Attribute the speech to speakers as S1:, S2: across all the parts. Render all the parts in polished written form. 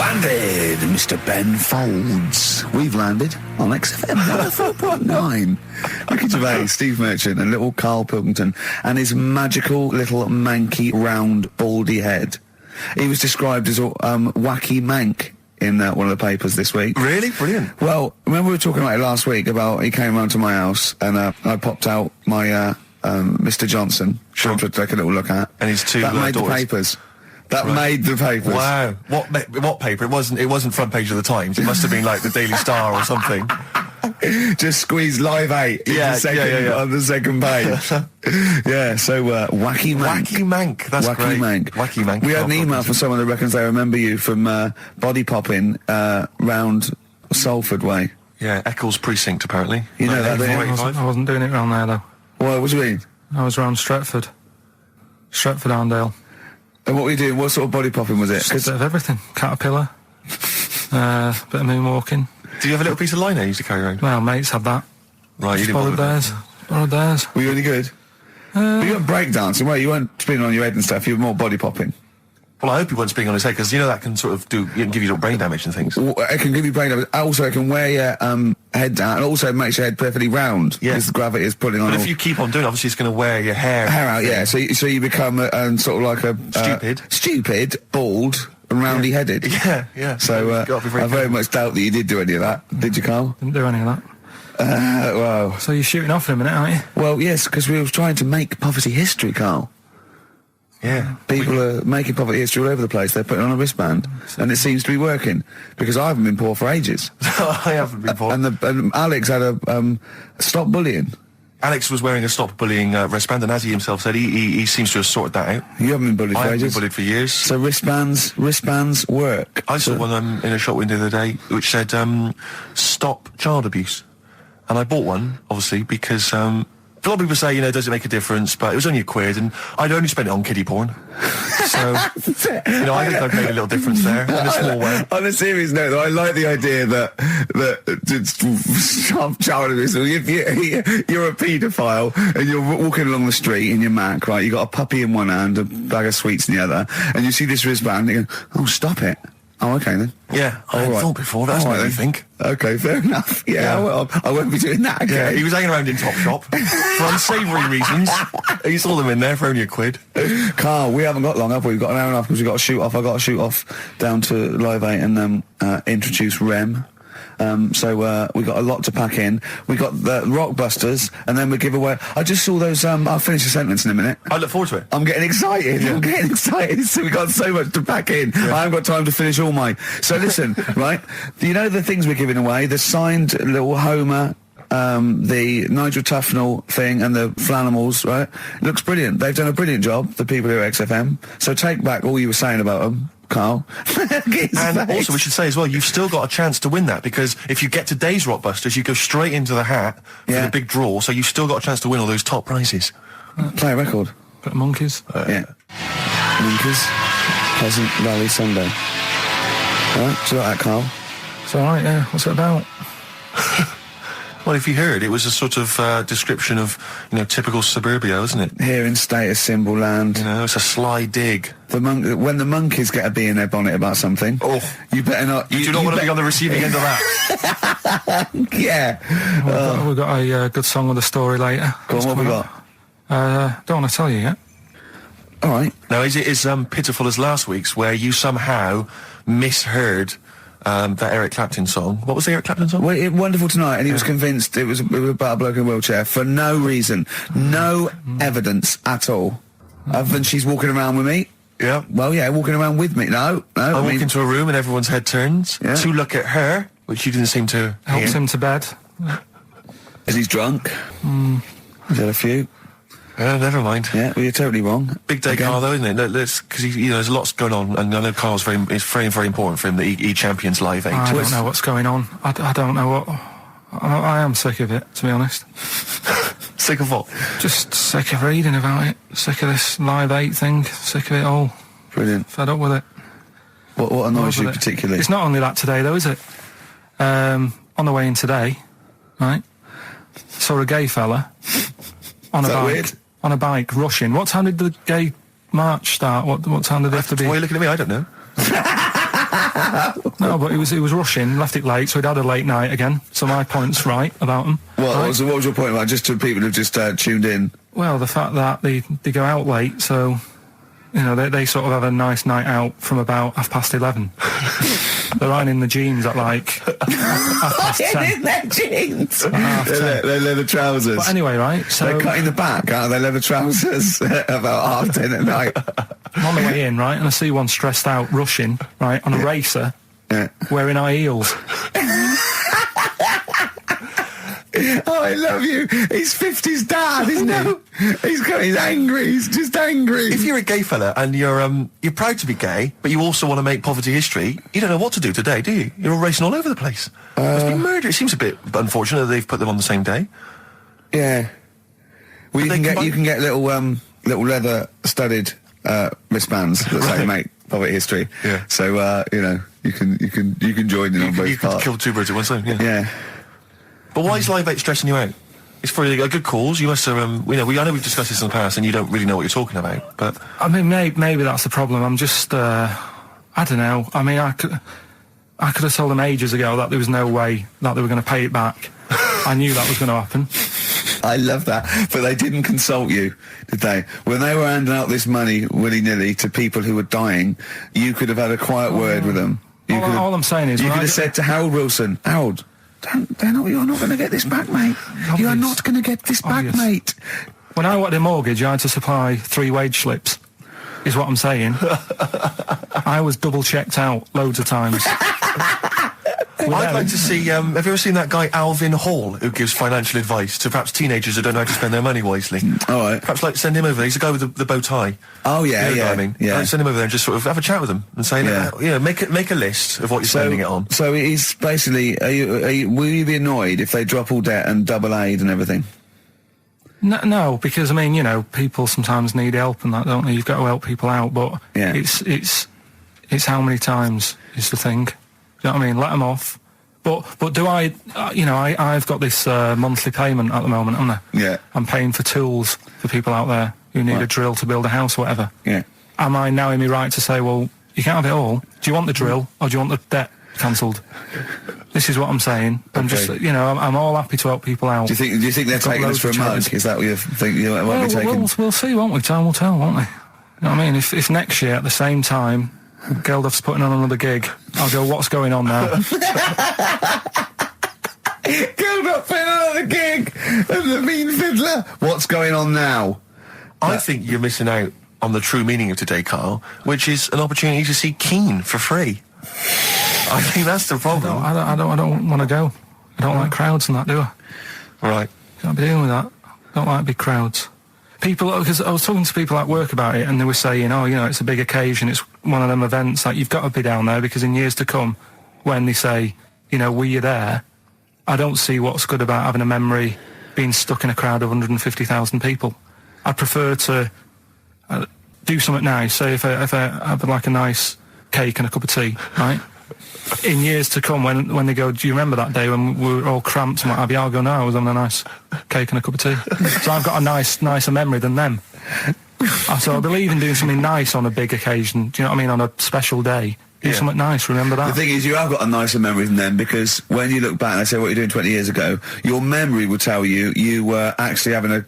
S1: Landed, Mr. Ben Folds. We've landed on XFM 4.9. Ricky Gervais, Steve Merchant, and little Karl Pilkington, and his magical little manky, round, baldy head. He was described as a wacky mank in one of the papers this week.
S2: Really? Brilliant.
S1: Well, remember we were talking about it last week about he came round to my house and I popped out my Mr. Johnson, sure, to take a little look at.
S2: And his two
S1: that made
S2: daughters.
S1: The papers. That made the papers.
S2: Wow. What paper? It wasn't front page of the Times. It must have been like the Daily Star or something.
S1: Just squeeze Live 8 on the second page. Yeah, so Wacky Mank.
S2: Wacky Mank, that's
S1: Wacky
S2: great.
S1: Mank.
S2: Wacky Mank.
S1: We had an email from someone that reckons they remember you from body popping round Salford Way.
S2: Yeah, Eccles Precinct, apparently.
S1: You know that, don't you?
S3: I wasn't doing it round there, though.
S1: What do you mean?
S3: I was round Stretford. Stretford-Arndale.
S1: And what were you doing? What sort of body popping was it?
S3: Just a bit of everything. Caterpillar. Bit of moonwalking.
S2: Do you have a little piece of line you used to carry around?
S3: Well, mates had that.
S2: Right, you didn't
S3: borrowed theirs. Borrowed theirs.
S1: Were you any good? But you weren't breakdancing, were you? You weren't spinning on your head and stuff. You were more body popping.
S2: Well, I hope he wasn't spinning on his head, because you know that can sort of give you little brain damage and things.
S1: Well, it can give you brain damage. Also, it can wear your head down, and also it makes your head perfectly round.
S2: Yeah.
S1: Because the gravity is pulling on.
S2: But if you keep on doing it, obviously it's going to wear your hair
S1: out, yeah. So you become sort of like a stupid, bald, and roundy-headed.
S2: Yeah.
S1: So I very much doubt that you did do any of that. Did you, Carl?
S3: Didn't do any of that.
S1: Well.
S3: So you're shooting off in a minute, aren't you?
S1: Well, yes, because we were trying to make poverty history, Carl.
S2: Yeah.
S1: People are making poverty history all over the place. They're putting on a wristband, and it seems to be working, because I haven't been poor for ages.
S2: I haven't been poor.
S1: And Alex had a stop bullying.
S2: Alex was wearing a stop bullying wristband, and as he himself said, he seems to have sorted that out.
S1: You haven't been bullied for ages?
S2: I haven't been bullied for years.
S1: So wristbands work.
S2: I saw one in a shop window the other day which said, stop child abuse. And I bought one, obviously, because a lot of people say, does it make a difference? But it was only £1, and I'd only spent it on kiddie porn. So, I think I've made a little difference there, in a small way.
S1: On a serious note, though, I like the idea that child abuse, if you're a paedophile and you're walking along the street in your Mac, right, you got a puppy in one hand, a bag of sweets in the other, and you see this wristband, and you go, oh, stop it. Oh, okay, then.
S2: Yeah, I thought before, that's what you think.
S1: Okay, fair enough. Yeah. Well, I won't be doing that again.
S2: Yeah, he was hanging around in Topshop for unsavoury reasons. He saw them in there for only £1.
S1: Carl, we haven't got long, have we? We've got an hour and a half because we've got to shoot off. I've got to shoot off down to Live 8 and introduce Rem. So we got a lot to pack in. We got the Rockbusters, and then we give away. I just saw those. I'll finish the sentence in a minute.
S2: I look forward to it.
S1: I'm getting excited.
S2: Yeah.
S1: I'm getting excited. So we got so much to pack in. Yeah. I haven't got time to finish all my. So listen, right? You know the things we're giving away. The signed little Homer. The Nigel Tufnell thing and the Flanimals, right? It looks brilliant. They've done a brilliant job, the people here at XFM. So take back all you were saying about them, Carl.
S2: And also we should say as well, you've still got a chance to win that, because if you get today's Rockbusters, you go straight into the hat for the big draw, so you've still got a chance to win all those top prizes.
S1: Play a record.
S3: Bit of Monkeys.
S1: Yeah. Monkeys. Pleasant Valley Sunday. Alright, do you like that, Carl?
S3: It's alright, yeah. What's it about?
S2: Well, if you heard, it was a sort of description of, typical suburbia, isn't it?
S1: Here in status symbol land.
S2: It's a sly dig.
S1: When the monkeys get a bee in their bonnet about something, you better not.
S2: You do not want to be on the receiving end of that.
S1: Yeah.
S3: We've got a good song with a story later.
S1: Go on, what have we got?
S3: Don't want to tell you yet.
S1: All right.
S2: Now, is it as pitiful as last week's, where you somehow misheard that Eric Clapton song? What was the Eric Clapton song?
S1: Well, Wonderful Tonight, and he was convinced it was about a bloke in a wheelchair for no reason, no evidence at all, other than she's walking around with me.
S2: Yeah.
S1: Well, yeah, walking around with me. No.
S2: I walk into a room and everyone's head turns to look at her, which you didn't seem to
S3: helps him to bed.
S1: Is he's drunk? He's had a few.
S2: Never mind.
S1: Yeah, well, you're totally wrong.
S2: Big day, Carl, though, isn't it? Because there's lots going on, and I know Carl's it's very, very important for him that he champions Live 8.
S3: I don't know what's going on. I don't know what. I am sick of it, to be honest.
S2: Sick of what?
S3: Just sick of reading about it. Sick of this Live 8 thing. Sick of it all.
S1: Brilliant.
S3: Fed up with it.
S1: What annoys you particularly?
S3: It's not only that today, though, is it? On the way in today, right? Saw a gay fella on a bike.
S1: Weird?
S3: On a bike, rushing. What time did the gay march start? What time did they have to be?
S2: Why are you looking at me? I don't know.
S3: No, but he was rushing, left it late, so he'd had a late night again. So my point's right about him.
S1: What was your point about, just to people who've just tuned in?
S3: Well, the fact that they go out late, so, you know, they sort of have a nice night out from about 11:30. They're ironing the jeans at like half past 10.
S1: In their jeans.
S3: They're
S1: leather trousers.
S3: But anyway, right, so...
S1: They're cutting the back out of their leather trousers about 10:30 at night.
S3: I'm on the way in, right, and I see one stressed out, rushing, right, on a racer, wearing high heels.
S1: Oh, I love you. He's 50's dad, isn't he? He's angry. He's just angry.
S2: If you're a gay fella and you're proud to be gay, but you also want to make poverty history, you don't know what to do today, do you? You're all racing all over the place. There's been murder. It seems a bit unfortunate that they've put them on the same day.
S1: Yeah. Well, you can get little leather studded wristbands that say make poverty history.
S2: Yeah.
S1: So you know, you can join in on both
S2: You
S1: parts.
S2: can kill two birds at one stone.
S1: Yeah.
S2: But why is Live 8 stressing you out? It's for a good cause. You must have, I know we've discussed this in the past, and you don't really know what you're talking about. But
S3: I mean, maybe that's the problem. I'm just, I don't know. I mean, I could have told them ages ago that there was no way that they were going to pay it back. I knew that was going to happen.
S1: I love that. But they didn't consult you, did they? When they were handing out this money willy-nilly to people who were dying, you could have had a quiet word with them.
S3: All I'm saying is...
S1: You could have said to Harold Wilson, Harold, you're not going to get this back, mate. You are not going to get this back, mate.
S3: When I wanted a mortgage, I had to supply 3 wage slips, is what I'm saying. I was double checked out loads of times.
S2: I'd like to see, have you ever seen that guy Alvin Hall, who gives financial advice to perhaps teenagers who don't know how to spend their money wisely?
S1: All right.
S2: Perhaps like send him over there. He's the guy with the bow tie.
S1: Oh, yeah,
S2: you know
S1: yeah.
S2: What I mean?
S1: Yeah.
S2: I'd send him over there and just sort of have a chat with him and say, make a list of what you're spending it on.
S1: So he's basically, will you be annoyed if they drop all debt and double aid and everything?
S3: No, because, I mean, you know, people sometimes need help and that, don't they? You've got to help people out, but
S1: Yeah.
S3: it's how many times is the thing. Do you know what I mean? Let them off. But do I, I've got this monthly payment at the moment, haven't I?
S1: Yeah.
S3: I'm paying for tools for people out there who need a drill to build a house or whatever.
S1: Yeah.
S3: Am I now in my right to say, well, you can't have it all? Do you want the drill or do you want the debt cancelled? This is what I'm saying. I'm just, I'm all happy to help people out.
S1: Do you think they're taking us for a mug? Is that what you think you might be taking?
S3: We'll see, won't we? Time will tell, won't we? You know what I mean? If next year at the same time Geldof's putting on another gig, I'll go, what's going on now?
S1: Geldof putting on another gig and the mean fiddler. What's going on now?
S2: I think you're missing out on the true meaning of today, Carl, which is an opportunity to see Keane for free. I think that's the problem.
S3: I don't want to go. I don't like crowds and that, do I?
S2: Right.
S3: Can't be dealing with that. I don't like big crowds. People, because I was talking to people at work about it, and they were saying, it's a big occasion, it's one of them events, like, you've got to be down there, because in years to come, when they say, were you there, I don't see what's good about having a memory being stuck in a crowd of 150,000 people. I prefer to do something nice. Say if I have like a nice cake and a cup of tea, right? In years to come, when they go, do you remember that day when we were all cramped and what have you? I'll go, no, I was having a nice cake and a cup of tea. So I've got a nicer memory than them. So I believe in doing something nice on a big occasion. Do you know what I mean? On a special day. Do something nice, remember that?
S1: The thing is, you have got a nicer memory than them, because when you look back and they say what you're doing 20 years ago, your memory will tell you were actually having a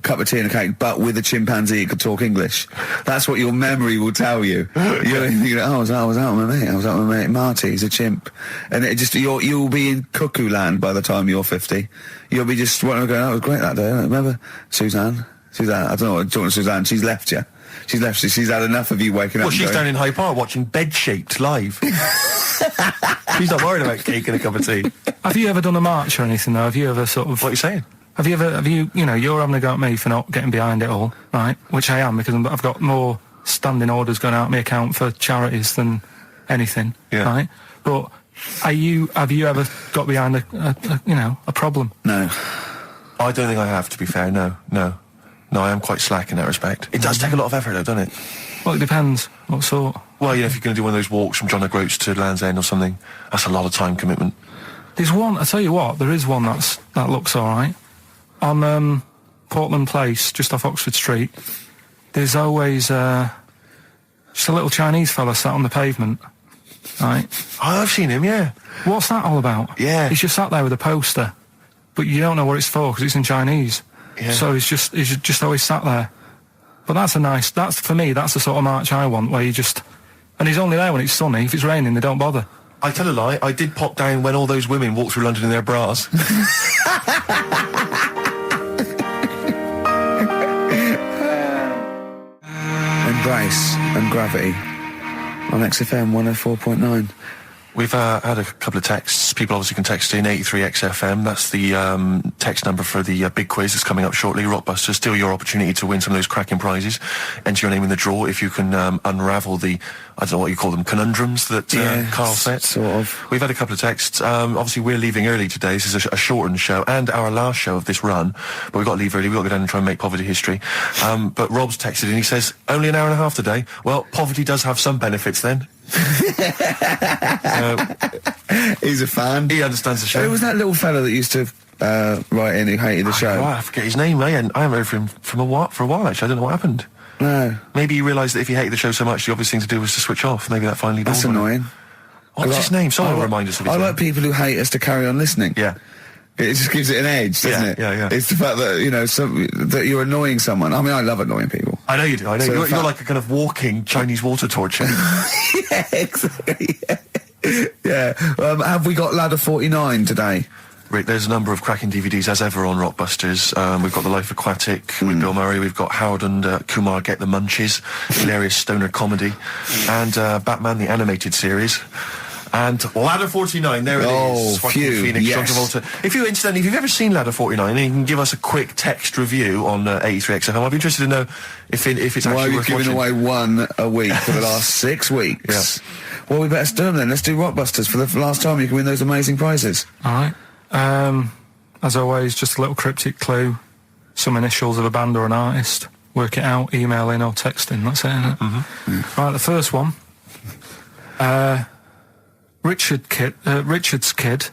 S1: cup of tea and a cake, but with a chimpanzee who could talk English. That's what your memory will tell you. You're thinking, I was out with my mate. I was out with my mate Marty. He's a chimp, and it just you'll be in cuckoo land by the time you're 50. You'll be just going, "Oh, it was great that day." Remember Suzanne? I don't know what talking to Suzanne. She's left you. She's left. She's had enough of you waking up.
S2: Well, she's down in Hyde Park watching Bed-Shaped live. She's not worried about cake and a cup of tea.
S3: Have you ever done a march or anything, though? Have you ever sort of...
S2: What are you saying?
S3: Have you, you're having a go at me for not getting behind it all, right? Which I am, because I've got more standing orders going out of my account for charities than anything, right? But have you ever got behind a problem?
S1: No.
S2: I don't think I have, to be fair, no. No, I am quite slack in that respect. It does take a lot of effort, though, doesn't it?
S3: Well, it depends. What sort?
S2: Well, if you're going to do one of those walks from John O'Groats to Land's End or something, that's a lot of time commitment.
S3: There's one, I tell you what, there is one that looks all right. On Portland Place, just off Oxford Street, there's always just a little Chinese fella sat on the pavement, right?
S2: Oh, I've seen him, yeah.
S3: What's that all about?
S2: Yeah.
S3: He's just sat there with a poster, but you don't know what it's for because it's in Chinese.
S2: Yeah.
S3: So he's just always sat there. But that's for me, that's the sort of march I want, where you just... And he's only there when it's sunny. If it's raining, they don't bother.
S2: I tell a lie, I did pop down when all those women walked through London in their bras.
S1: Embrace and Gravity on XFM 104.9.
S2: We've had a couple of texts. People obviously can text in 83XFM. That's the text number for the big quiz that's coming up shortly. Rockbusters, still your opportunity to win some of those cracking prizes. Enter your name in the draw if you can unravel the, I don't know what you call them, conundrums that Karl set.
S1: Sort of.
S2: We've had a couple of texts. Obviously, we're leaving early today. This is a shortened show and our last show of this run. But we've got to leave early. We've got to go down and try and make poverty history. But Rob's texted and he says, only an hour and a half today. Well, poverty does have some benefits then.
S1: He's a fan.
S2: He understands the show.
S1: Who was that little fella that used to write in who hated the show?
S2: Oh, I forget his name. I haven't heard from him for a while, actually. I don't know what happened.
S1: No.
S2: Maybe he realised that if he hated the show so much, the obvious thing to do was to switch off. Maybe that finally dawned
S1: That's
S2: on him.
S1: annoying.
S2: What's his name? Someone will remind us of his
S1: I
S2: name.
S1: like people who hate us to carry on listening.
S2: Yeah.
S1: It just gives it an edge, doesn't it?
S2: Yeah.
S1: It's the fact that, that you're annoying someone. I mean, I love annoying people.
S2: I know you do. I know.
S1: So
S2: You're like a kind of walking Chinese water torture.
S1: Yeah, exactly. Yeah. Have we got Ladder 49 today?
S2: Rick, there's a number of cracking DVDs as ever on Rockbusters. We've got The Life Aquatic with Bill Murray. We've got Howard and Kumar Get the Munchies, hilarious stoner comedy, and Batman the Animated Series. And Ladder 49, there it is. Joaquin
S1: phew,
S2: Phoenix, John
S1: yes.
S2: Travolta. If you've ever seen Ladder 49, then you can give us a quick text review on 83XFM. I'd be interested to know if it's
S1: Why
S2: actually
S1: are we
S2: worth
S1: giving
S2: watching.
S1: away one a week for the last 6 weeks?
S2: Yeah.
S1: Well, we better do them then. Let's do Rockbusters for the last time. You can win those amazing prizes.
S3: All right. As always, just a little cryptic clue, some initials of a band or an artist. Work it out, email in or text in. That's it, isn't it?
S2: Mm-hmm.
S1: Yeah.
S3: Right, the first one. Richard's kid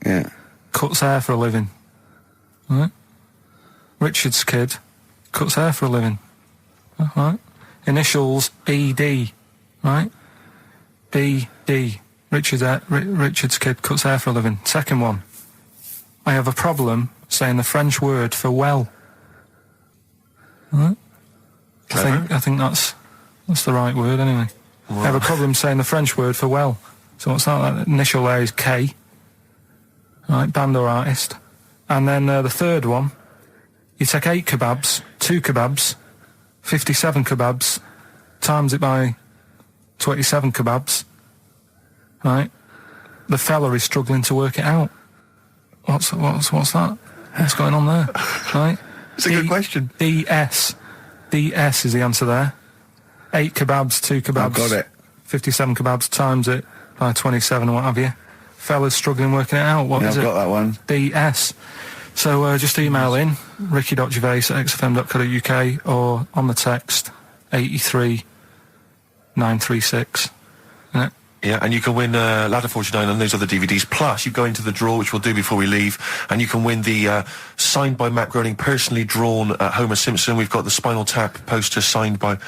S1: Yeah.
S3: cuts hair for a living. Right? Richard's kid cuts hair for a living. Right? Initials ED. Right? BD. Richard's kid cuts hair for a living. Second one. I have a problem saying the French word for well. Right? I think that's the right word anyway.
S2: Wow.
S3: I have a problem saying the French word for well. So what's that? That initial there is K. Right, band or artist. And then the third one, you take 8 kebabs, 2 kebabs, 57 kebabs, times it by 27 kebabs. Right? The fella is struggling to work it out. What's that? What's going on there? Right?
S2: It's a good question.
S3: DS is the answer there. 8 kebabs, 2 kebabs.
S1: I've got it.
S3: 57 kebabs, times it by 27 or what have you. Fella's struggling working it out. What is
S1: I've
S3: it?
S1: got that one.
S3: DS. So just email in ricky.gervais@xfm.co.uk or on the text 83936. Yeah.
S2: Yeah, and you can win Ladder 49 and those other DVDs. Plus, you go into the draw, which we'll do before we leave, and you can win the signed by Matt Groening, personally drawn Homer Simpson. We've got the Spinal Tap poster signed by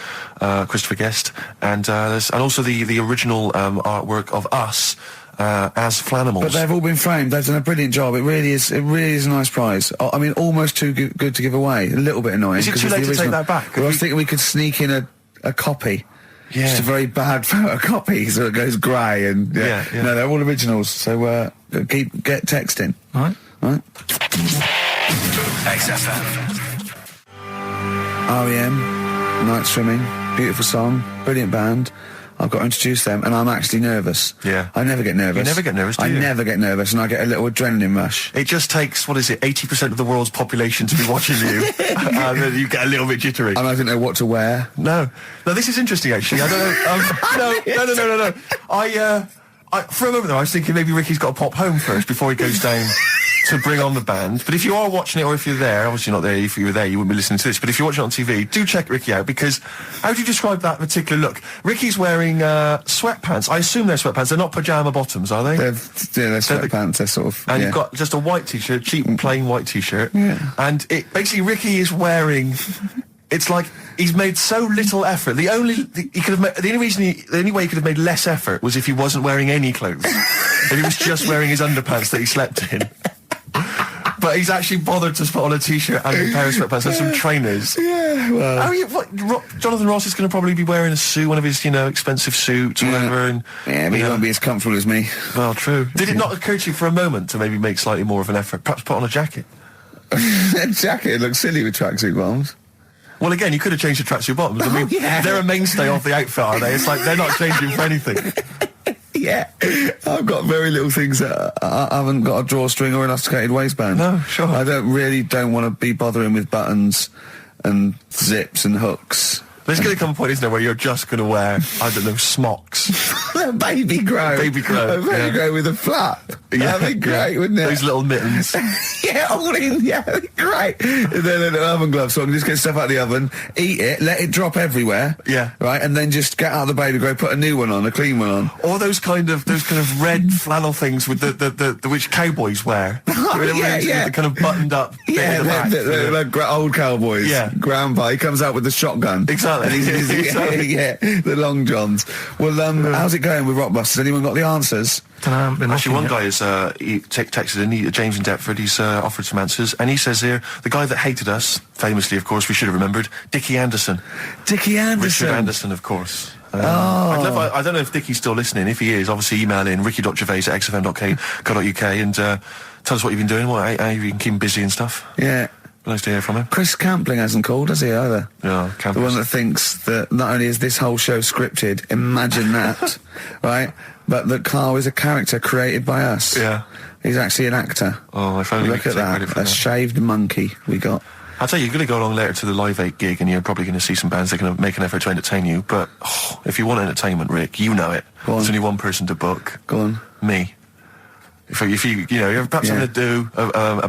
S2: Christopher Guest, and also the original artwork of us as Flanimals.
S1: But they've all been framed. They've done a brilliant job. It really is a nice prize. I mean, almost too good to give away. A little bit annoying.
S2: Is it
S1: 'cause
S2: too
S1: it's
S2: late
S1: the
S2: to take
S1: original.
S2: that back?
S1: Well, I was thinking we could sneak in a copy.
S2: Yeah.
S1: Just a very bad photocopy, so it goes grey and
S2: Yeah.
S1: No, they're all originals. So get texting.
S3: Right.
S1: Right.
S4: XFM.
S1: REM, Night Swimming, beautiful song, brilliant band. I've got to introduce them, and I'm actually nervous.
S2: Yeah.
S1: I never get nervous.
S2: You never get nervous, do you?
S1: I never get nervous, and I get a little adrenaline rush.
S2: It just takes, 80% of the world's population to be watching you, and then you get a little bit jittery.
S1: And I don't know what to wear.
S2: No, this is interesting actually. I don't know. No. For a moment though, I was thinking maybe Ricky's got to pop home first before he goes down to bring on the band. But if you are watching it, or if you're there, obviously not there. If you were there, you wouldn't be listening to this. But if you're watching it on TV, do check Ricky out, because how do you describe that particular look? Ricky's wearing sweatpants. I assume they're sweatpants. They're not pajama bottoms, are they?
S1: They're sweatpants. They're sort of.
S2: And
S1: yeah.
S2: you've got just a white t-shirt, cheap and plain white t-shirt.
S1: Yeah.
S2: And basically Ricky is wearing It's like he's made so little effort. The only way he could have made less effort was if he wasn't wearing any clothes. If he was just wearing his underpants that he slept in. But he's actually bothered to put on a t-shirt and a pair of sweatpants and some trainers.
S1: Yeah, well...
S2: Jonathan Ross is going to probably be wearing a suit, one of his, expensive suits or whatever. And,
S1: yeah, but he won't be as comfortable as me.
S2: Well, true. Did it not occur to you for a moment to maybe make slightly more of an effort? Perhaps put on a jacket?
S1: That jacket looks silly with tracksuit bottoms.
S2: Well, again, you could have changed the tracksuit bottoms. I mean, they're a mainstay of the outfit, are they? It's like they're not changing for anything.
S1: Yeah, I've got very little things that I haven't got a drawstring or elasticated waistband.
S2: No, sure.
S1: I don't want to be bothering with buttons and zips and hooks.
S2: There's going to come a point, isn't there, where you're just going to wear, I don't know, smocks.
S1: A baby grow.
S2: Baby grow.
S1: A baby grow with a flap.
S2: Yeah.
S1: That'd be great, wouldn't it?
S2: Those little mittens.
S1: Yeah, all in, yeah, that'd be great. And then a little oven glove, so I can just get stuff out of the oven, eat it, let it drop everywhere.
S2: Yeah.
S1: Right, and then just get out of the baby grow, put a new one on, a clean one on.
S2: Or those kind of red flannel things with the which cowboys wear.
S1: Yeah.
S2: The kind of buttoned up bit
S1: Yeah,
S2: at the back.
S1: the old cowboys.
S2: Yeah.
S1: Grandpa, he comes out with the shotgun.
S2: Exactly.
S1: And yeah, the long johns. Well, how's it going with Rockbusters? Anyone got the answers?
S2: Actually, one guy has texted in, James in Deptford, he's offered some answers, and he says here, the guy that hated us, famously, of course, we should have remembered, Dickie Anderson.
S1: Dickie Anderson?
S2: Richard Anderson, of course. I don't know if Dickie's still listening. If he is, obviously email in ricky.gervais@xfm.co.uk and tell us what you've been doing, how you've been keeping busy and stuff.
S1: Yeah.
S2: Nice to hear from him.
S1: Chris Campling hasn't called, has he, either?
S2: Yeah,
S1: The one that thinks that not only is this whole show scripted, imagine that, right, but that Carl is a character created by us.
S2: Yeah.
S1: He's actually an actor.
S2: Oh, if only
S1: Look at that, a shaved monkey we got.
S2: I'll tell you, you're going to go along later to the Live 8 gig and you're probably going to see some bands that are going to make an effort to entertain you, but if you want entertainment, Rick, you know it. There's only one person to book.
S1: Go on.
S2: Me. If you you're perhaps going to do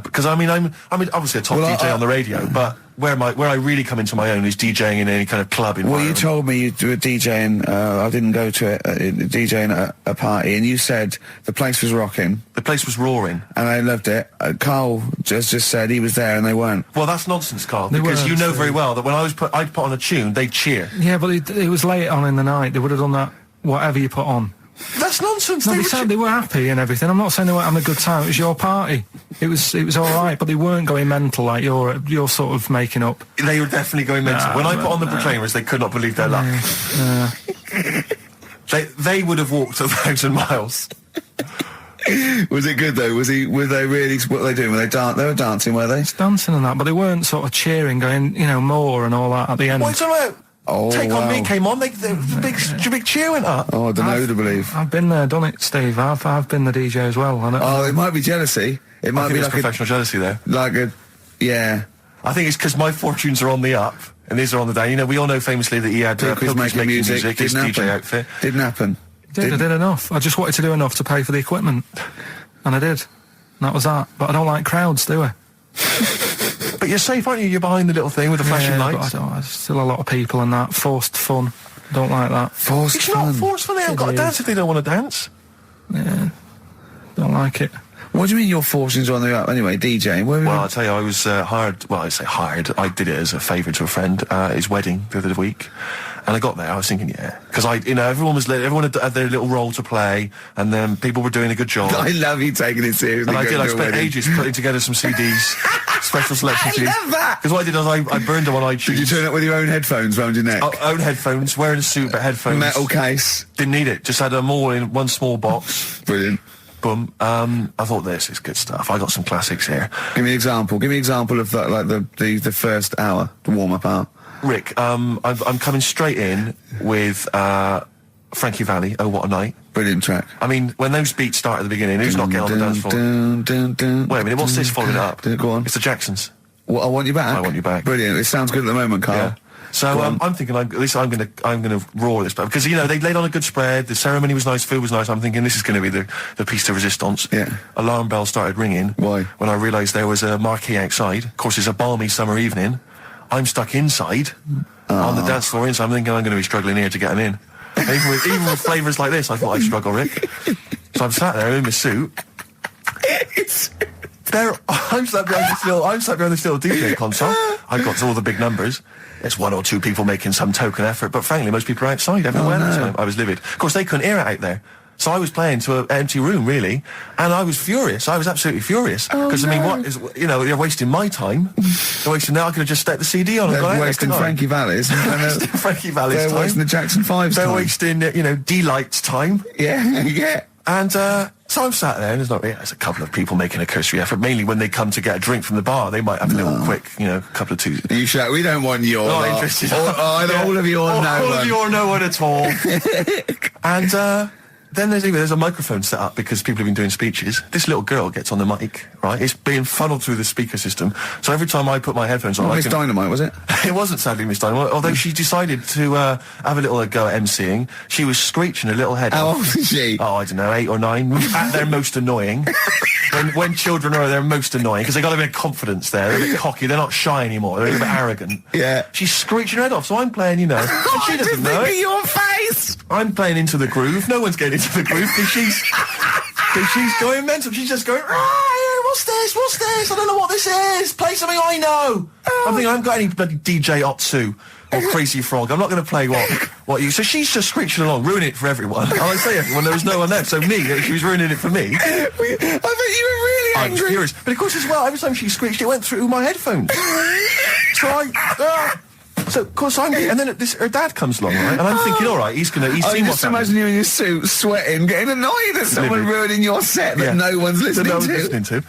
S2: because I'm obviously a top DJ on the radio, but where I really come into my own is DJing in any kind of club environment.
S1: Well, you told me you were DJing. I didn't go to it. DJing at a party, and you said the place was rocking.
S2: The place was roaring,
S1: and I loved it. Carl just said he was there, and they weren't.
S2: Well, that's nonsense, Carl. Because you know very well that when I'd put on a tune, they'd cheer.
S3: Yeah, but it was late on in the night. They would have done that whatever you put on.
S2: That's nonsense.
S3: No, they were happy and everything. I'm not saying they weren't having a good time. It was your party. It was all right, but they weren't going mental like you're sort of making up.
S2: They were definitely going mental. When I put on the Proclaimers, they could not believe their luck. They would have walked 1,000 miles.
S1: Was it good though? Were they really? What were they doing? They were dancing, were they?
S3: Dancing and that, but they weren't sort of cheering, going, more and all that at the end.
S2: What's about? Take On Me came on, the big cheer went up.
S1: Oh, I don't know who to believe.
S3: I've been there, done it, Steve. I've been the DJ as well.
S1: It might be jealousy. It might be like
S2: professional jealousy there.
S1: Yeah.
S2: I think it's because my fortunes are on the up, and these are on the down. We all know famously that he had
S1: Pilkington making music,
S2: his DJ outfit.
S1: Didn't happen.
S3: I did enough. I just wanted to do enough to pay for the equipment. And I did. And that was that. But I don't like crowds, do I?
S2: But you're safe, aren't you? You're behind the little thing with the flashing lights.
S3: But there's still a lot of people and that. Forced fun. Don't like that.
S1: Forced fun?
S2: It's not forced fun. They haven't got to dance if they don't want to dance.
S3: Yeah. Don't like it.
S1: What do you mean your fortunes are on the up anyway, DJing?
S2: Well, I'll tell you, I was hired. Well, I say hired. I did it as a favour to a friend. His wedding the other week. And I got there, I was thinking, because everyone had their little role to play, and then people were doing a good job.
S1: I love you taking it seriously.
S2: And I spent ages putting together some CDs, special selection CDs.
S1: I love that!
S2: Because what I did was I burned them on iTunes.
S1: Did you turn up with your own headphones round your neck?
S2: Own headphones, wearing a suit, but headphones.
S1: Metal case.
S2: Didn't need it, just had them all in one small box.
S1: Brilliant.
S2: Boom. I thought this is good stuff. I got some classics here.
S1: Give me an example. Give me an example of the first hour, the warm-up hour.
S2: Rick, I'm coming straight in with Frankie Valli, Oh What a Night.
S1: Brilliant track.
S2: I mean, when those beats start at the beginning, who's not getting on the dance floor? Wait a minute, what's this following it up?
S1: Go on.
S2: It's the Jacksons.
S1: What, I Want You Back?
S2: I Want You Back.
S1: Brilliant. It sounds good at the moment, Carl.
S2: Yeah. So I'm thinking, at least I'm gonna roar this back because they laid on a good spread. The ceremony was nice, food was nice. I'm thinking this is going to be the piece de resistance.
S1: Yeah.
S2: Alarm bell started ringing.
S1: Why?
S2: When I realised there was a marquee outside. Of course, it's a balmy summer evening. I'm stuck inside on the dance floor, so I'm thinking I'm going to be struggling here to get them in. Even with flavours like this, I thought I'd struggle, Rick. So I'm sat there in my suit. I'm sat behind this little DJ console. I've got all the big numbers. There's one or two people making some token effort, but frankly, most people are outside everywhere. I was livid. Of course, they couldn't hear it out there. So I was playing to an empty room, really, and I was furious. I was absolutely furious. Because, I mean, what is, they're wasting my time. They're wasting, now I could have just stuck the CD on and gone out.
S1: They're wasting Frankie Vallis.
S2: Frankie Vallis time.
S1: They're wasting the Jackson 5's time.
S2: They're wasting, D-Light's time.
S1: Yeah, yeah.
S2: And, so I'm sat there, and there's a couple of people making a cursory effort. Mainly when they come to get a drink from the bar, they might have a little quick, couple of twos.
S1: You shout, we don't want your
S2: Not interested.
S1: All of you or no one.
S2: All of you or no one at all. And, then there's a microphone set up because people have been doing speeches. This little girl gets on the mic, right? It's being funneled through the speaker system. So every time I put my headphones on...
S1: Miss Dynamite, was it?
S2: It wasn't, sadly, Miss Dynamite. Although she decided to have a little go at MCing. She was screeching her little head
S1: How
S2: off.
S1: old is she?
S2: Oh, I don't know, 8 or 9. At their most annoying. When children are their most annoying, because they got a bit of confidence there. They're a bit cocky. They're not shy anymore. They're a bit arrogant.
S1: Yeah.
S2: She's screeching her head off, so I'm playing, and she doesn't know it.
S1: Your face!
S2: I'm playing into the groove. No one's getting into the groove because she's going mental. She's just going, what's this? I don't know what this is. Play something I know. I'm thinking I haven't got any bloody DJ Otsu or Crazy Frog. I'm not going to play what you... So she's just screeching along, ruining it for everyone. I say everyone, there was no one left. So she was ruining it for me.
S1: I bet you were really
S2: I was
S1: angry.
S2: furious. But of course as well, every time she screeched, it went through my headphones. So, of course, and then her dad comes along, right? And I'm thinking, all right, he's seen what's happening.
S1: Just imagine you in your suit, sweating, getting annoyed at someone ruining your set that no one's listening to.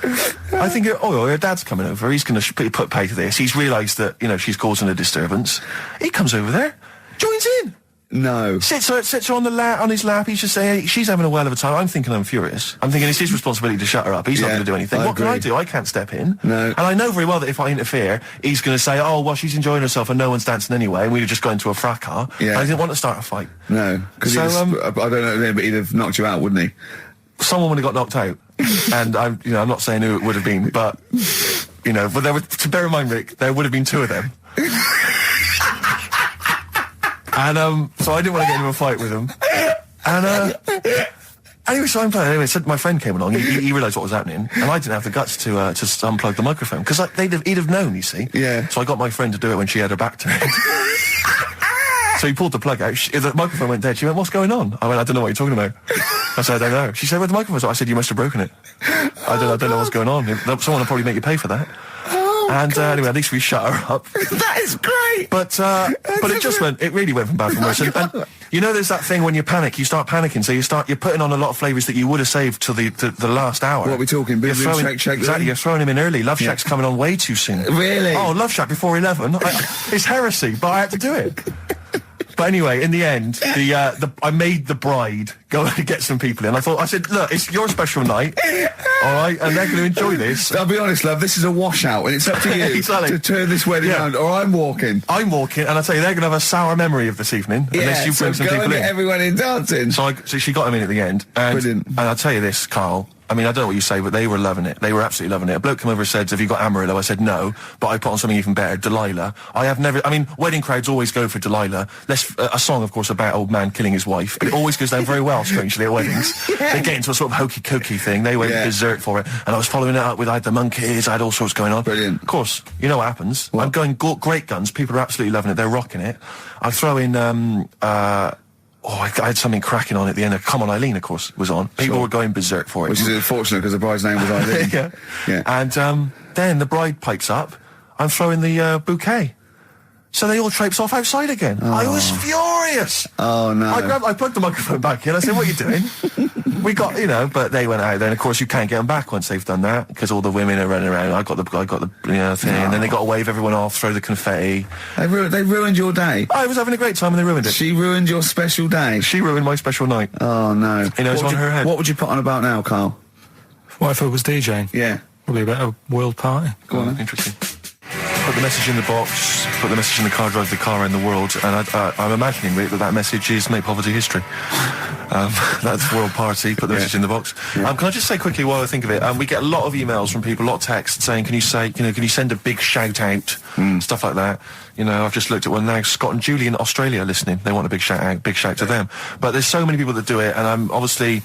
S2: I think, her dad's coming over. He's going to put pay to this. He's realised that, she's causing a disturbance. He comes over there, joins in.
S1: No.
S2: Sits her on his lap. He's just saying, she's having a well of a time. I'm thinking I'm furious. I'm thinking it's his responsibility to shut her up. He's not going to do anything. What can I do? I can't step in.
S1: No.
S2: And I know very well that if I interfere, he's going to say, oh, well, she's enjoying herself and no one's dancing anyway, and we've just got into a fracas.
S1: Yeah.
S2: I didn't want to start a fight.
S1: No. Because I don't know, but he'd have knocked you out, wouldn't he?
S2: Someone would have got knocked out. And I'm not saying who it would have been, but, but to bear in mind, Rick, there would have been 2 of them. And, so I didn't want to get into a fight with him. And, anyway, so I'm playing. Anyway, so my friend came along. He realised what was happening, and I didn't have the guts to unplug the microphone because he'd have known. You see.
S1: Yeah.
S2: So I got my friend to do it when she had her back turned. So he pulled the plug out. The microphone went dead. She went, "What's going on?" I went, "I don't know what you're talking about." I said, "I don't know." She said, "Where's the microphone?" I said, "You must have broken it." I don't know what's going on. Someone will probably make you pay for that. And anyway, at least we shut her up.
S1: That is great.
S2: But it really went from bad from worse. And there's that thing when you panic, you start panicking. So you're putting on a lot of flavours that you would have saved till the last hour.
S1: What are we talking? Boom, boom, shake, shake.
S2: Exactly, you're throwing him in early. Love Shack's coming on way too soon.
S1: Really?
S2: Oh, Love Shack before 11. It's heresy, but I had to do it. But anyway, in the end, I made the bride go and get some people in. I said, look, it's your special night, all right, and they're going to enjoy this.
S1: I'll be honest, love, this is a washout, and it's up to you
S2: Exactly.
S1: to turn this wedding around, or I'm walking.
S2: And I tell you, they're going to have a sour memory of this evening, unless you bring some people in.
S1: Everyone in dancing.
S2: So she got him in at the end.
S1: Brilliant.
S2: And I'll tell you this, Carl. I mean, I don't know what you say, but they were loving it. They were absolutely loving it. A bloke came over and said, "Have you got Amarillo?" I said, "No," but I put on something even better, Delilah. Wedding crowds always go for Delilah. A song, of course, about old man killing his wife. It always goes down very well, strangely, at weddings. They get into a sort of hokey-cokey thing. They went berserk for it. And I was following it up with, I had the monkeys, I had all sorts going on.
S1: Brilliant.
S2: Of course, you know what happens. What? I'm going great guns. People are absolutely loving it. They're rocking it. I throw in, I had something cracking on at the end. Come On Eileen, of course, was on. People were going berserk for it.
S1: Which is unfortunate because the bride's name was Eileen.
S2: Yeah. And then the bride pipes up. I'm throwing the bouquet. So they all traipse off outside again. Oh. I was furious.
S1: Oh, no.
S2: I plugged the microphone back in. I said, "What are you doing?" We got, but they went out. Then, of course, you can't get them back once they've done that because all the women are running around. I got the thing, and then they got to wave everyone off, throw the confetti.
S1: They ruined your day.
S2: I was having a great time and they ruined it.
S1: She ruined your special day.
S2: She ruined my special night.
S1: Oh, no.
S2: It's on her head.
S1: What would you put on about now, Carl?
S3: What if I was DJing?
S1: Yeah.
S3: Probably about a world party.
S1: Go on.
S2: Interesting. Put the message in the box, put the message in the car, drive the car around the world, and I'm imagining, Rick, that message is make poverty history. That's world party, put the message in the box. Can I just say quickly while I think of it, we get a lot of emails from people, a lot of texts saying, can you send a big shout out, stuff like that. I've just looked at one now, Scott and Julie in Australia listening, they want a big shout out, big shout to them. But there's so many people that do it, and I'm obviously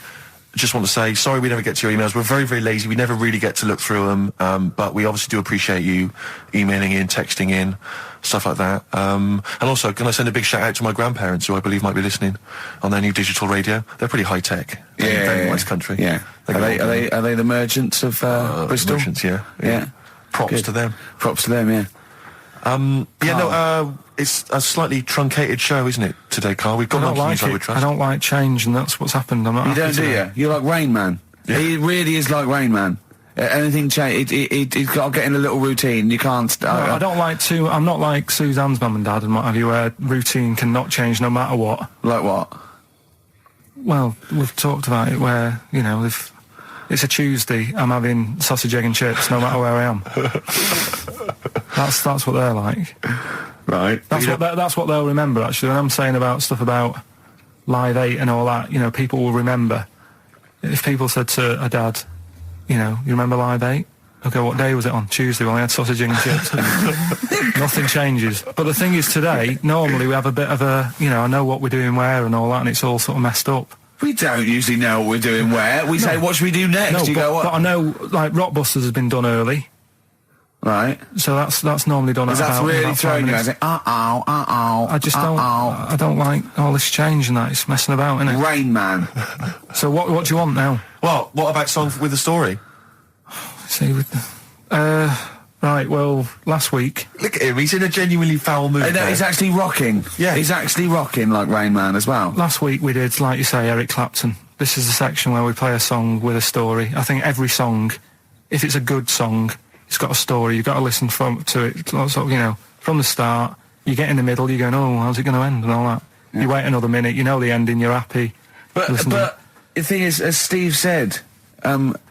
S2: just want to say sorry we never get to your emails. We're very, very lazy. We never really get to look through them, but we obviously do appreciate you emailing in, texting in, stuff like that. And also, can I send a big shout out to my grandparents, who I believe might be listening on their new digital radio? They're pretty high tech. Very nice country.
S1: Yeah. Are they the merchants of Bristol?
S2: Merchants, yeah. Props to them.
S1: Props to them, yeah.
S2: It's a slightly truncated show, isn't it, today, Carl? We've got
S3: I don't
S2: no
S3: like
S2: news, I would
S3: it.
S2: trust.
S3: I don't like change, and that's what's happened. I'm not
S1: You
S3: happy
S1: don't, do
S3: today.
S1: you? You're like Rain Man.
S2: Yeah.
S1: He really is like Rain Man. Anything change, he's got to get in a little routine. You can't...
S3: I don't like to... I'm not like Suzanne's mum and dad and what have you, where routine cannot change no matter what.
S1: Like what?
S3: Well, we've talked about it where, you know, if it's a Tuesday, I'm having sausage, egg and chips no matter where I am. That's what they're like.
S1: Right.
S3: That's what they'll remember, actually. When I'm saying about stuff about Live 8 and all that, you know, people will remember. If people said to a dad, you know, you remember Live 8? Okay, what day was it on? Tuesday. Well, I had sausage, egg and chips. Nothing changes. But the thing is, today, normally we have a bit of a, you know, I know what we're doing where and all that, and it's all sort of messed up.
S1: We don't usually know what we're doing where. We say, what should we do next?
S3: But I know, like, Rockbusters has been done early.
S1: Right.
S3: So that's normally done at
S1: That's
S3: about...
S1: really
S3: about 5
S1: throwing you. I
S3: minutes.
S1: say, I
S3: just don't... I don't like all this change and that. It's messing about, isn't it?
S1: Rain Man.
S3: So what do you want now?
S2: Well, what about Song with a Story?
S3: See, with the... right, well, last week...
S2: Look at him, he's in a genuinely foul mood.
S1: No, he's actually rocking.
S2: Yeah.
S1: He's actually rocking like Rain Man as well.
S3: Last week we did, like you say, Eric Clapton. This is the section where we play a song with a story. I think every song, if it's a good song, it's got a story. You've got to listen to it, sort of, you know, from the start. You get in the middle, you're going, oh, how's it going to end and all that. Yeah. You wait another minute, you know the ending, you're happy.
S1: But the thing is, as Steve said,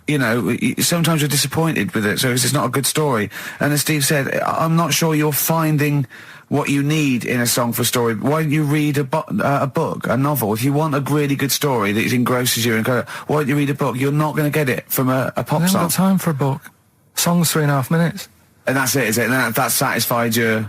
S1: you know, sometimes you're disappointed with it, so it's not a good story. And as Steve said, I'm not sure you're finding what you need in a song for a story. Why don't you read a book, a novel? If you want a really good story that engrosses you, why don't you read a book? You're not going to get it from a pop
S3: I haven't
S2: song.
S3: got time for a book. Song's 3.5 minutes.
S1: And that's it, is it? And that satisfied you?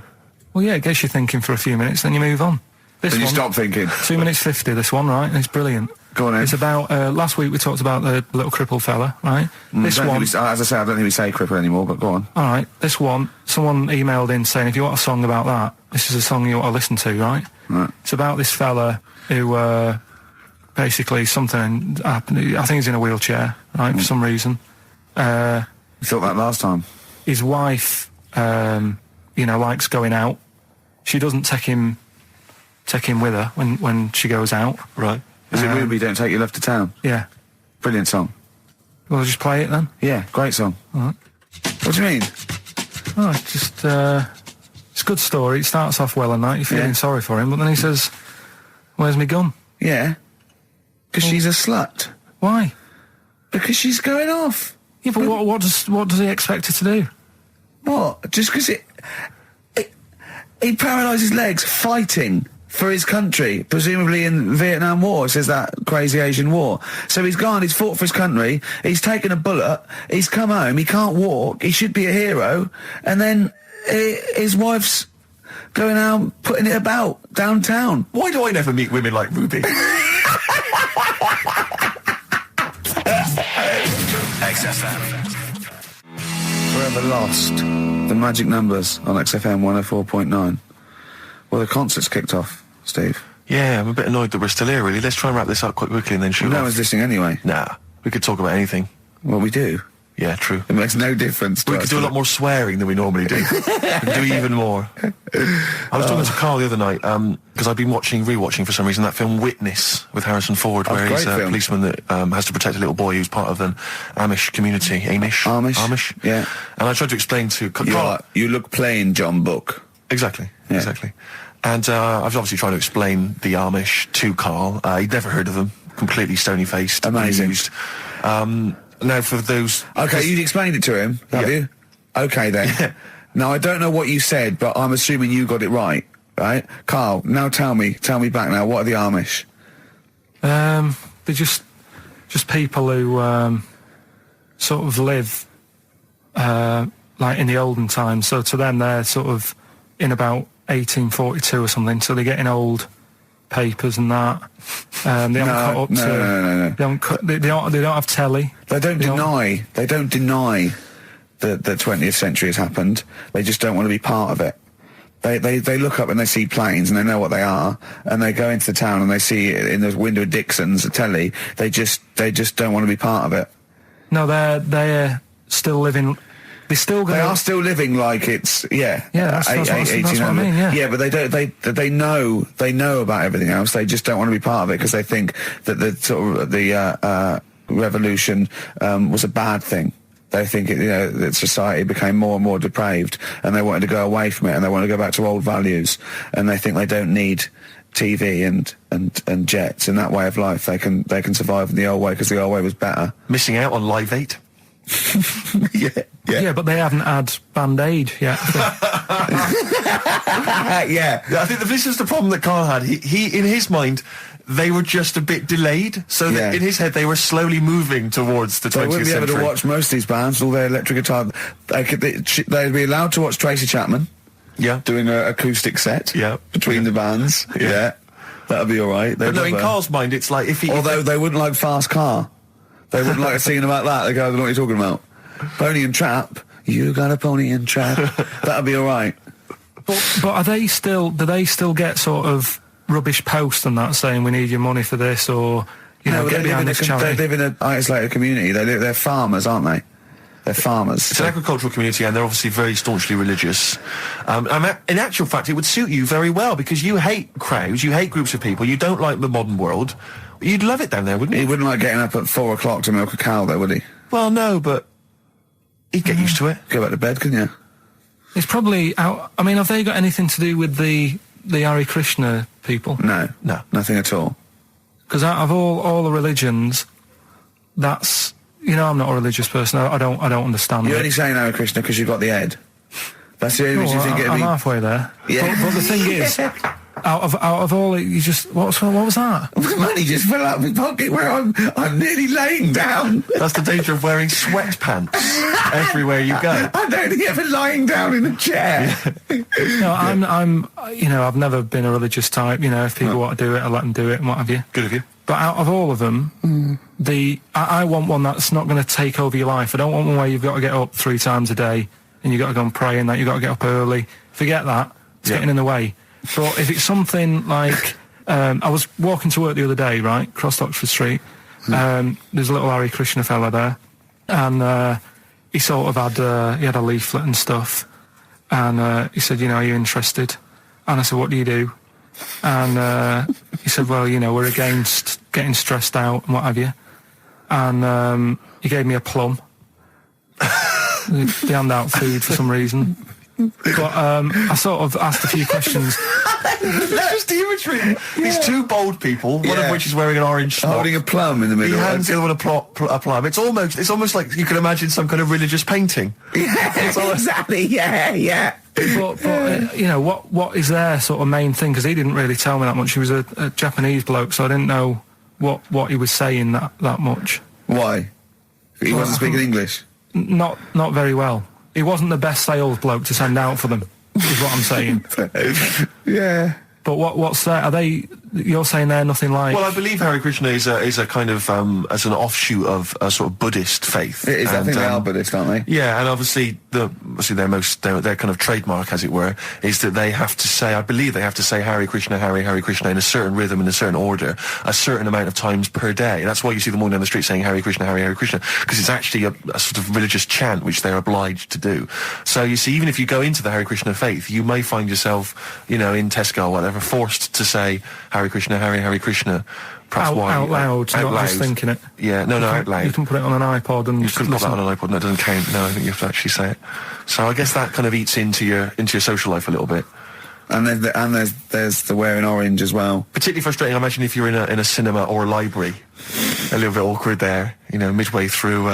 S3: Well, yeah, it gets you thinking for a few minutes, then you move on.
S1: Then you stop thinking.
S3: 2 minutes 50, this one, right? It's brilliant.
S1: Go on then.
S3: It's about, last week we talked about the little crippled fella, right? This one...
S1: as I say, I don't think we say cripple anymore, but go on.
S3: All right, this one, someone emailed in saying, if you want a song about that, this is a song you ought to listen to, right?
S1: Right.
S3: It's about this fella who, basically something happened. I think he's in a wheelchair, right, for some reason.
S1: You thought that last time.
S3: His wife, you know, likes going out. She doesn't take him with her when she goes out.
S2: Right.
S1: Is it Ruby, Don't Take Your Love to Town?
S3: Yeah.
S1: Brilliant song.
S3: Well, just play it then.
S1: Yeah, great song.
S3: All right.
S1: What do you mean?
S3: Oh, it's a good story. It starts off well and that. You're feeling sorry for him, but then he says, where's my gun?
S1: Yeah. Because she's a slut.
S3: Why?
S1: Because she's going off.
S3: Yeah, but what does he expect her to do?
S1: What? Just because he paralysed his legs fighting for his country, presumably in the Vietnam War, says that crazy Asian war. So he's gone, he's fought for his country, he's taken a bullet, he's come home, he can't walk, he should be a hero, and then his wife's going out putting it about downtown.
S2: Why do I never meet women like Ruby?
S4: XFM.
S1: Forever Lost, the magic numbers on XFM 104.9. Well, the concert's kicked off, Steve.
S2: Yeah, I'm a bit annoyed that we're still here, really. Let's try and wrap this up quite quickly and then shoot
S1: No
S2: off.
S1: one's listening anyway.
S2: Nah, we could talk about anything.
S1: Well, we do.
S2: Yeah, true.
S1: It makes no difference to
S2: We
S1: us,
S2: could do a lot more swearing than we normally do. We could do even more. I was talking to Carl the other night, because I've been rewatching for some reason, that film Witness with Harrison Ford, where he's a policeman that has to protect a little boy who's part of an Amish community. Amish?
S1: Yeah.
S2: And I tried to explain to Carl...
S1: You look plain, John Book.
S2: Exactly,
S1: Yeah.
S2: exactly. And I was obviously trying to explain the Amish to Carl. He'd never heard of them. Completely stony-faced.
S1: Amazing.
S2: Amused. Now for those...
S1: Okay, you explained it to him, have you? Okay, then.
S2: Yeah.
S1: Now, I don't know what you said, but I'm assuming you got it right, right? Carl, now tell me back now, what are the Amish?
S3: They're just people who sort of live like in the olden times. So to them, they're sort of in about 1842 or something. So they're getting old papers and that. They haven't caught up to.
S1: No.
S3: They haven't. They don't have telly.
S1: They don't deny that the 20th century has happened. They just don't want to be part of it. They look up and they see planes and they know what they are, and they go into the town and they see it in the window of Dixon's, a telly. They just don't want to be part of it.
S3: No, they're still living. They are
S1: still living like it's
S3: that's what I mean.
S1: Yeah, but they know about everything else. They just don't want to be part of it because they think that the revolution was a bad thing. They think that society became more and more depraved, and they wanted to go away from it, and they want to go back to old values, and they think they don't need TV and jets and that way of life. They can survive in the old way because the old way was better.
S2: Missing out on Live 8.
S3: Yeah, but they haven't had Band-Aid yet.
S1: Yeah,
S2: I think this is the problem that Karl had. He in his mind, they were just a bit delayed, so that in his head they were slowly moving towards the 20th century.
S1: They wouldn't be able to watch most of these bands, all their electric guitar. They'd be allowed to watch Tracy Chapman.
S2: Yeah,
S1: doing an acoustic set.
S2: Yeah,
S1: between the bands. Yeah, that'd be all right.
S2: But no, in Karl's mind, it's like if he.
S1: Although they wouldn't like Fast Car. They wouldn't like a scene about that. They go, I don't know what you're talking about. Pony and Trap. You got a pony and trap. That'd be all right.
S3: But are they still? Do they still get sort of rubbish posts and that saying we need your money for this, or get behind this charity?
S1: They live in an isolated community. They're farmers, aren't they? They're farmers.
S2: It's an agricultural community, and they're obviously very staunchly religious. In actual fact, it would suit you very well because you hate crowds, you hate groups of people, you don't like the modern world. You'd love it down there, wouldn't you?
S1: He wouldn't like getting up at 4 o'clock to milk a cow, though, would he?
S2: Well, no, but he'd get used to it.
S1: Go back to bed, couldn't you?
S3: It's probably out. I mean, have they got anything to do with the Hare Krishna people?
S1: No, nothing at all.
S3: Because out of all the religions, that's I'm not a religious person. I don't understand.
S1: You're only saying Hare Krishna because you've got the head. That's the only reason you think it'd be.
S3: I'm halfway there.
S1: Yeah.
S3: But the thing is, out of all, you just what was that?
S1: Money just fell out of my pocket where I'm nearly laying down.
S2: That's the danger of wearing sweatpants everywhere you go.
S1: I'm only ever lying down in a chair.
S3: No, I'm I've never been a religious type. If people want to do it, I let them do it and what have you.
S2: Good of you.
S3: But out of all of them, I want one that's not going to take over your life. I don't want one where you've got to get up 3 times a day and you've got to go and pray and that you've got to get up early. Forget that. It's getting in the way. But if it's something like, I was walking to work the other day, right, across Oxford Street. There's a little Hare Krishna fella there, and he sort of had he had a leaflet and stuff, and he said, are you interested? And I said, what do you do? And he said, well, we're against getting stressed out and what have you. And he gave me a plum. They hand out food for some reason. But I sort of asked a few questions.
S2: Just the imagery. These 2 bold people, one of which is wearing an orange smock,
S1: holding a plum in the middle.
S2: He hands the other one a plum. It's almost like you can imagine some kind of religious painting.
S1: Yeah, exactly. Yeah.
S3: But what is their sort of main thing? Because he didn't really tell me that much. He was a Japanese bloke, so I didn't know what he was saying that much.
S1: Why? He wasn't speaking English?
S3: Not very well. He wasn't the best sales bloke to send out for them, is what I'm saying.
S1: Yeah.
S3: But what's that? Are they? You're saying they're nothing like?
S2: Well, I believe Hare Krishna is a kind of as an offshoot of a sort of Buddhist faith.
S1: It is. I think they are Buddhist, aren't they?
S2: Yeah, and obviously their kind of trademark, as it were, is that they have to say. I believe they have to say Hare Krishna, Hare Krishna in a certain rhythm, in a certain order, a certain amount of times per day. That's why you see them walking down the street saying Hare Krishna, Hare Krishna, because it's actually a sort of religious chant which they're obliged to do. So you see, even if you go into the Hare Krishna faith, you may find yourself, in Tesco or whatever, forced to say Hare Krishna, Hare Krishna.
S3: Out loud, not just thinking it.
S2: Yeah, no, out loud.
S3: You can put it on an iPod and
S2: you couldn't put that on an iPod. No, it doesn't count. No, I think you have to actually say it. So I guess that kind of eats into your social life a little bit.
S1: And there's the wearing orange as well.
S2: Particularly frustrating, I imagine, if you're in a cinema or a library. A little bit awkward there, midway through.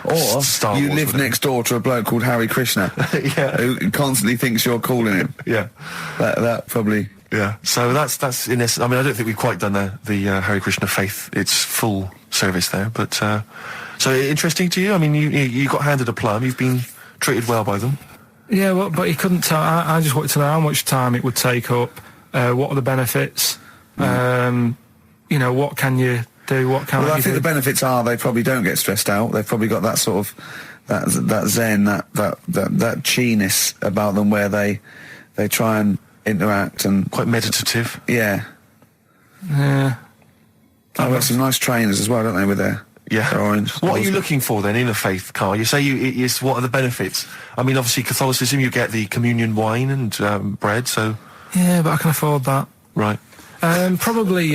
S1: Or
S2: Star
S1: you
S2: Wars,
S1: live next door to a bloke called Hare Krishna, who constantly thinks you're calling him.
S2: Yeah,
S1: that probably.
S2: Yeah, so that's in this. I mean, I don't think we've quite done the Hare Krishna faith. It's full service there, but so interesting to you. I mean, you got handed a plum. You've been treated well by them.
S3: Yeah, well, but he couldn't tell. I just wanted to know how much time it would take up. What are the benefits? you know, what can you do? What can't
S1: Well, I
S3: you
S1: think
S3: do?
S1: the benefits are they probably don't get stressed out. They've probably got that sort of that zen, that chi-ness about them, where they try and interact and
S2: Quite meditative.
S1: yeah.
S3: Yeah.
S1: I've got some nice trainers as well, don't they, with their orange.
S2: What are you looking for then in a faith, Carl? You say what are the benefits? I mean, obviously Catholicism, you get the communion wine and bread, so...
S3: Yeah, but I can afford that.
S2: Right.
S3: Probably,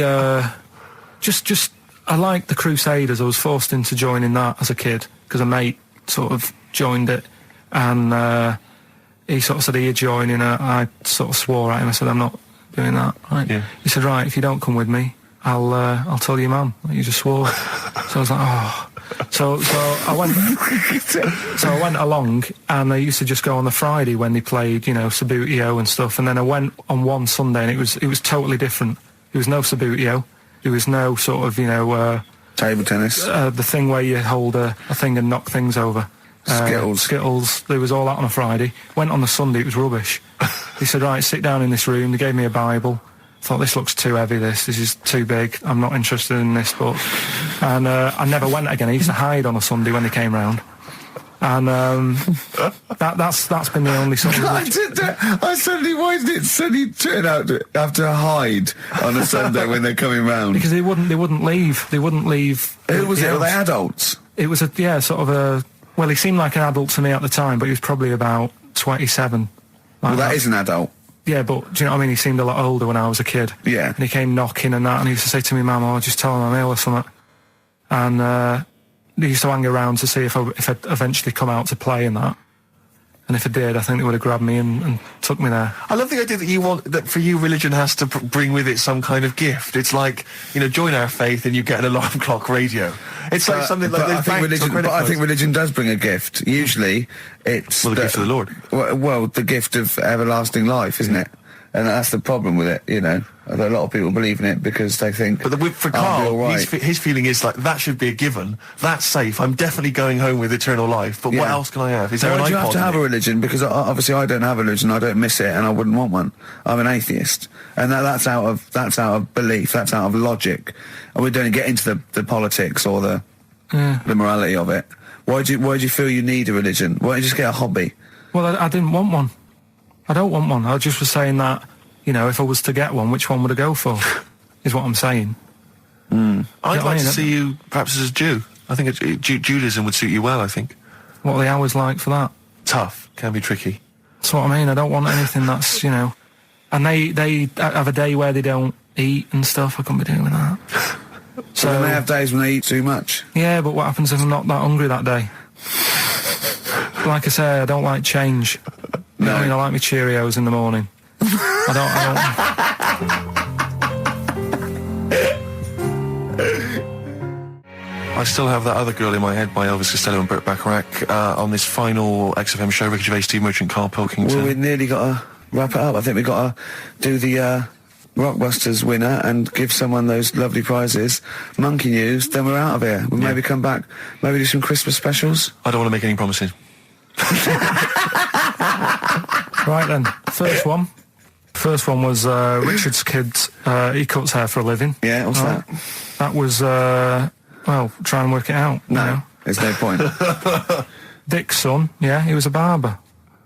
S3: just, I like the Crusaders. I was forced into joining that as a kid, because a mate sort of joined it, and he sort of said, are you joining? I sort of swore at him. I said, I'm not doing that. Right. Yeah. He said, right, if you don't come with me, I'll tell your mum that you just swore. So I was like, oh. So I went. So I went along, and I used to just go on the Friday when they played, you know, Sabutio and stuff. And then I went on one Sunday, and it was totally different. There was no Sabutio. There was no sort of, you know,
S1: table tennis.
S3: The thing where you hold a thing and knock things over. Skittles. There was all that on a Friday. Went on the Sunday. It was rubbish. He said, right, sit down in this room. They gave me a Bible. Thought, this looks too heavy, this is too big, I'm not interested in this book. And I never went again. I used to hide on a Sunday when they came round. And that's been the only sort of...
S1: I suddenly, why did it suddenly turn out to have to hide on a Sunday when they're coming round?
S3: Because they wouldn't leave. They wouldn't leave.
S1: Who was it? Were they adults?
S3: It was well, he seemed like an adult to me at the time, but he was probably about 27.
S1: Well, that is an adult.
S3: Yeah, but do you know what I mean? He seemed a lot older when I was a kid.
S1: Yeah.
S3: And he came knocking and that, and he used to say to me, Mum, I'll just tell him I'm ill or something. And he used to hang around to see if I'd eventually come out to play and that. And if I did, I think they would have grabbed me and took me there.
S2: I love the idea that for you, religion has to bring with it some kind of gift. It's like, you know, join our faith and you get an alarm clock radio. It's like something like
S1: I think religion does bring a gift. Usually, it's
S2: the gift of the Lord.
S1: Well, the gift of everlasting life, isn't it? And that's the problem with it, you know. A lot of people believe in it because they think...
S2: But for Carl, his feeling is like, that should be a given. That's safe. I'm definitely going home with eternal life. But what else can I have? Is there an iPod?
S1: You have to have a religion? Because obviously I don't have a religion. I don't miss it, and I wouldn't want one. I'm an atheist, and that's out of belief. That's out of logic. And we don't get into the politics or the morality of it. Why do you feel you need a religion? Why don't you just get a hobby?
S3: Well, I didn't want one. I don't want one. I just was saying that, you know, if I was to get one, which one would I go for? Is what I'm saying.
S2: I'd like to see you perhaps as a Jew. I think Judaism would suit you well, I think.
S3: What are the hours like for that?
S2: Tough. Can be tricky.
S3: That's what I mean. I don't want anything that's, you know... And they have a day where they don't eat and stuff. I couldn't be doing that.
S1: So they have days when they eat too much?
S3: Yeah, but what happens if I'm not that hungry that day? Like I say, I don't like change. You know what I mean? I like my Cheerios in the morning. I
S2: still have that other girl in my head by Elvis Costello and Burt Bacharach on this final XFM show. Ricky Gervais, Steve Merchant, Karl Pilkington.
S1: Well, we nearly got to wrap it up. I think we've got to do the Rockbusters winner and give someone those lovely prizes. Monkey News, then we're out of here. We'll maybe come back, maybe do some Christmas specials.
S2: I don't want to make any promises.
S3: Right then, first one was Richard's kids. He cuts hair for a living.
S1: Yeah, what's that?
S3: That was well, try and work it out.
S1: No, there's no point.
S3: Dick's son, he was a barber.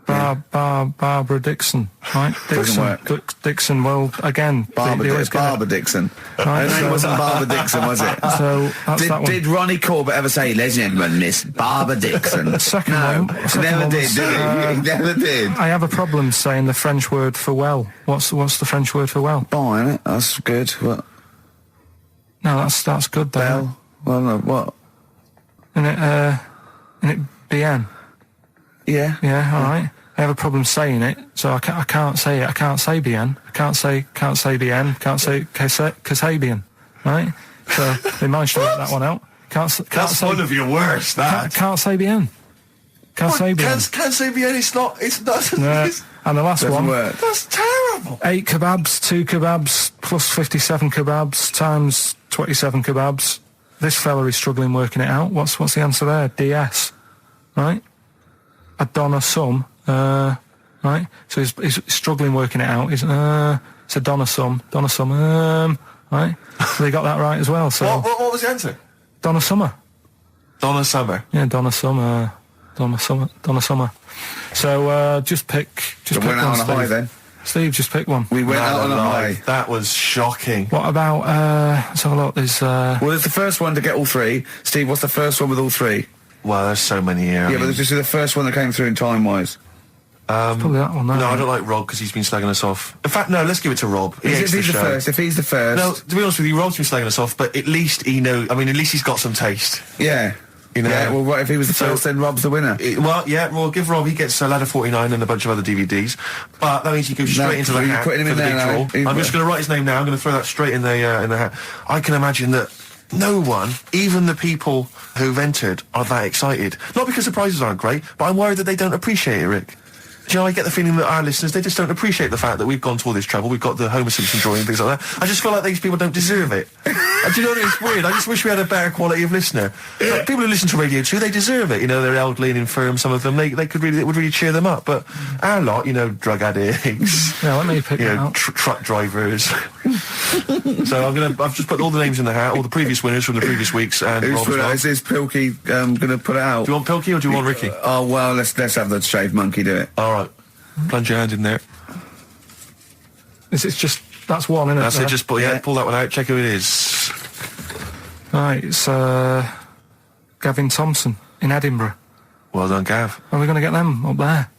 S3: Barbara Dixon, right?
S1: Doesn't work.
S3: Dixon, well, again...
S1: Barbara Dixon.
S3: Right,
S1: Her name wasn't Barbara Dixon, was it?
S3: So, that's that one.
S1: Did Ronnie Corbett ever say, ladies and gentlemen, Miss Barbara Dixon?
S3: Second
S1: no,
S3: one.
S1: Never did he? He never did.
S3: I have a problem saying the French word for well. What's the French word for well?
S1: Bon, isn't it? That's good. What?
S3: No, that's good, though.
S1: Bell? Well, no, what?
S3: Isn't it bien?
S1: Yeah.
S3: Yeah, all right. I have a problem saying it, so I can't say it. I can't say bien. I can't say bien. Can't say Kasabian, right? So they managed to work that one out.
S2: That's one of your worst. That
S3: can't say bien. Can't say bien.
S2: Can't say bien. It's not.
S3: No. And the last one.
S1: Work.
S2: That's terrible.
S3: 8 kebabs, 2 kebabs, plus 57 kebabs times 27 kebabs. This fella is struggling working it out. What's the answer there? DS, right? A Donna sum, right? So he's struggling working it out. It's a Donna sum, right? So they got that right as well. So
S2: What was the answer?
S3: Donna Summer.
S2: Donna Summer.
S3: Yeah, Donna Summer. So just pick
S1: We
S3: one,
S1: went out on a
S3: Steve.
S1: high then.
S3: Steve, just pick one.
S1: We went out on a high.
S2: That was shocking.
S3: What about, let's have a look, there's,
S1: Well, it's the first one to get all three. Steve, what's the first one with all three?
S2: Well, there's so many here.
S1: Yeah, but this is the first one that came through in time-wise.
S3: probably that one,
S2: No, I don't like Rob because he's been slagging us off. In fact, no, let's give it to Rob. He hates
S1: If he's the
S2: show.
S1: first, if he's the first...
S2: No, to be honest with you, Rob's been slagging us off, but at least he knows. I mean, at least he's got some taste.
S1: Yeah.
S2: You know?
S1: Yeah, well, what if he was the
S2: So-
S1: first, then Rob's the winner?
S2: Well, give Rob. He gets Ladder 49 and a bunch of other DVDs. But that means he goes straight into the
S1: you're
S2: hat
S1: putting him
S2: for
S1: in
S2: the
S1: there
S2: big
S1: now.
S2: draw. I'm just going to write his name now. I'm going to throw that straight in the hat. I can imagine that no one, even the people who've entered, are that excited. Not because the prizes aren't great, but I'm worried that they don't appreciate it, Rick. Do you know, I get the feeling that our listeners, they just don't appreciate the fact that we've gone to all this trouble. We've got the Homer Simpson drawing and things like that. I just feel like these people don't deserve it. Do you know what? It's weird. I just wish we had a better quality of listener. Like, people who listen to Radio 2, they deserve it. You know, they're elderly and infirm, some of them. It would really cheer them up. But our lot, you know, drug addicts,
S3: Yeah, let me pick
S2: you
S3: it
S2: know,
S3: out.
S2: truck drivers. So I've just put all the names in the hat, all the previous winners from the previous weeks, and
S1: Who's
S2: Rob as
S1: put it
S2: well.
S1: out? Is Pilky going to put it out?
S2: Do you want Pilky or do you want Ricky?
S1: Oh, well, let's have the shaved monkey do it.
S2: All right. Plunge your hand in there.
S3: It's just, that's one, isn't it?
S2: That's it.
S3: there?
S2: Just pull that one out. Check who it is.
S3: Right, it's Gavin Thompson in Edinburgh.
S2: Well done, Gav.
S3: Are we going to get them up there?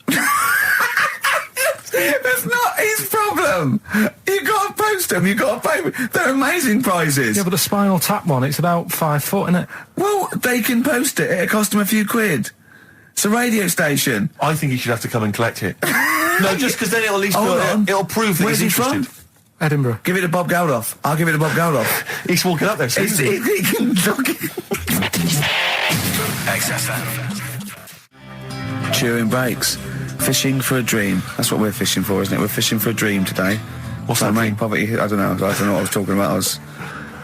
S1: That's not his problem. You got to post them. You got to pay. They're amazing prizes.
S3: Yeah, but the Spinal Tap one, it's about 5 foot, isn't it?
S1: Well, they can post it. It'll cost them a few quid. It's a radio station.
S2: I think he should have to come and collect it. No, just because then it'll at least
S1: Hold on.
S2: it'll prove that
S1: Where's he
S2: he's interested.
S1: from?
S3: Edinburgh.
S1: Give it to Bob Geldof. I'll give it to Bob Geldof.
S2: He's walking up there. So
S1: He can look it.
S4: XFM.
S1: Chewing breaks. Fishing for a dream. That's what we're fishing for, isn't it? We're fishing for a dream today.
S2: What's
S1: Like
S2: that
S1: make
S2: dream?
S1: poverty. I don't know what I was talking about.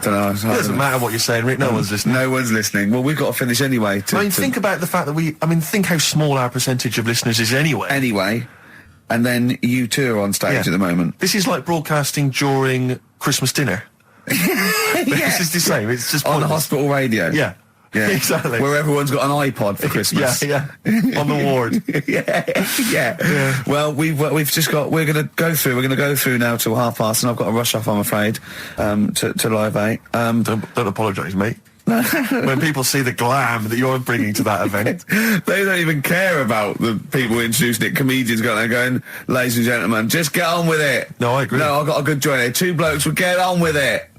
S2: It doesn't matter what you're saying, Rick. No one's listening.
S1: No one's listening. Well, we've got to finish anyway.
S2: I mean, think about the fact that think how small our percentage of listeners is anyway.
S1: Anyway, and then you two are on stage
S2: Yeah.
S1: at the moment.
S2: This is like broadcasting during Christmas dinner. This is the same. It's just
S1: On the
S2: pointless.
S1: hospital radio.
S2: Yeah.
S1: Yeah.
S2: Exactly.
S1: Where everyone's got an iPod for Christmas.
S2: Yeah. On the ward.
S1: yeah. Well, we're going to go through now till 5:30, and I've got to rush off, I'm afraid, to Live 8.
S2: Don't apologise, mate. When people see the glam that you're bringing to that event.
S1: They don't even care about the people introducing it. Comedians going, ladies and gentlemen, just get on with it.
S2: No, I agree.
S1: No, I've got a good joint here. Two blokes would get on with it.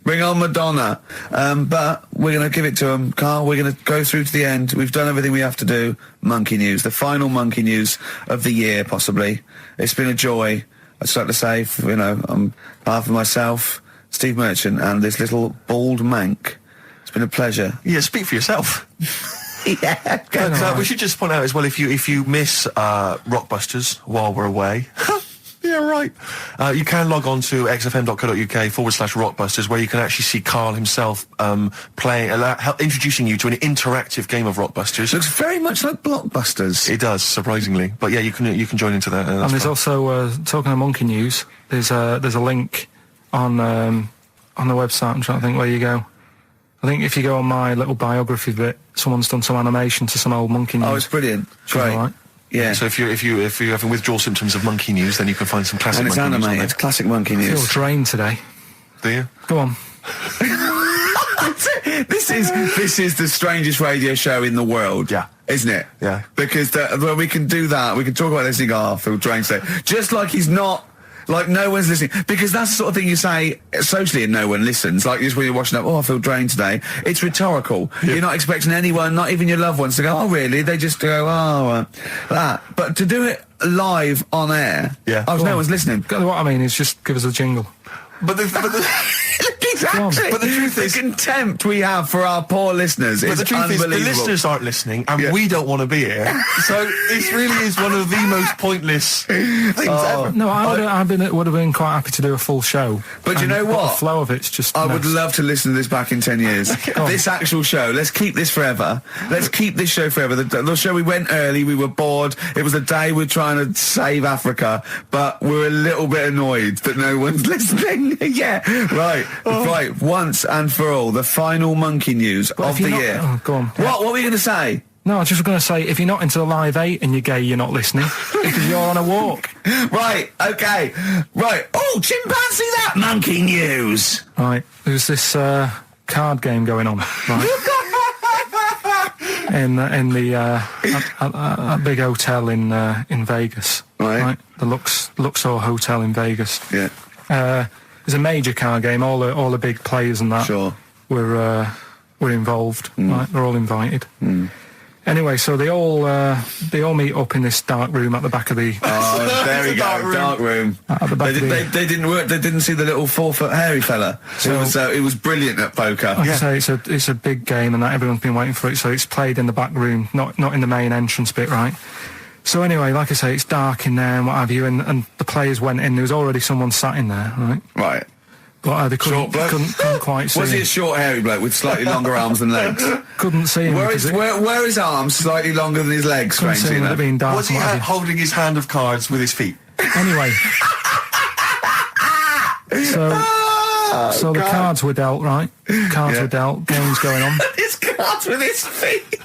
S1: Bring on Madonna. But we're going to give it to them, Carl. We're going to go through to the end. We've done everything we have to do. Monkey news. The final monkey news of the year, possibly. It's been a joy. I'd just like to say, on behalf of myself, Steve Merchant, and this little bald mank, it's been a pleasure.
S2: Yeah, speak for yourself.
S1: Yeah.
S2: But, we should just point out as well, if you miss Rockbusters while we're away, yeah, right. You can log on to xfm.co.uk/Rockbusters, where you can actually see Carl himself introducing you to an interactive game of Rockbusters.
S1: Looks very much like Blockbusters.
S2: It does, surprisingly. But yeah, you can join into that.
S3: And there's also, talking of monkey news, there's a link on the website. I'm trying to think where you go. I think if you go on my little biography bit, someone's done some animation to some old monkey news.
S1: Oh, it's brilliant.
S3: Which is
S1: Great.
S3: all right.
S1: Yeah.
S2: So if you're having withdrawal symptoms of monkey news, then you can find some classic
S1: And it's
S2: monkey news on
S1: animated. Classic monkey
S3: I feel
S1: news.
S3: drained today.
S2: there. Do you?
S3: Go on.
S1: This is the strangest radio show in the world.
S2: Yeah.
S1: Isn't it?
S2: Yeah.
S1: Because when we can do that, we can talk about this and go, I feel drained today. Just like he's not, like no one's listening. Because that's the sort of thing you say socially and no one listens. Like just when you're watching up, I feel drained today. It's rhetorical.
S2: Yeah.
S1: You're not expecting anyone, not even your loved ones, to go, oh really? They just go, that. But to do it live on air,
S2: Yeah.
S1: no one's listening.
S3: What I mean is just give us a jingle.
S2: But the
S1: Exactly.
S2: But the truth is-
S1: the contempt we have for our poor listeners
S2: But
S1: is
S2: the truth is, the
S1: unbelievable.
S2: listeners aren't listening, and
S1: Yeah.
S2: we don't want to be here. So this really is one of the most pointless things ever.
S3: No, would have been quite happy to do a full show.
S1: But you know
S3: but
S1: what?
S3: The flow of it's just.
S1: I would
S3: mess.
S1: love to listen to this back in 10 years.
S3: on.
S1: This actual show, let's keep this forever. Let's keep this show forever. The show, we went early, we were bored. It was a day we're trying to save Africa, but we're a little bit annoyed that no one's listening. Yeah, right. right, once and for all, the final monkey news of the year.
S3: Oh, go on.
S1: What were you going to say?
S3: No, I was just going to say, if you're not into the Live 8 and you're gay, you're not listening, because you're on a walk.
S1: Right, okay. Right. Oh, chimpanzee that monkey news.
S3: Right, there's this card game going on, right? in the a big hotel in Vegas.
S1: Right.
S3: The Luxor Hotel in Vegas.
S1: Yeah.
S3: There's a major card game. All the big players and that
S1: Sure.
S3: were involved. Right, they're all invited. Anyway, so they all meet up in this dark room at the back of the.
S1: Oh, there we go, dark room.
S3: At the back
S1: They didn't work. They didn't see the little 4-foot hairy fella. It was brilliant at poker.
S3: Like I say, it's a big game, and that everyone's been waiting for it. So it's played in the back room, not in the main entrance bit, right? So anyway, like I say, it's dark in there and what have you, and the players went in. There was already someone sat in there, right?
S1: Right.
S3: But they
S1: Short bloke?
S3: couldn't quite see
S1: Was he
S3: him.
S1: a short hairy bloke with slightly longer arms than legs?
S3: Couldn't see him.
S1: Where
S3: because
S1: are his arms slightly longer than his legs?
S3: couldn't see
S1: Strangely
S3: him with it
S1: enough.
S3: being dark.
S2: Was he
S3: and what have
S2: holding his hand of cards with his feet?
S3: you. Anyway. So the cards were dealt, right? Cards were dealt. Game's going on.
S1: His cards with his feet.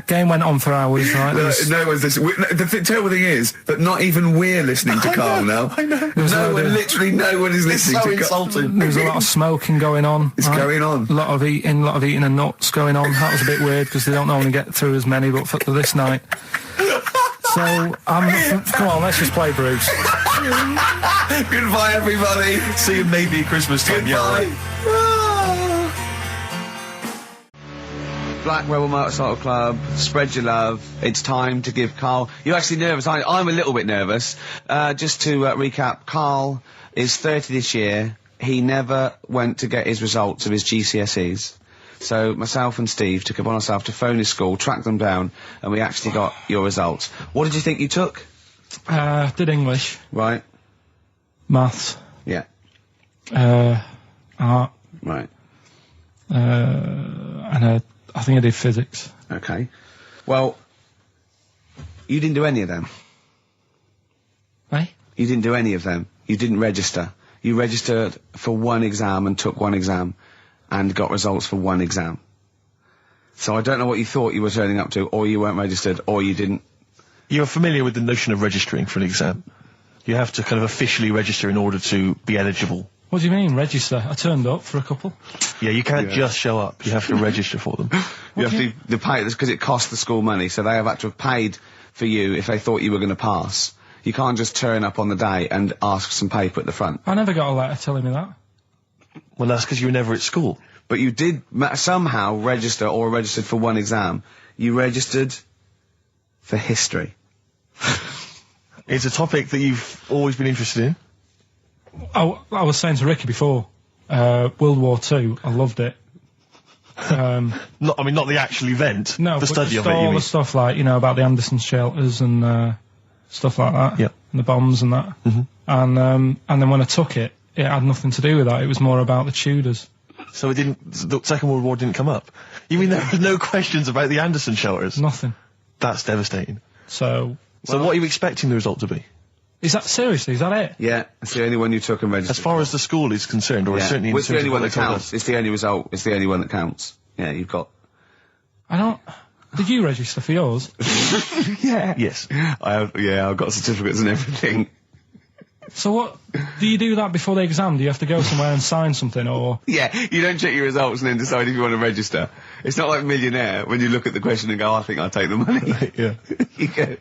S3: Game went on for hours, right?
S1: No one's listening. The terrible thing is that not even we're listening to Carl now.
S2: I know.
S1: Literally no one is
S2: It's
S1: listening
S2: so
S1: to Carl.
S2: insulting.
S3: There was a lot of smoking going on.
S1: It's going on.
S3: A lot of eating and nuts going on. That was a bit weird because they don't normally get through as many, but for this night. So, come on, let's just play Bruce.
S1: Goodbye, everybody.
S2: See you maybe at Christmas time.
S1: Goodbye.
S5: Black Rebel Motorcycle Club, spread your love. It's time to give Carl... You're actually nervous. I'm a little bit nervous. Just to recap, Carl is 30 this year. He never went to get his results of his GCSEs. So myself and Steve took it upon ourselves to phone his school, track them down, and we actually got your results. What did you think you took?
S3: Did English,
S5: Right.
S3: maths,
S5: Yeah.
S3: art,
S5: Right.
S3: and I think I did physics.
S5: Okay. Well, you didn't do any of them.
S3: Right?
S5: You didn't do any of them. You didn't register. You registered for one exam and took one exam and got results for one exam. So I don't know what you thought you were turning up to, or you weren't registered, or you didn't.
S2: You're familiar with the notion of registering for an exam. You have to kind of officially register in order to be eligible.
S3: What do you mean, register? I turned up for a couple.
S2: Yeah, you can't just show up. You have to register for them.
S5: You have to pay this because it costs the school money, so they have had to have paid for you if they thought you were going to pass. You can't just turn up on the day and ask for some paper at the front.
S3: I never got a letter telling me that.
S2: Well, that's because you were never at school.
S5: But you did somehow register or registered for one exam. You registered for history.
S2: It's a topic that you've always been interested in.
S3: I was saying to Ricky before, World War II, I loved it.
S2: Not the actual event.
S3: No,
S2: the
S3: but
S2: study
S3: just
S2: of it. You
S3: all
S2: mean?
S3: the stuff like, about the Anderson shelters and stuff like that.
S2: Yeah.
S3: And the bombs and that. And then when I took it, it had nothing to do with that. It was more about the Tudors.
S2: So the Second World War didn't come up. You mean there were no questions about the Anderson shelters?
S3: Nothing.
S2: That's devastating.
S3: So
S2: So what are you expecting the result to be?
S3: is that seriously? Is that it?
S5: Yeah, it's the only one you took and registered.
S2: As far as the school is concerned, or
S5: yeah.
S2: certainly in
S5: Well, it's the
S2: terms
S5: only
S2: of
S5: one
S2: what
S5: that
S2: they told
S5: counts.
S2: us.
S5: It's the only result. It's the only one that counts. Yeah, you've got.
S3: I don't. Did you register for yours?
S5: Yeah.
S2: Yes.
S5: I've got certificates and everything.
S3: So what? Do you do that before the exam? Do you have to go somewhere and sign something, or?
S5: Yeah, you don't check your results and then decide if you want to register. It's not like Millionaire when you look at the question and go, I think I'll take the money.
S2: Yeah.
S5: You go.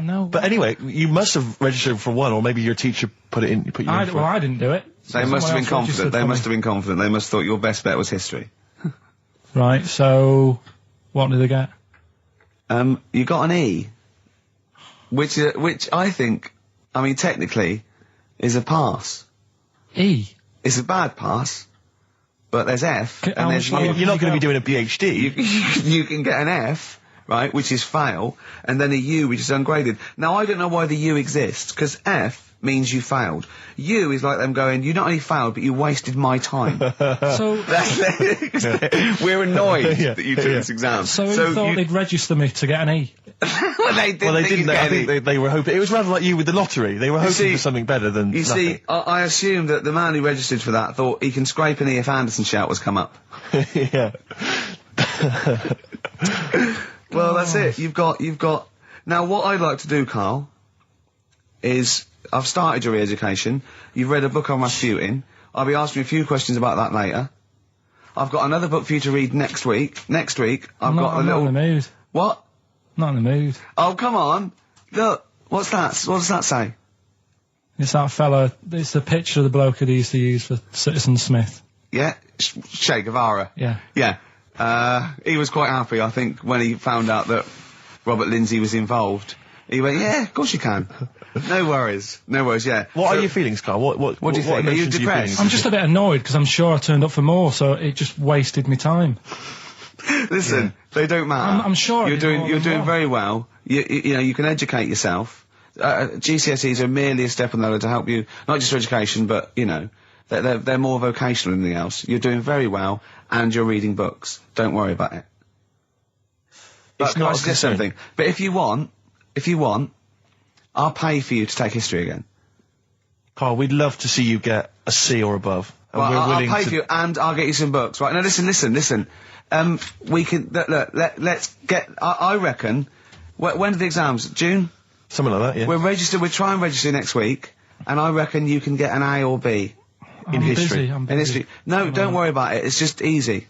S3: No.
S2: But anyway, you must have registered for one, or maybe your teacher put you in for
S3: I didn't do it.
S5: They must have been confident. They must have been confident. They must have thought your best bet was history.
S3: Right. So, what did they get?
S5: You got an E. Which I think, technically, is a pass.
S3: E.
S5: It's a bad pass, but there's F,
S3: How
S5: and there's
S3: much
S5: U.
S3: longer
S2: You're not going to be doing a PhD.
S5: You can get an F, right, which is fail, and then a U, which is ungraded. Now, I don't know why the U exists, because F means you failed. You is like them going, you not only failed, but you wasted my time.
S3: So
S5: We're annoyed that you took this exam.
S3: So you thought they'd register me to get an E?
S5: Well, they didn't.
S2: Well, they didn't. I think they were hoping. It was rather like you with the lottery. They were hoping for something better than
S5: You
S2: nothing.
S5: see, I assume that the man who registered for that thought he can scrape an E if Anderson Shout was come up.
S2: Yeah.
S5: Well, that's it. You've got. Now, what I'd like to do, Carl, is I've started your re-education. You've read a book on Rasputin. I'll be asking you a few questions about that later. I've got another book for you to read next week. Next week,
S3: I'm not in the mood.
S5: What?
S3: Not in the mood.
S5: Oh, come on. Look, what's that? What does that say?
S3: It's that fella. It's the picture of the bloke that he used to use for Citizen Smith.
S5: Yeah? Che Guevara.
S3: Yeah.
S5: Yeah. He was quite happy, I think, when he found out that Robert Lindsay was involved. He went, yeah, of course you can. No worries, yeah.
S2: What are your feelings, Carl? What
S5: do you think? Are you
S2: emotions
S5: depressed?
S3: I'm just a bit annoyed because I'm sure I turned up for more, so it just wasted me time.
S5: Listen, they don't matter.
S3: I'm sure
S5: you're doing
S3: more.
S5: very well. You know, you can educate yourself. GCSEs are merely a step on the ladder to help you, not just for education, but, you know, they're more vocational than anything else. You're doing very well, and you're reading books. Don't worry about it. But can I suggest something? But if you want, I'll pay for you to take history again.
S2: Carl, we'd love to see you get a C or above. And
S5: Well,
S2: we're
S5: I'll
S2: willing
S5: pay
S2: to...
S5: for you, and I'll get you some books. Right, now listen. We can, let's get, I reckon, when are the exams? June?
S2: Something like that, yeah.
S5: We'll try and register next week, and I reckon you can get an A or B.
S3: I'm
S2: history.
S3: I'm
S5: In
S3: busy.
S5: history. No, don't worry about it, it's just easy.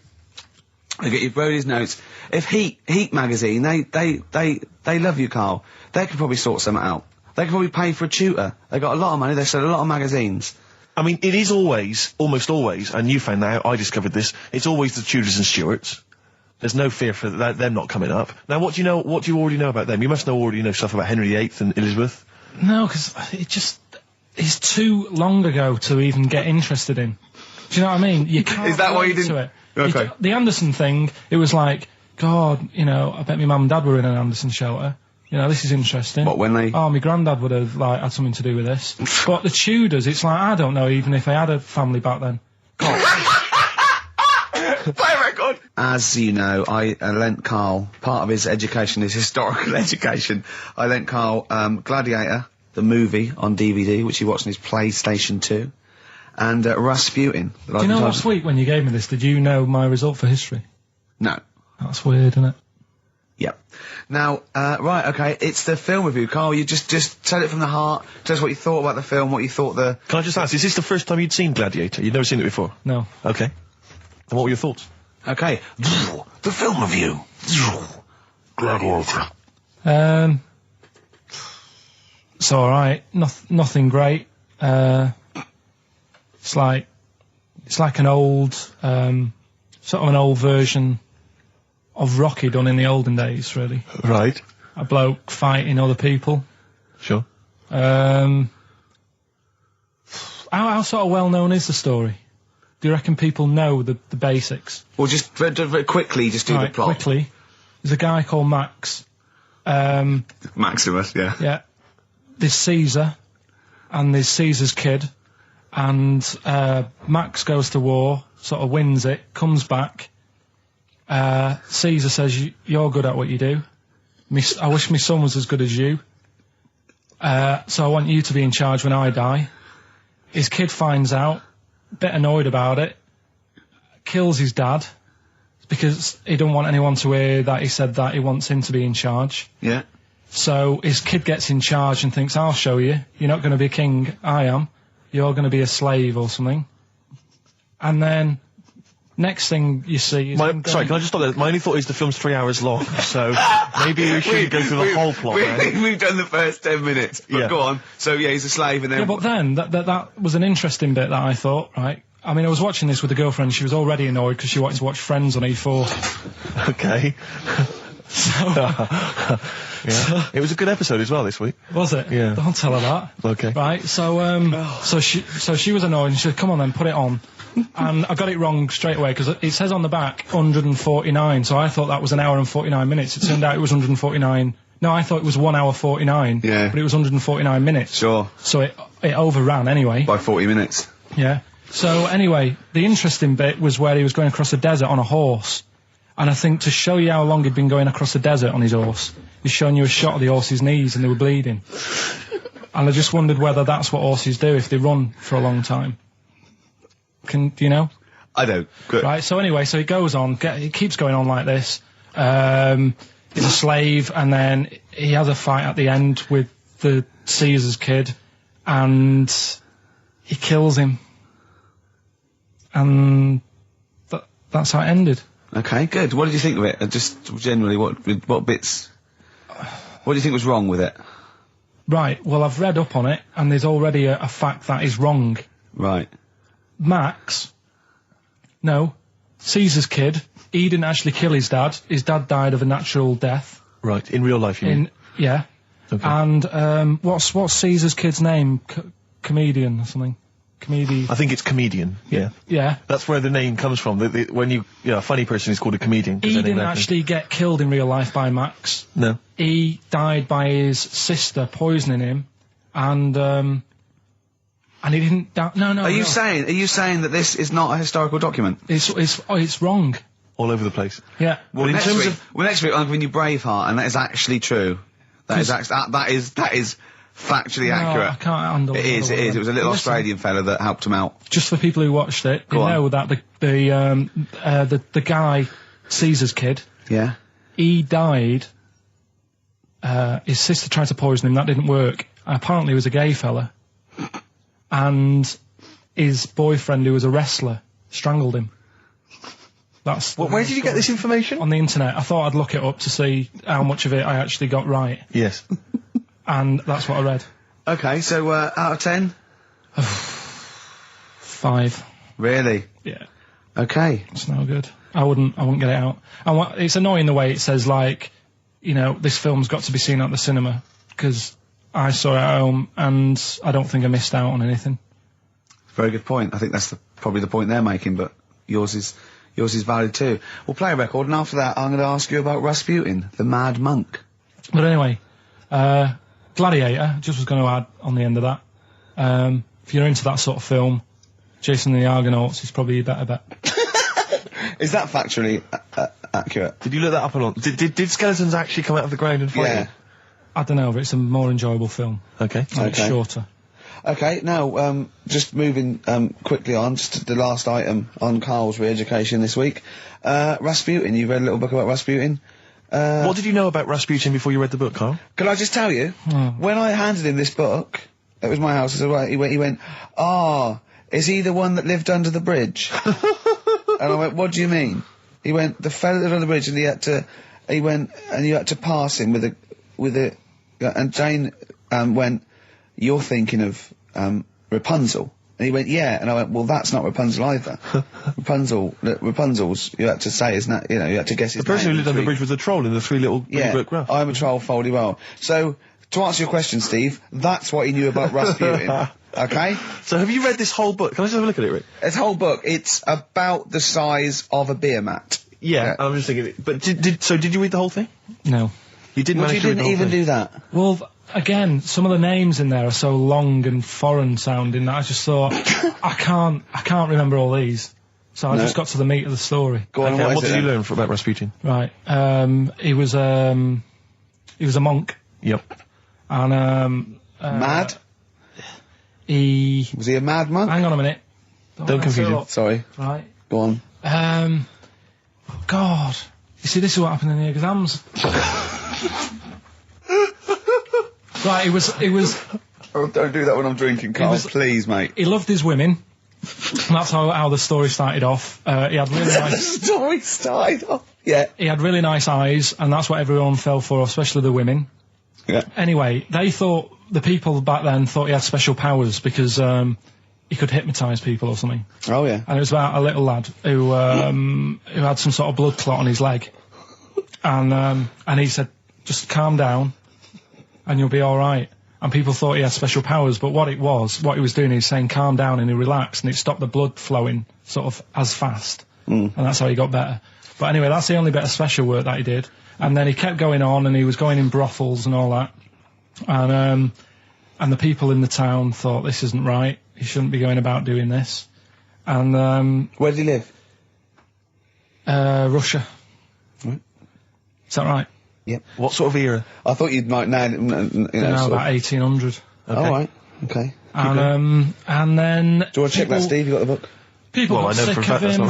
S5: I get you Brody's notes. If Heat magazine, they love you, Carl. They could probably sort something out. They could probably pay for a tutor. They got a lot of money, they sell a lot of magazines.
S2: I mean, it is almost always, and you found out, I discovered this, it's always the Tudors and Stuarts. There's no fear for them not coming up. Now, what do you already know about them? You must already know stuff about Henry VIII and Elizabeth.
S3: No, because it's too long ago to even get interested in. Do you know what I mean? You can't
S5: Is that why you
S3: relate
S5: didn't-
S3: to it.
S5: Okay.
S3: The Anderson thing, it was like, God, you know, I bet my mum and dad were in an Anderson shelter. You know, this is interesting.
S5: What, when they-
S3: Oh, my granddad would have, like, had something to do with this. But the Tudors, it's like, I don't know even if they had a family back then.
S5: Play record! As you know, I lent Carl, part of his education is historical education. I lent Carl Gladiator, the movie on DVD, which he watched on his PlayStation 2, and Rasputin.
S3: Do you know last week when you gave me this, did you know my result for history?
S5: No.
S3: That's weird, isn't it?
S5: Yep. Now, right, okay, it's the film review. Carl, you just tell it from the heart, tell us what you thought about the film, what you thought
S2: Can I just ask, is this the first time you'd seen Gladiator? You'd never seen it before?
S3: No.
S2: Okay. And what were your thoughts?
S5: Okay. The film review. Gladiator.
S3: It's alright. Nothing great. It's like an old, sort of an old version of Rocky done in the olden days, really.
S2: Right.
S3: A bloke fighting other people.
S2: Sure.
S3: How sort of well known is the story? Do you reckon people know the basics?
S5: Well, just very quickly, just do the plot.
S3: Quickly. There's a guy called Max.
S5: Maximus, yeah.
S3: Yeah. There's Caesar, and there's Caesar's kid, and Max goes to war, sort of wins it, comes back. Caesar says, you're good at what you do. I wish my son was as good as you. So I want you to be in charge when I die. His kid finds out, a bit annoyed about it, kills his dad, because he don't want anyone to hear that he said that he wants him to be in charge.
S5: Yeah.
S3: So his kid gets in charge and thinks, I'll show you. You're not going to be king, I am. You're going to be a slave or something. And then, next thing you see is...
S2: Sorry, can I just stop there? My only thought is the film's 3 hours long, so maybe we shouldn't go through the whole plot, right?
S5: We've done the first 10 minutes, but
S2: Yeah.
S5: go on. So, yeah, he's a slave and then...
S3: Yeah, but then, that was an interesting bit that I thought, right? I mean, I was watching this with a girlfriend, she was already annoyed because she wanted to watch Friends on E4.
S2: Okay. Yeah. It was a good episode as well this week.
S3: Was it?
S2: Yeah.
S3: Don't tell her that.
S2: Okay.
S3: Right, so she was annoyed and she said, come on then, put it on. And I got it wrong straight away because it says on the back 149, so I thought that was an hour and 49 minutes. It turned out it was 149 No, I thought it was 1 hour 49.
S5: Yeah.
S3: But it was 149 minutes.
S5: Sure.
S3: So it overran anyway.
S5: By 40 minutes.
S3: Yeah. So anyway, the interesting bit was where he was going across the desert on a horse. And I think to show you how long he'd been going across the desert on his horse, he's showing you a shot of the horse's knees and they were bleeding. And I just wondered whether that's what horses do if they run for a long time. Do you know?
S5: I don't. Good.
S3: Right, so anyway, so he goes on, he keeps going on like this. He's a slave, and then he has a fight at the end with the Caesar's kid, and he kills him. And that's how it ended.
S5: Okay, good. What did you think of it? Just generally, what bits... What do you think was wrong with it?
S3: Right, well, I've read up on it, and there's already a fact that is wrong.
S5: Right.
S3: Caesar's kid, he didn't actually kill his dad. His dad died of a natural death.
S2: Right, in real life, you mean?
S3: Yeah.
S2: Okay.
S3: And, what's Caesar's kid's name? Comedian or something?
S2: I think it's comedian, yeah.
S3: Yeah.
S2: That's where the name comes from. When a funny person is called a comedian.
S3: He didn't actually get killed in real life by Max.
S2: No.
S3: He died by his sister poisoning him, and he didn't die. No.
S5: Are you saying that this is not a historical document?
S3: It's wrong.
S2: All over the place.
S3: Yeah.
S2: Well, in terms of...
S5: next week I'm giving you Braveheart, and that is actually true. That is factually accurate.
S3: I can't handle it.
S5: It is. It was a little Australian fella that helped him out.
S3: Just for people who watched it, you know that the guy, Caesar's kid,
S5: yeah,
S3: he died. His sister tried to poison him. That didn't work. Apparently, he was a gay fella, and his boyfriend, who was a wrestler, strangled him.
S2: Where did you get this information?
S3: On the internet. I thought I'd look it up to see how much of it I actually got right.
S2: Yes.
S3: And that's what I read.
S5: Okay, so out of 10?
S3: 5.
S5: Really?
S3: Yeah.
S5: Okay.
S3: It's no good. I wouldn't get it out. And it's annoying the way it says, like, you know, this film's got to be seen at the cinema, because I saw it at home and I don't think I missed out on anything.
S5: Very good point. I think that's probably the point they're making, but yours is valid too. We'll play a record, and after that I'm going to ask you about Rasputin, the mad monk.
S3: But anyway, Gladiator, just was going to add on the end of that. If you're into that sort of film, Jason and the Argonauts is probably a better bet.
S5: Is that factually accurate?
S2: Did you look that up or not? Did skeletons actually come out of the ground and fight?
S5: Yeah.
S3: I don't know, but it's a more enjoyable film.
S2: Okay.
S3: And it's shorter.
S5: Okay, now, just moving quickly on, just to the last item on Carl's re-education this week. Rasputin, you've read a little book about Rasputin.
S2: What did you know about Rasputin before you read the book, Carl?
S5: Can I just tell you, when I handed him this book, it was my house, he went, is he the one that lived under the bridge? And I went, what do you mean? He went, the fella that lived under the bridge, and you had to pass him and Jane, went, you're thinking of, Rapunzel. And he went, yeah. And I went, well, that's not Rapunzel either. Rapunzel's, you had to say, isn't that, you had to guess his name.
S2: The person who lived under the bridge was a troll in the Three Little Graph.
S5: I'm a troll, foldy well. So, to answer your question, Steve, that's what he knew about Rasputin. Okay?
S2: So have you read this whole book? Can I just have a look at it, Rick?
S5: This whole book, it's about the size of a beer mat.
S2: Yeah, I'm just thinking, but did you read the whole thing?
S3: No.
S2: You didn't manage to read the whole thing?
S5: You didn't even do that?
S3: Well, again, some of the names in there are so long and foreign sounding that I just thought, I can't remember all these. So I just got to the meat of the story.
S5: Go on,
S2: what did you learn about Rasputin?
S3: Right, he was a monk.
S2: Yep.
S3: And,
S5: mad?
S3: Was
S5: he a mad monk?
S3: Hang on a minute.
S2: Don't confuse him.
S5: Sorry.
S3: Right.
S5: Go on.
S3: God. You see, this is what happened in the exams. Right, it was...
S5: Oh, don't do that when I'm drinking, Carl. Please, mate.
S3: He loved his women. That's how the story started off. He had really nice...
S5: The story started off? Yeah.
S3: He had really nice eyes, and that's what everyone fell for, especially the women.
S5: Yeah.
S3: Anyway, the people back then thought he had special powers because he could hypnotise people or something.
S5: Oh, yeah.
S3: And it was about a little lad who had some sort of blood clot on his leg. And he said, just calm down and you'll be alright. And people thought he had special powers, but what he was doing, he was saying calm down, and he relaxed, and it stopped the blood flowing sort of as fast. And that's how he got better. But anyway, that's the only bit of special work that he did. And then he kept going on, and he was going in brothels and all that. And the people in the town thought, this isn't right. He shouldn't be going about doing this. And
S5: Where did he live?
S3: Russia.
S5: Right.
S3: Is that right?
S5: Yep.
S2: What sort of era?
S5: I thought you'd might know.
S3: About 1800.
S5: Oh, right. Okay.
S3: And then...
S5: Do you want to check that, Steve? You got the book?
S3: People got sick of him.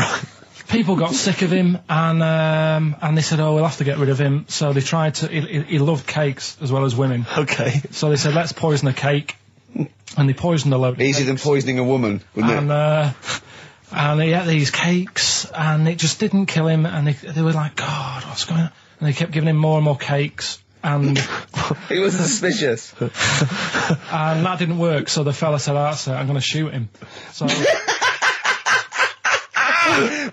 S3: People got sick of him, and they said, "Oh, we'll have to get rid of him." So they tried to. He loved cakes as well as women.
S2: Okay.
S3: So they said, "Let's poison a cake," and they poisoned a load. Of
S5: Easier
S3: cakes.
S5: than poisoning a woman, wouldn't it?
S3: And he ate these cakes, and it just didn't kill him. And they were like, "God, what's going on?" And they kept giving him more and more cakes, and
S5: He was suspicious.
S3: and that didn't work. So the fella said, "That's it. I'm going to shoot him." So.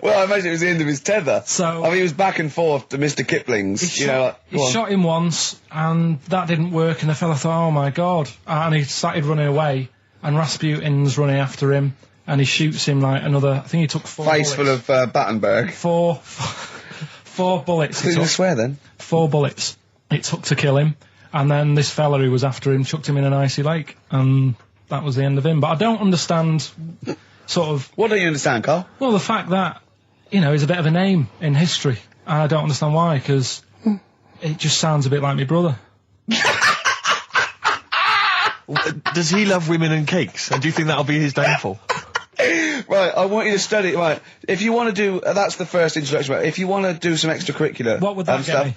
S5: Well, I imagine it was the end of his tether.
S3: So-
S5: I mean, he was back and forth to Mr. Kipling's.
S3: He
S5: Go on.
S3: shot him once, and that didn't work, and the fella thought, oh my God. And he started running away, and Rasputin's running after him, and he shoots him like another, I think he took 4
S5: Face
S3: bullets.
S5: full of Battenberg.
S3: Four bullets.
S5: Who's going to swear then?
S3: 4 bullets it took to kill him, and then this fella who was after him chucked him in an icy lake, and that was the end of him. But I don't understand, sort of...
S5: What don't you understand, Carl?
S3: Well, the fact that, he's a bit of a name in history, and I don't understand why, because it just sounds a bit like my brother.
S2: Does he love women and cakes? And do you think that'll be his downfall?
S5: Right, I want you to study. Right, if you want to do, that's the first introduction. Right, if you want to do some extracurricular,
S3: What would that get me?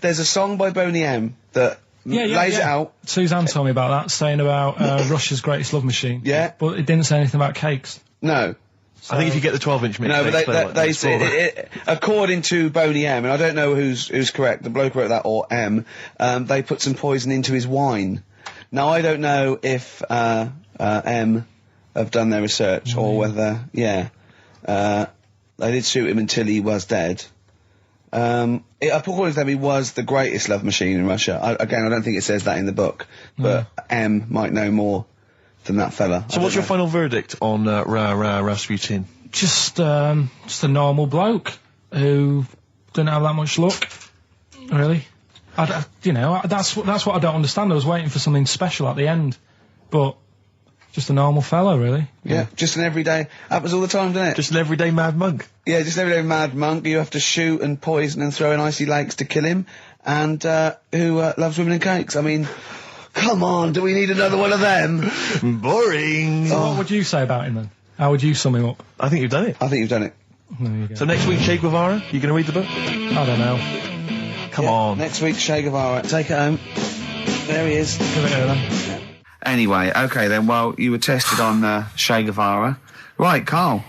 S5: There's a song by Boney M that lays it out.
S3: Suzanne told me about that, saying about Russia's greatest love machine.
S5: Yeah.
S3: But it didn't say anything about cakes.
S5: No.
S2: I think if you get the 12-inch mix,
S5: No,
S2: they
S5: but they say, according to Boney M, and I don't know who's correct, the bloke who wrote that or M, they put some poison into his wine. Now, I don't know if M have done their research or whether, they did shoot him until he was dead. According to them, he was the greatest love machine in Russia. I don't think it says that in the book, but M might know more than that fella.
S2: So what's your final verdict on Rasputin?
S3: Just a normal bloke who didn't have that much luck, really. That's what I don't understand. I was waiting for something special at the end, but just a normal fellow, really.
S5: Yeah, just an everyday. Happens all the time, doesn't it?
S2: Just an everyday mad monk.
S5: Yeah, just an everyday mad monk. You have to shoot and poison and throw in icy lakes to kill him, and who loves women and cakes. I mean, come on, do we need another one of them?
S2: Boring.
S3: So what would you say about him then? How would you sum him up?
S2: I think you've done it.
S5: I think you've done it.
S3: There you go.
S2: So next week, Che Guevara, you going to read the book?
S3: I don't know.
S2: Come on.
S5: Next week, Che Guevara. Take it home. There he is.
S3: Give it here then.
S1: Anyway, okay then, well, you were tested on Che Guevara. Right, Carl.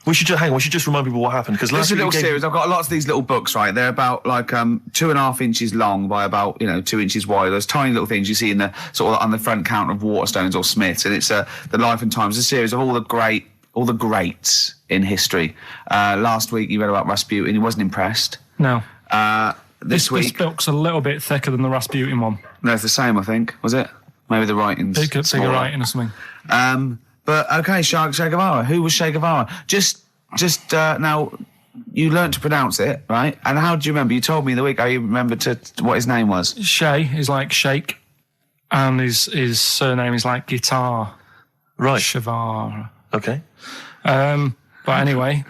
S2: We should just remind people what happened, because
S1: This
S2: last
S1: is a
S2: week
S1: little
S2: we gave-
S1: series. I've got lots of these little books, right? They're about like 2.5 inches long by about 2 inches wide. Those tiny little things you see in the sort of on the front counter of Waterstones or Smiths, and it's the Life and Times. It's a series of all the greats in history. Last week you read about Rasputin. He wasn't impressed.
S3: No.
S1: This
S3: This
S1: week,
S3: book's a little bit thicker than the Rasputin one.
S1: no, it's the same. I think was it? Maybe the writing's
S3: Bigger
S1: smaller.
S3: writing or something.
S1: But okay, Che Guevara. Who was Che Guevara? Just now, you learnt to pronounce it, right? And how do you remember? You told me the week how you remembered what his name was.
S3: Che is like shake, and his surname is like guitar.
S2: Right.
S3: Shavar.
S2: Okay.
S3: But anyway,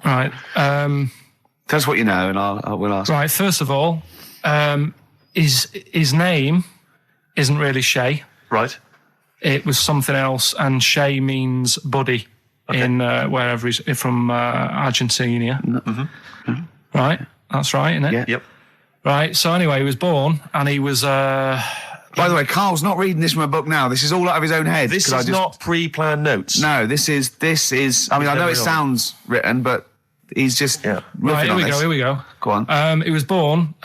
S3: right.
S1: Tell us what you know, and we'll ask.
S3: Right. First of all, his name isn't really Che.
S2: Right.
S3: It was something else, and Che means buddy in wherever he's from, Argentina.
S1: Mm-hmm.
S3: Right. That's right, isn't it?
S1: Yeah.
S2: Yep.
S3: Right. So anyway, he was born, and he was.
S1: By the way, Carl's not reading this from a book now. This is all out of his own head.
S2: This is not pre-planned notes.
S1: No, this is. I mean, I know it sounds written, but he's just.
S2: Yeah.
S3: Right. Here
S1: on
S3: we
S1: this.
S3: go. Here we go.
S1: Go on.
S3: He was born.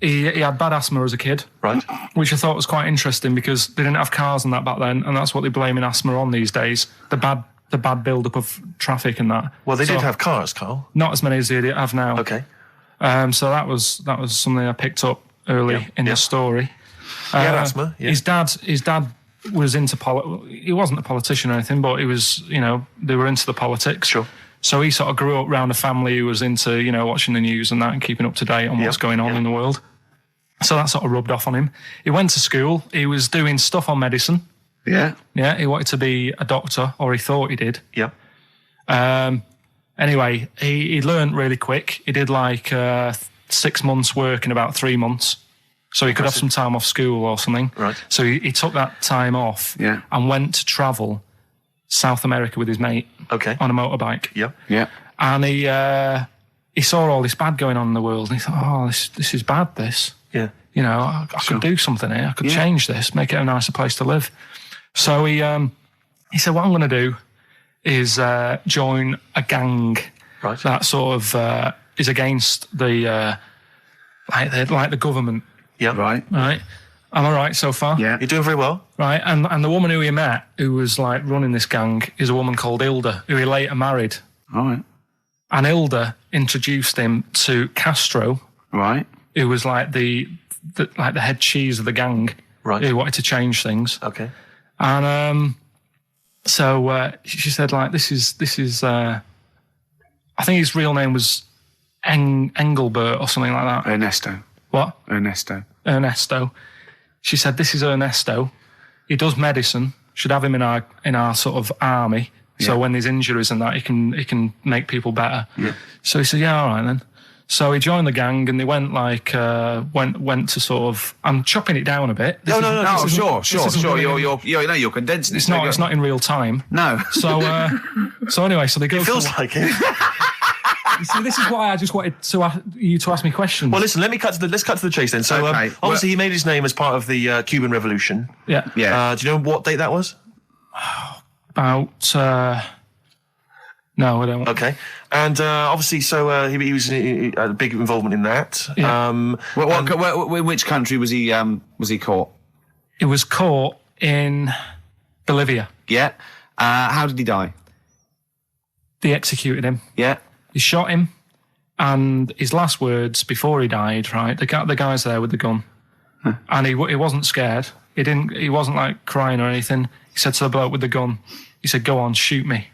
S3: He had bad asthma as a kid.
S2: Right.
S3: Which I thought was quite interesting because they didn't have cars and that back then, and that's what they're blaming asthma on these days. The bad build-up of traffic and that.
S2: Well, they
S3: So,
S2: did have cars, Carl.
S3: not as many as they have now.
S2: Okay.
S3: So that was something I picked up early in the story.
S2: He had asthma. Yeah.
S3: His dad was into he wasn't a politician or anything, but he was, they were into the politics.
S2: Sure.
S3: So he sort of grew up around a family who was into, you know, watching the news and that and keeping up to date on what's going on in the world. So that sort of rubbed off on him. He went to school. He was doing stuff on medicine.
S1: Yeah.
S3: Yeah, he wanted to be a doctor, or he thought he did.
S2: Yeah.
S3: Anyway, he learned really quick. He did like 6 months work in about 3 months. So he could have some time off school or something.
S2: Right.
S3: So he took that time off and went to travel South America with his mate on a motorbike.
S2: Yeah.
S1: Yeah.
S3: And he saw all this bad going on in the world, and he thought, oh, this is bad, this.
S2: Yeah.
S3: You know, I could do something here. I could change this, make it a nicer place to live. So he said, what I'm going to do is join a gang that sort of is against the like the government.
S2: Yeah.
S1: Right.
S3: Right. Am I right so far?
S1: Yeah.
S2: You're doing very well.
S3: Right. And the woman who he met, who was like running this gang, is a woman called Hilda, who he later married.
S1: All right.
S3: And Hilda introduced him to Castro,
S1: Right.
S3: who was like the head cheese of the gang,
S2: Right.
S3: who wanted to change things.
S2: Okay.
S3: And so she said, like, this is I think his real name was Engelbert or something like that.
S1: Ernesto.
S3: What?
S1: Ernesto.
S3: She said, this is Ernesto. He does medicine. Should have him in our sort of army. So when there's injuries and that, he can make people better.
S1: Yeah.
S3: So he said, yeah, all right then. So he joined the gang, and they went like went to sort of. I'm chopping it down a bit.
S2: No.
S1: Sure.
S3: really-
S1: You're condensing it.
S3: It's not in real time.
S1: No.
S3: So anyway, so they go.
S2: It feels like it.
S3: See, this is why I just wanted you to ask me questions.
S2: Well, listen. Let's cut to the chase then. So,
S1: Okay.
S2: obviously, he made his name as part of the Cuban Revolution.
S3: Yeah.
S1: Yeah.
S2: Do you know what date that was?
S3: About. No, I don't.
S2: Okay. And obviously, so he was a big involvement in that.
S3: Yeah.
S1: In which country was he caught?
S3: It was caught in Bolivia.
S1: Yeah. How did he die?
S3: They executed him.
S1: Yeah.
S3: He shot him, and his last words before he died, right? The guy's there with the gun, and he wasn't scared. He wasn't like crying or anything. He said to the bloke with the gun, he said, "Go on, shoot me.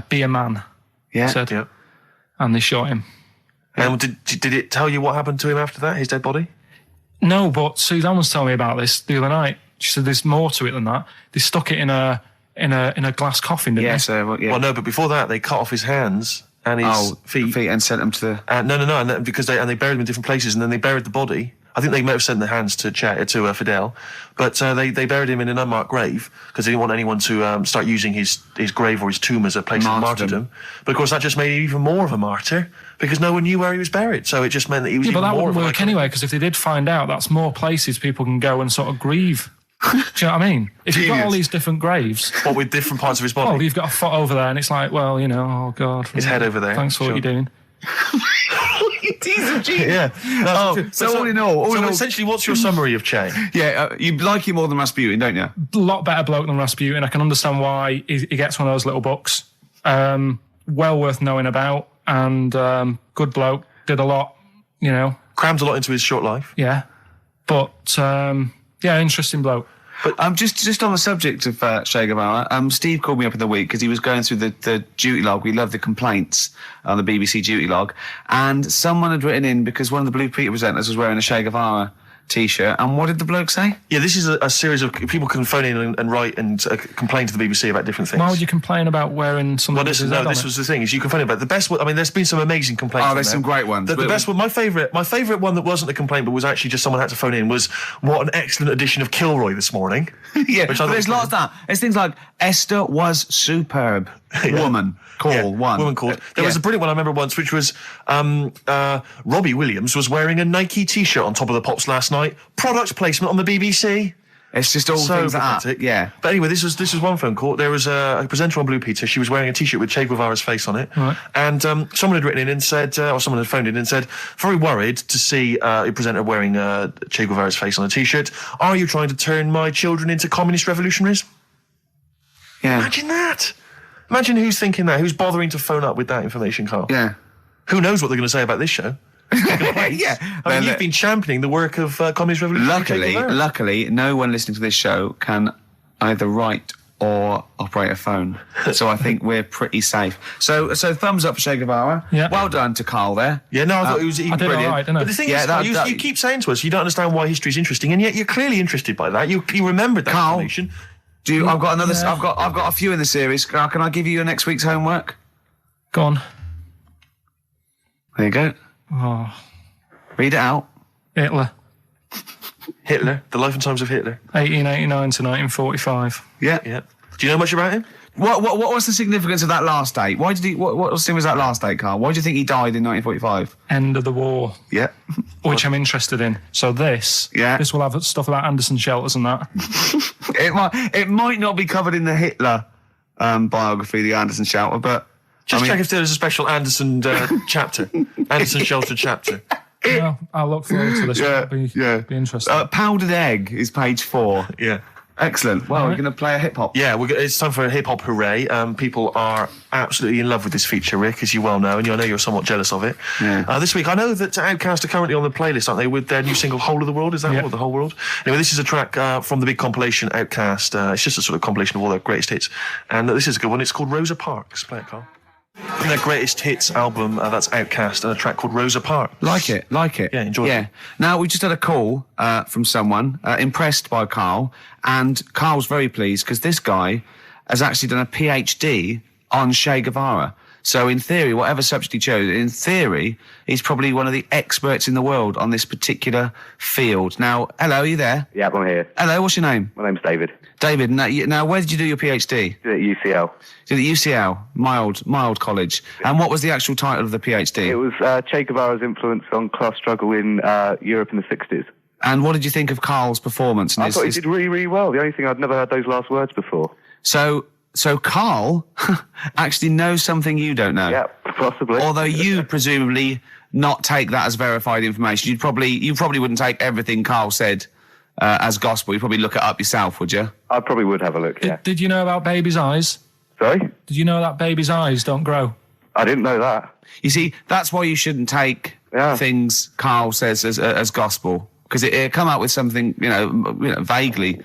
S3: Be a man."
S1: Yeah.
S3: He said,
S2: Yeah.
S3: and they shot him.
S2: And did it tell you what happened to him after that? His dead body?
S3: No, but Suzanne was telling me about this the other night. She said there's more to it than that. They stuck it in a glass coffin, didn't they?
S2: Well, no, but before that, they cut off his hands and his feet.
S1: And sent them to the.
S2: No, and because they buried him in different places, and then they buried the body. I think they may have sent the hands to Fidel, but they buried him in an unmarked grave because they didn't want anyone to start using his grave or his tomb as a place of martyrdom. But of course, that just made him even more of a martyr because no one knew where he was buried. So it just meant that he was even more.
S3: But that
S2: of
S3: wouldn't
S2: a
S3: work anyway, because if they did find out, that's more places people can go and sort of grieve. Do you know what I mean? If you've got all these different graves,
S2: What with different parts of his body?
S3: well, you've got a foot over there, and it's like, well, you know, oh God,
S2: His head over there.
S3: Thanks for what you're doing.
S2: Yeah.
S1: So all in all,
S2: essentially, what's your summary of Che?
S1: yeah, you like him more than Rasputin, don't you?
S3: A lot better bloke than Rasputin. I can understand why he gets one of those little books. Well worth knowing about, and good bloke. Did a lot, you know.
S2: Crammed a lot into his short life.
S3: Yeah, but interesting bloke.
S1: But just on the subject of Che Guevara, Steve called me up in the week because he was going through the duty log. We love the complaints on the BBC duty log, and someone had written in because one of the Blue Peter presenters was wearing a Che Guevara T-shirt, and what did the bloke say?
S2: Yeah, this is a series of people can phone in and write and complain to the BBC about different things.
S3: Why would you complain about wearing something?
S2: Well, this was the thing. Is you complain about the best one. I mean, there's been some amazing complaints.
S1: Oh, there's some great ones.
S2: The best one, my favourite one that wasn't a complaint, but was actually just someone had to phone in. Was what an excellent edition of Kilroy this morning.
S1: Yeah, but there's lots of that. There's things like Esther was superb. Woman call one.
S2: Woman called. There was a brilliant one I remember once, which was Robbie Williams was wearing a Nike T-shirt on Top of the Pops last night. Product placement on the BBC.
S1: It's just all
S2: So
S1: things like that.
S2: pathetic.
S1: Yeah.
S2: But anyway, this was one phone call. There was a presenter on Blue Peter. She was wearing a T-shirt with Che Guevara's face on it.
S3: Right.
S2: And someone had written in and said, or someone had phoned in and said, very worried to see a presenter wearing Che Guevara's face on a T-shirt. Are you trying to turn my children into communist revolutionaries?
S1: Yeah.
S2: Imagine that. Imagine who's thinking that. Who's bothering to phone up with that information, Carl?
S1: Yeah.
S2: Who knows what they're going to say about this show?
S1: Yeah.
S2: I mean, you've been championing the work of communist revolution.
S1: Luckily, no one listening to this show can either write
S5: or operate a phone. So I think we're pretty safe. So thumbs up for Che Guevara.
S3: Yeah.
S5: Well done to Karl there.
S2: Yeah, no, I thought it was even
S3: I did
S2: brilliant.
S3: all right, didn't I?
S2: But the thing
S5: Yeah,
S2: is,
S5: that-
S2: Carl,
S5: that-
S2: you keep saying to us you don't understand why history is interesting, and yet you're clearly interested by that. You remembered that
S5: Karl,
S2: information.
S5: I've got another.
S3: Yeah.
S5: I've got a few in the series. Can I give you next week's homework?
S3: Go on.
S5: There you go.
S3: Oh,
S5: Read it out.
S3: Hitler.
S2: Hitler, the life and times of Hitler.
S3: 1889 to 1945.
S5: Yeah.
S2: Yeah. Do you know much about him?
S5: What was the significance of that last date? Why did he? What was that last date, Karl? Why do you think he died in 1945?
S3: End of the war,
S5: Yeah.
S3: which I'm interested in. So this will have stuff about Anderson shelters and that.
S5: It might not be covered in the Hitler biography, the Anderson Shelter, but
S2: Just check if there's a special Anderson chapter. Anderson Shelter chapter.
S3: No, I'll look forward to this.
S5: Yeah,
S3: It'll be interesting.
S5: Powdered Egg is page 4.
S2: Yeah.
S5: Excellent. Well, we're
S3: Right.
S5: going to play a hip hop.
S2: Yeah, it's time for a hip-hop hooray. People are absolutely in love with this feature, Rick, as you well know, and I know you're somewhat jealous of it.
S5: Yeah.
S2: This week, I know that Outkast are currently on the playlist, aren't they, with their new single, Whole of the World? Is that
S3: Yeah.
S2: what, The Whole World? Anyway, this is a track from the big compilation, Outkast. It's just a sort of compilation of all their greatest hits. And this is a good one. It's called Rosa Parks. Play it, Carl. From their greatest hits album, that's Outkast, and a track called Rosa Parks.
S5: Like it.
S2: Yeah, enjoy it.
S5: Yeah. Now, we just had a call from someone impressed by Karl, and Karl's very pleased because this guy has actually done a PhD on Che Guevara. So in theory, whatever subject he chose, in theory, he's probably one of the experts in the world on this particular field. Now, hello, are you there?
S6: Yeah, I'm here.
S5: Hello, what's your name?
S6: My name's David.
S5: David, now where did you do your PhD?
S6: At UCL.
S5: Did at UCL, mild college. And what was the actual title of the PhD?
S6: It was Che Guevara's influence on class struggle in Europe in the 60s.
S5: And what did you think of Karl's performance? And
S6: I thought he did really, really well. The only thing, I'd never heard those last words before.
S5: So Karl actually knows something you don't know.
S6: Yeah, possibly.
S5: Although you presumably not take that as verified information. You probably wouldn't take everything Karl said as gospel. You'd probably look it up yourself, would you?
S6: I probably would have a look, yeah.
S3: Did you know about babies' eyes?
S6: Sorry?
S3: Did you know that babies' eyes don't grow?
S6: I didn't know that.
S5: You see, that's why you shouldn't take things Karl says as gospel. Because it come out with something, vaguely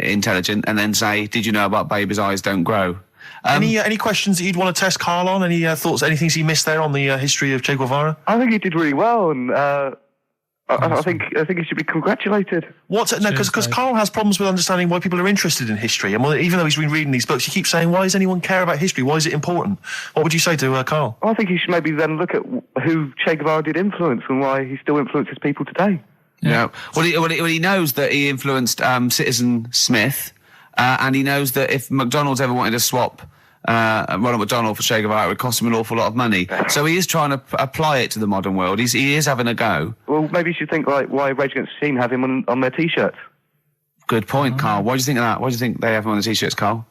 S5: intelligent, and then say, "Did you know about babies' eyes don't grow?"
S2: Any questions that you'd want to test Karl on? Any thoughts? Anything he missed there on the history of Che Guevara?
S6: I think he did really well, and I think he should be congratulated.
S2: Because Karl has problems with understanding why people are interested in history, and even though he's been reading these books, he keeps saying, "Why does anyone care about history? Why is it important?" What would you say to Karl?
S6: I think he should maybe then look at who Che Guevara did influence and why he still influences people today.
S5: Yeah. Well, he knows that he influenced Citizen Smith, and he knows that if McDonald's ever wanted to swap Ronald McDonald for Che Guevara, it would cost him an awful lot of money. So he is trying to apply it to the modern world. He is having a go.
S6: Well, maybe you should think like why Rage Against the Machine have him on their T-shirts.
S5: Good point, Karl. What do you think of that? Why do you think they have him on the T-shirts, Karl?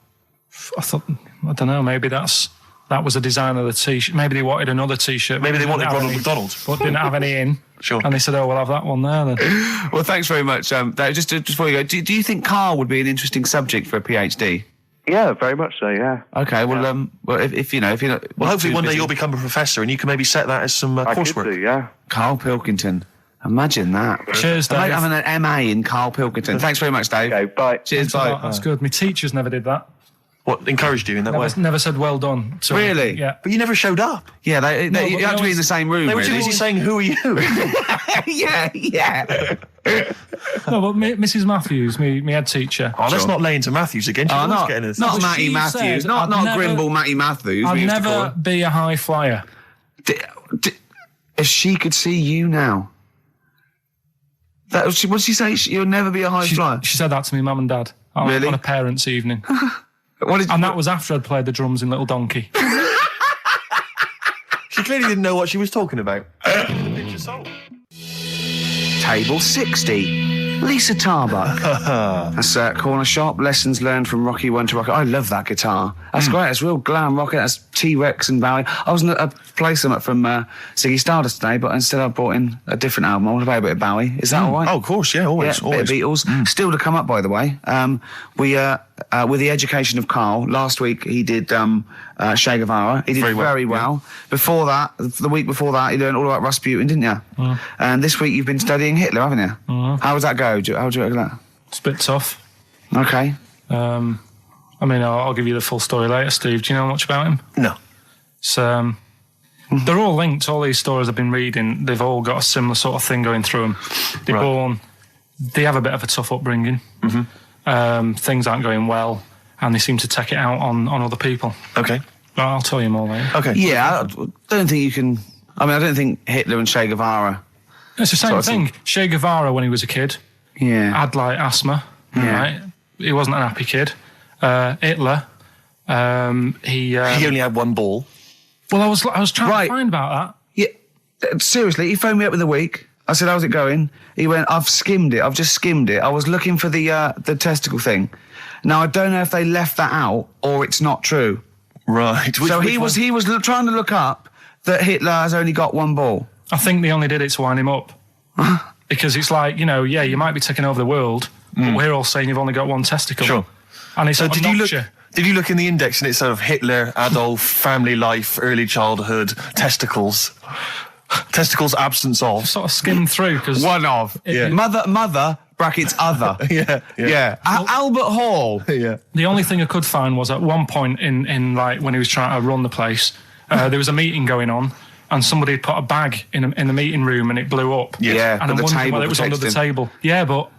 S3: I don't know, maybe that was a design of the T-shirt. Maybe they wanted another T-shirt.
S2: Maybe they wanted
S3: didn't have
S2: Ronald
S3: any,
S2: McDonald.
S3: but didn't have any in.
S2: Sure.
S3: And they said, "Oh, we'll have that one there then."
S5: Well, thanks very much. Dave, just before you go, do you think Karl would be an interesting subject for a PhD?
S6: Yeah, very much so. Yeah.
S5: Okay. Well, if you're not,
S2: Well, hopefully
S5: too
S2: one day
S5: busy.
S2: you'll become a professor, and you can maybe set that as some
S6: I
S2: coursework.
S6: could do, yeah.
S5: Karl Pilkington. Imagine that.
S3: Cheers, Dave.
S5: Imagine having an MA in Karl Pilkington. Thanks very much, Dave.
S6: Okay, bye.
S5: Cheers,
S3: Oh,
S5: bye.
S3: that's good. My teachers never did that.
S2: What encouraged you in that way?
S3: Never said well done. So,
S5: Really?
S3: Yeah.
S2: But you never showed up.
S5: Yeah,
S3: but
S5: you
S3: they
S5: have to be in
S3: always-
S5: the same room,
S2: They were too
S5: really.
S2: busy saying, "Who are you?"
S5: yeah.
S3: No, but Mrs. Matthews, me head teacher.
S2: Oh, let's not lay into Matthews again. She's
S5: Oh,
S2: always
S5: not
S2: getting us.
S5: not
S3: Well,
S5: Matty
S3: she
S5: Matthews,
S3: said
S5: not
S3: I'd never-
S5: Grimble Matty Matthews.
S3: I'll
S5: we used to call
S3: never
S5: her.
S3: be a high flyer.
S5: If she could see you now, what did she say? You'll never be a high flyer.
S3: She said that to me, mum and dad,
S5: Really?
S3: on a parents' evening.
S5: What did
S3: And that was after I'd played the drums in Little Donkey.
S2: She clearly didn't know what she was talking about.
S5: Table 60. Lisa Tarbuck. That's Corner Shop. Lessons learned from Rocky 1 to Rocky. I love that guitar. That's great. It's real glam rock. That's T-Rex and Bowie. I was going to play some from Ziggy Stardust today, but instead I brought in a different album. I want to play a bit of Bowie. Is that all right?
S2: Oh, of course, yeah, always,
S5: Yeah,
S2: always.
S5: bit of Beatles. Still to come up, by the way. With the education of Karl, last week he did Che Guevara. He did very well. Before that, the week before that, he learned all about Rasputin, didn't you? And this week you've been studying Hitler, haven't you? How does that go? How do you look at that?
S3: It's a bit tough.
S5: Okay.
S3: I I mean, I'll give you the full story later, Steve. Do you know much about him?
S2: No.
S3: So, they're all linked. All these stories I've been reading, they've all got a similar sort of thing going through them. They're born, they have a bit of a tough upbringing. Things aren't going well, and they seem to take it out on other people.
S2: Okay.
S3: But I'll tell you more later.
S2: Okay.
S1: Yeah, I don't think you can... I mean, I don't think Hitler and Che Guevara...
S3: It's the same thing. Che Guevara, when he was a kid, had, like, asthma, right? He wasn't an happy kid. Hitler, he
S2: only had one ball.
S3: Well, I was trying to find about that.
S1: Yeah, seriously, he phoned me up in the week. I said, how's it going? He went, I've just skimmed it. I was looking for the testicle thing. Now, I don't know if they left that out or it's not true.
S2: Right.
S1: He was trying to look up that Hitler has only got one ball.
S3: I think they only did it to wind him up. Because it's like, you know, you might be taking over the world, but we're all saying you've only got one testicle.
S2: Sure.
S3: And it's
S2: So
S3: did
S2: you look in the index and it's sort of Hitler, Adolf, family life, early childhood, testicles. Testicles, absence of.
S3: sort of skimmed through because
S1: One of. Mother, brackets other.
S2: Yeah.
S1: Albert Hall.
S2: Yeah.
S3: the only thing I could find was at one point in like when he was trying to run the place, there was a meeting going on. And somebody had put a bag in the meeting room and it blew up.
S1: Yeah,
S3: and I'm
S1: but the
S3: wondering
S1: table
S3: whether it was under the
S1: protected him.
S3: table. Yeah, but...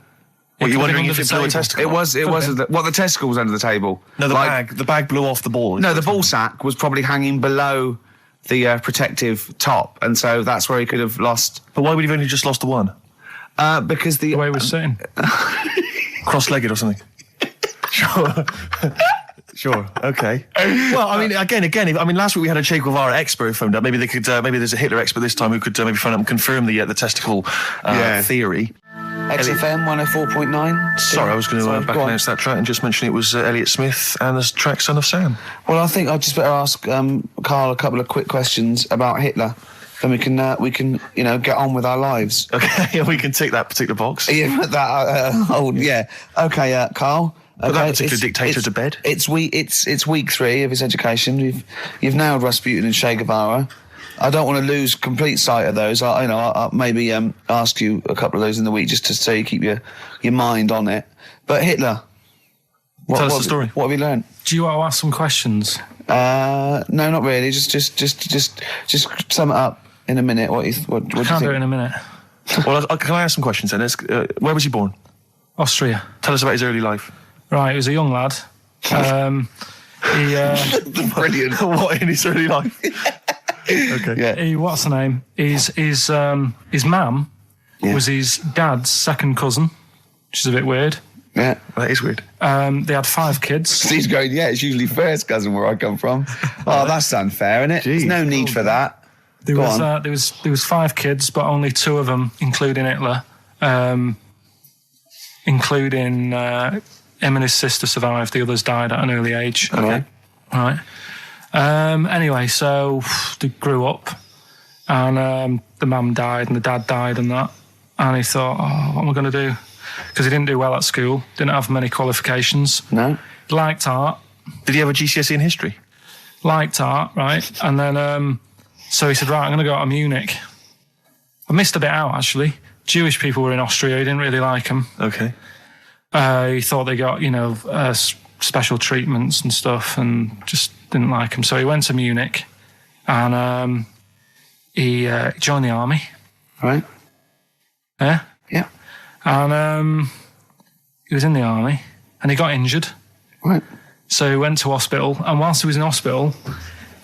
S2: Were you wondering if
S3: it
S2: it blew a testicle?
S1: It was the testicle was under the table.
S2: No, the bag blew off the ball.
S1: No, the ball sack was probably hanging below the protective top, and so that's where he could have lost.
S2: But why would he have only just lost the one?
S1: Because
S3: The way he was sitting.
S2: Cross-legged or something? Sure. Sure. Okay. Well, I mean, again. I mean, last week we had a Che Guevara expert who phoned up. Maybe they could. Maybe there's a Hitler expert this time who could maybe phone up and confirm the testicle theory.
S1: XFM 104.9.
S2: Sorry, I was going to back announce that track and just mention it was Elliott Smith and the track "Son of Sam."
S1: Well, I think I'd just better ask Karl a couple of quick questions about Hitler. Then we can get on with our lives.
S2: Okay, we can tick that particular box.
S1: Yeah, Okay, Karl.
S2: Put that particular dictator to bed.
S1: It's week 3 of his education. You've nailed Rasputin and Che Guevara. I don't want to lose complete sight of those. I'll maybe ask you a couple of those in the week just to so you keep your mind on it. But Hitler,
S2: Tell us the story.
S1: What have you learned?
S3: Do you want to ask some questions?
S1: No, not really. Just sum it up in a minute. What do you
S3: Can't
S1: think?
S3: do it in a minute.
S2: Well, can I ask some questions then? Where was he born?
S3: Austria.
S2: Tell us about his early life.
S3: Right, he was a young lad.
S1: Brilliant.
S2: What in his early life? Okay.
S1: Yeah.
S3: What's the name? His mum was his dad's second cousin, which is a bit weird.
S1: Yeah.
S2: That is weird.
S3: They had 5 kids.
S1: Steve's going, it's usually first cousin where I come from. Oh, that's unfair, isn't it? There's no need for that.
S3: There was 5 kids, but only 2 of them, including Hitler, including him and his sister survived. The others died at an early age.
S1: Okay.
S3: Right. Anyway, so they grew up, and the mum died and the dad died and that. And he thought, what am I going to do? Because he didn't do well at school, didn't have many qualifications.
S1: No.
S3: Liked art.
S2: Did he have a GCSE in history?
S3: Liked art, right? And then, so he said, right, I'm going to go to Munich. I missed a bit out, actually. Jewish people were in Austria. He didn't really like them.
S2: Okay.
S3: He thought they got, special treatments and stuff and just didn't like them. So he went to Munich and he joined the army.
S1: Right.
S3: Yeah?
S1: Yeah.
S3: And he was in the army and he got injured.
S1: Right.
S3: So he went to hospital, and whilst he was in hospital,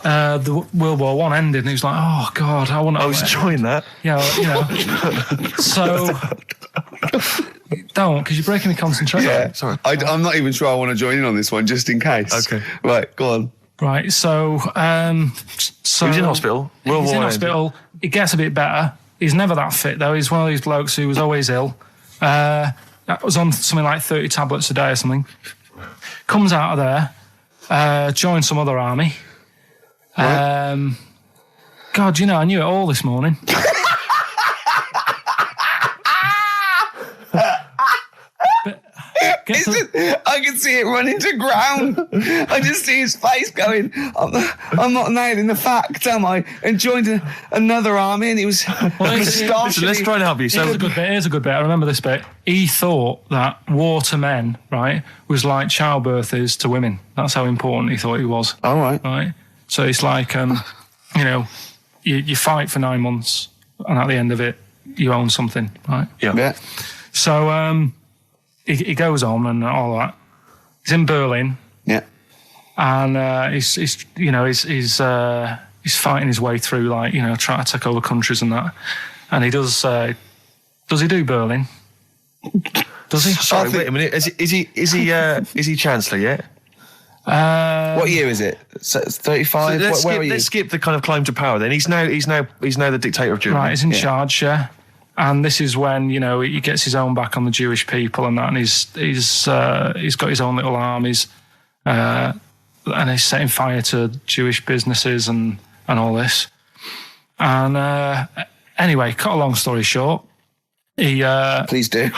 S3: the World War I ended, and he was like, oh, God, I want to...
S2: I was enjoying that.
S3: Yeah, so... Don't, because you're breaking the concentration.
S1: Yeah.
S2: Sorry.
S1: I'm not even sure I want to join in on this one, just in case.
S2: Okay.
S1: Right, go on.
S3: Right, so...
S2: He was in hospital.
S3: He's in hospital. It gets a bit better. He's never that fit, though. He's one of these blokes who was always ill. That was on something like 30 tablets a day or something. Comes out of there, joins some other army.
S1: Right.
S3: God, I knew it all this morning.
S1: I can see it running to ground. I just see his face going, I'm not nailing the fact, am I? And joined another army, and he was
S2: Listen, let's try and help you. So
S3: Here's a good bit. I remember this bit. He thought that war to men, right, was like childbirth is to women. That's how important he thought he was.
S1: All right.
S3: Right? So it's like, you fight for 9 months, and at the end of it, you own something, right?
S1: Yeah.
S3: So he goes on and all that. He's in Berlin.
S1: Yeah.
S3: And he's fighting his way through, like, trying to take over countries and that. And he does he do Berlin? Does he?
S2: Sorry, wait a minute. Is he Chancellor yet?
S1: What year is it? 35. Where are you?
S2: Let's skip the kind of climb to power. Then he's now the dictator of Germany.
S3: Right, he's in charge, yeah. And this is when he gets his own back on the Jewish people and that, and he's got his own little armies, and he's setting fire to Jewish businesses and all this. And anyway, cut a long story short,
S1: Please do.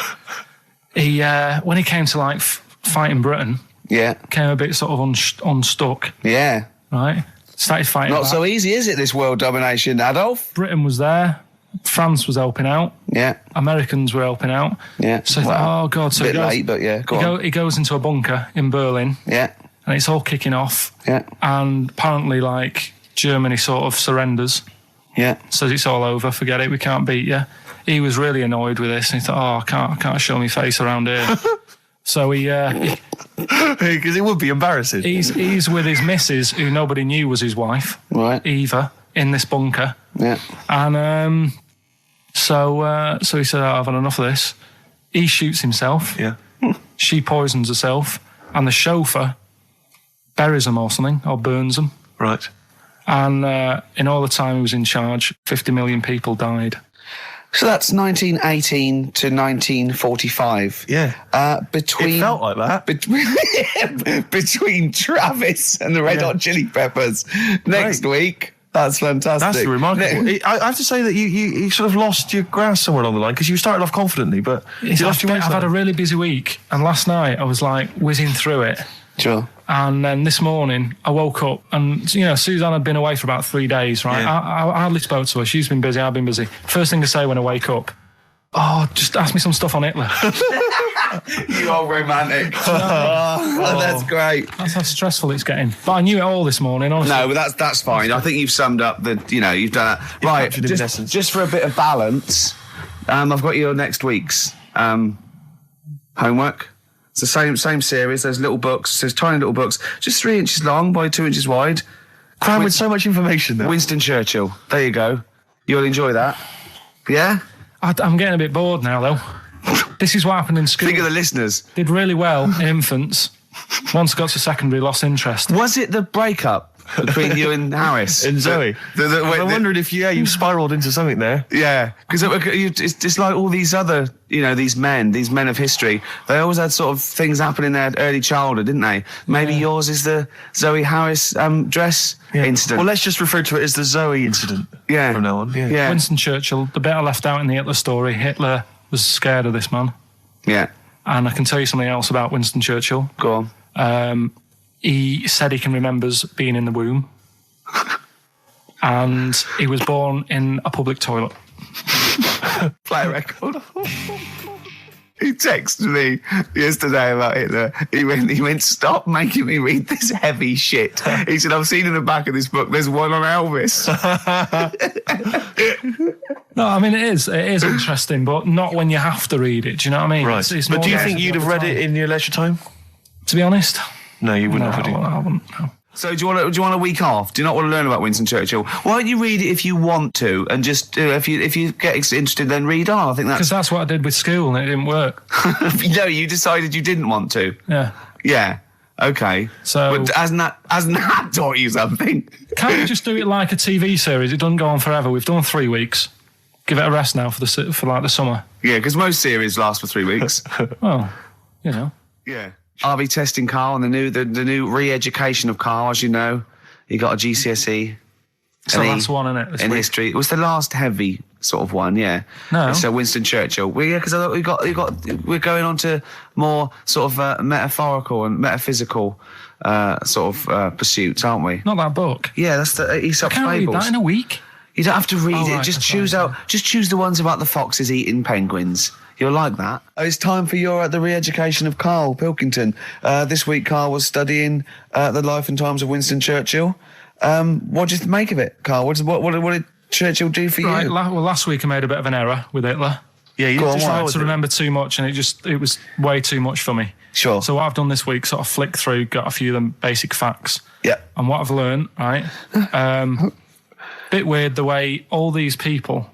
S3: When he came to like fighting Britain,
S1: Yeah.
S3: came a bit sort of unstuck,
S1: Yeah.
S3: right? Started fighting.
S1: Not
S3: back.
S1: so easy, is it, this world domination, Adolf?
S3: Britain was there. France was helping out.
S1: Yeah.
S3: Americans were helping out.
S1: Yeah.
S3: So he thought, oh God. So
S1: a bit late, but yeah, go on.
S3: He goes into a bunker in Berlin.
S1: Yeah.
S3: And it's all kicking off.
S1: Yeah.
S3: And apparently, like, Germany sort of surrenders.
S1: Yeah.
S3: Says it's all over, forget it, we can't beat you. He was really annoyed with this, and he thought, I can't show my face around here. So
S2: because it would be embarrassing.
S3: he's with his missus, who nobody knew was his wife,
S1: Right.
S3: Eva, in this bunker.
S1: Yeah.
S3: And so he said, I've had enough of this. He shoots himself.
S2: Yeah.
S3: She poisons herself, and the chauffeur buries him or something, or burns him.
S2: Right.
S3: And in all the time he was in charge, 50 million people died.
S1: So that's 1918 to 1945.
S2: Yeah.
S1: Between
S2: It felt like that.
S1: Between Travis and the Red Hot Chili Peppers next week. That's fantastic.
S2: That's remarkable. I have to say that you sort of lost your grasp somewhere along the line, because you started off confidently, but you lost your
S3: I've had a really busy week, and last night I was like whizzing through it.
S1: Sure.
S3: And then this morning I woke up, and Suzanne had been away for about 3 days, right?
S2: Yeah.
S3: I hardly spoke to her. She's been busy, I've been busy. First thing I say when I wake up, just ask me some stuff on Hitler.
S1: You are romantic. That's great.
S3: That's how stressful it's getting. But I knew it all this morning, honestly.
S1: No, but that's fine. I think you've summed up you've done that. Right,
S2: captured it in essence.
S1: just for a bit of balance, I've got your next week's homework. It's the same series. There's little books. There's tiny little books, just 3 inches long by 2 inches wide.
S2: Crammed with so much information there.
S1: Winston Churchill. There you go. You'll enjoy that. Yeah?
S3: I'm getting a bit bored now, though. This is what happened in school.
S1: Think of the listeners.
S3: Did really well in infants. Once I got to secondary, lost interest.
S1: Was it the breakup between you and Harris?
S2: And Zoe. I'm wondering if you spiralled into something there.
S1: Yeah, because it's like all these other, these men of history. They always had sort of things happen in their early childhood, didn't they? Maybe yours is the Zoe Harris dress incident.
S2: Well, let's just refer to it as the Zoe incident.
S1: Yeah.
S2: From now on. Yeah.
S3: Winston Churchill, the bit I left out in the Hitler story, Hitler was scared of this man.
S1: Yeah.
S3: And I can tell you something else about Winston Churchill.
S1: Go on.
S3: He said he can remember being in the womb. And he was born in a public toilet.
S1: Play a record. He texted me yesterday about Hitler. He went, stop making me read this heavy shit. He said, I've seen in the back of this book, there's one on Elvis.
S3: No, I mean, it is interesting, but not when you have to read it. Do you know what I mean?
S2: Right.
S3: It's
S2: But do you
S3: more
S2: think you'd have read it in your leisure time?
S3: To be honest,
S2: No, you wouldn't have.
S3: I wouldn't. No.
S1: So do you want a week off? Do you not want to learn about Winston Churchill? Why don't you read it if you want to, and just if you get interested, then read on. I think
S3: Because that's what I did with school, and it didn't work.
S1: No, you decided you didn't want to.
S3: Yeah.
S1: Yeah. Okay.
S3: So-
S1: but hasn't that taught you something?
S3: Can't we just do it like a TV series? It doesn't go on forever. We've done 3 weeks. Give it a rest now for the summer.
S1: Yeah, because most series last for 3 weeks.
S3: Well,
S1: Yeah. I'll be testing Carl on the new re-education of Carl, as you know. He got a GCSE
S3: It's the last one, isn't it?
S5: In history. It was the last heavy sort of one, yeah.
S3: No.
S5: So Winston Churchill. Because I thought we're going on to more sort of metaphorical and metaphysical pursuits, aren't we?
S3: Not that book.
S5: Yeah, that's the Aesop's
S3: I can't
S5: fables.
S3: read that in a week.
S5: You don't have to read it.
S3: Right,
S5: Just
S3: that's right.
S5: Just choose the ones about the foxes eating penguins. You'll like that. It's time for the re-education of Karl Pilkington. This week, Karl was studying the life and times of Winston Churchill. What did you make of it, Karl? What did Churchill do for
S3: Right.
S5: you?
S3: Well, last week I made a bit of an error with Hitler.
S2: Yeah, you
S5: Go on,
S2: just
S5: why?
S3: I tried to remember too much, and it was way too much for me.
S5: Sure.
S3: So what I've done this week, sort of flicked through, got a few of them basic facts.
S5: Yeah.
S3: And what I've learned, right? Bit weird the way all these people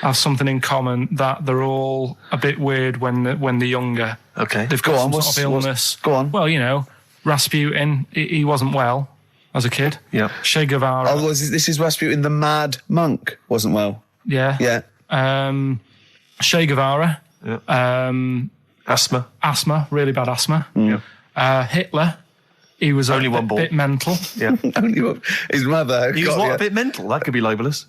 S3: have something in common, that they're all a bit weird when they're younger.
S2: Okay.
S3: They've got
S5: Go on,
S3: some sort of illness.
S5: go on.
S3: Well, you know, Rasputin, he wasn't well as a kid.
S2: Yeah.
S3: Che Guevara.
S5: Oh, this is Rasputin, the mad monk, wasn't well.
S3: Yeah.
S5: Yeah.
S3: Che Guevara.
S2: Yeah. Asthma.
S3: Really bad asthma.
S2: Yeah.
S3: Hitler, he was
S2: Only
S3: a
S2: one ball.
S3: bit mental.
S2: Yeah.
S5: Only one. His mother.
S2: He was
S5: got
S2: a
S5: you.
S2: bit mental. That could be libelous.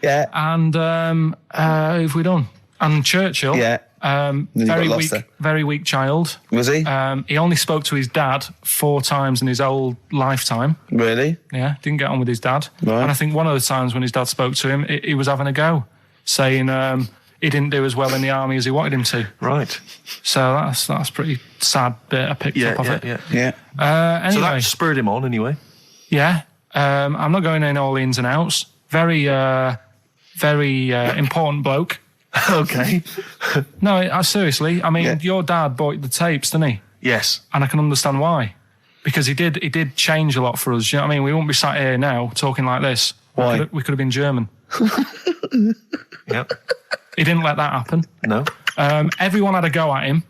S5: Yeah.
S3: And who have we done? And Churchill.
S5: Yeah. Then you got lost there.
S3: Very weak child.
S5: Was he?
S3: He only spoke to his dad 4 times in his whole lifetime.
S5: Really?
S3: Yeah, didn't get on with his dad.
S5: Right.
S3: And I think one of the times when his dad spoke to him, he was having a go, saying he didn't do as well in the army as he wanted him to.
S2: Right.
S3: So that's pretty sad bit I picked up of it.
S5: Yeah.
S3: Anyway,
S2: So that spurred him on anyway.
S3: yeah. I'm not going in all the ins and outs. Very important bloke.
S2: Okay.
S3: No, seriously. I mean,
S5: Yeah.
S3: your dad bought the tapes, didn't he?
S2: Yes.
S3: And I can understand why. Because he did change a lot for us. You know what I mean? We wouldn't be sat here now talking like this.
S5: Why?
S3: We could have been German.
S2: Yep.
S3: He didn't let that happen.
S2: No.
S3: Everyone had a go at him,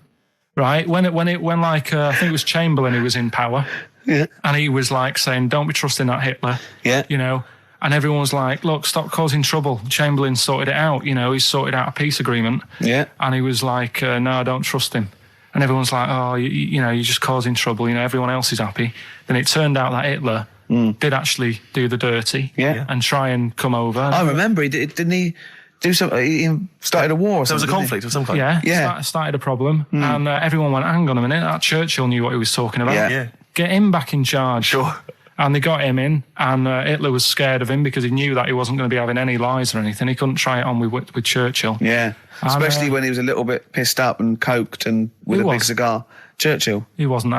S3: right? When I think it was Chamberlain who was in power,
S5: Yeah.
S3: and he was like saying, "Don't be trusting that Hitler,"
S5: Yeah.
S3: you know. And everyone was like, "Look, stop causing trouble." Chamberlain sorted it out, you know. He sorted out a peace agreement,
S5: Yeah.
S3: and he was like, "No, I don't trust him." And everyone's like, "Oh, you know, you're just causing trouble." You know, everyone else is happy. Then it turned out that Hitler did actually do the dirty,
S5: Yeah.
S3: and try and come over.
S5: I remember didn't he do something? He started a war or
S2: There was a
S5: something. didn't he?
S2: conflict of some kind.
S3: Yeah. Started a problem, and everyone went, "Hang on a minute, that Churchill knew what he was talking about.
S5: Yeah.
S2: Yeah.
S3: Get him back in charge."
S2: Sure.
S3: And they got him in, and Hitler was scared of him because he knew that he wasn't going to be having any lies or anything. He couldn't try it on with Churchill.
S5: Yeah. Especially when he was a little bit pissed up and coked and with
S3: He
S5: a big
S3: was.
S5: cigar. Churchill.
S3: He wasn't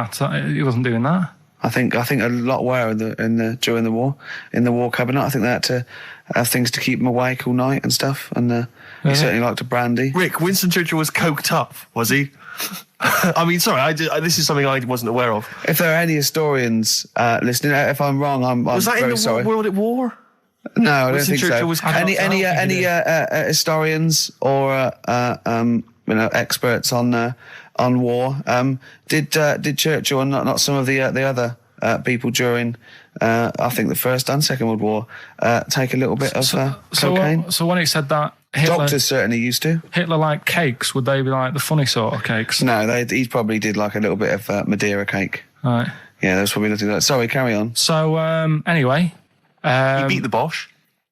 S3: doing that.
S5: I think a lot were during the war, in the war cabinet. I think they had to have things to keep him awake all night and stuff. And he certainly liked a brandy.
S2: Rick, Winston Churchill was coked up, was he? I mean, sorry, this is something I wasn't aware of.
S5: If there are any historians listening, if I'm wrong, I'm
S2: Was that
S5: very
S2: in the
S5: sorry.
S2: World at War?
S5: No, I don't
S2: Winston
S5: think
S2: Churchill
S5: so.
S2: was
S5: Any
S3: I don't think he
S5: historians or experts on war? Did Churchill and not some of the other people during I think the First and Second World War take a little bit of cocaine?
S3: So when it said that
S5: Doctors certainly used to.
S3: Hitler liked cakes, would they be like the funny sort of cakes?
S5: No, he probably did like a little bit of Madeira cake.
S3: Right.
S5: Yeah, that's probably nothing like that. Sorry, carry on.
S3: So anyway,
S2: He beat the Bosch.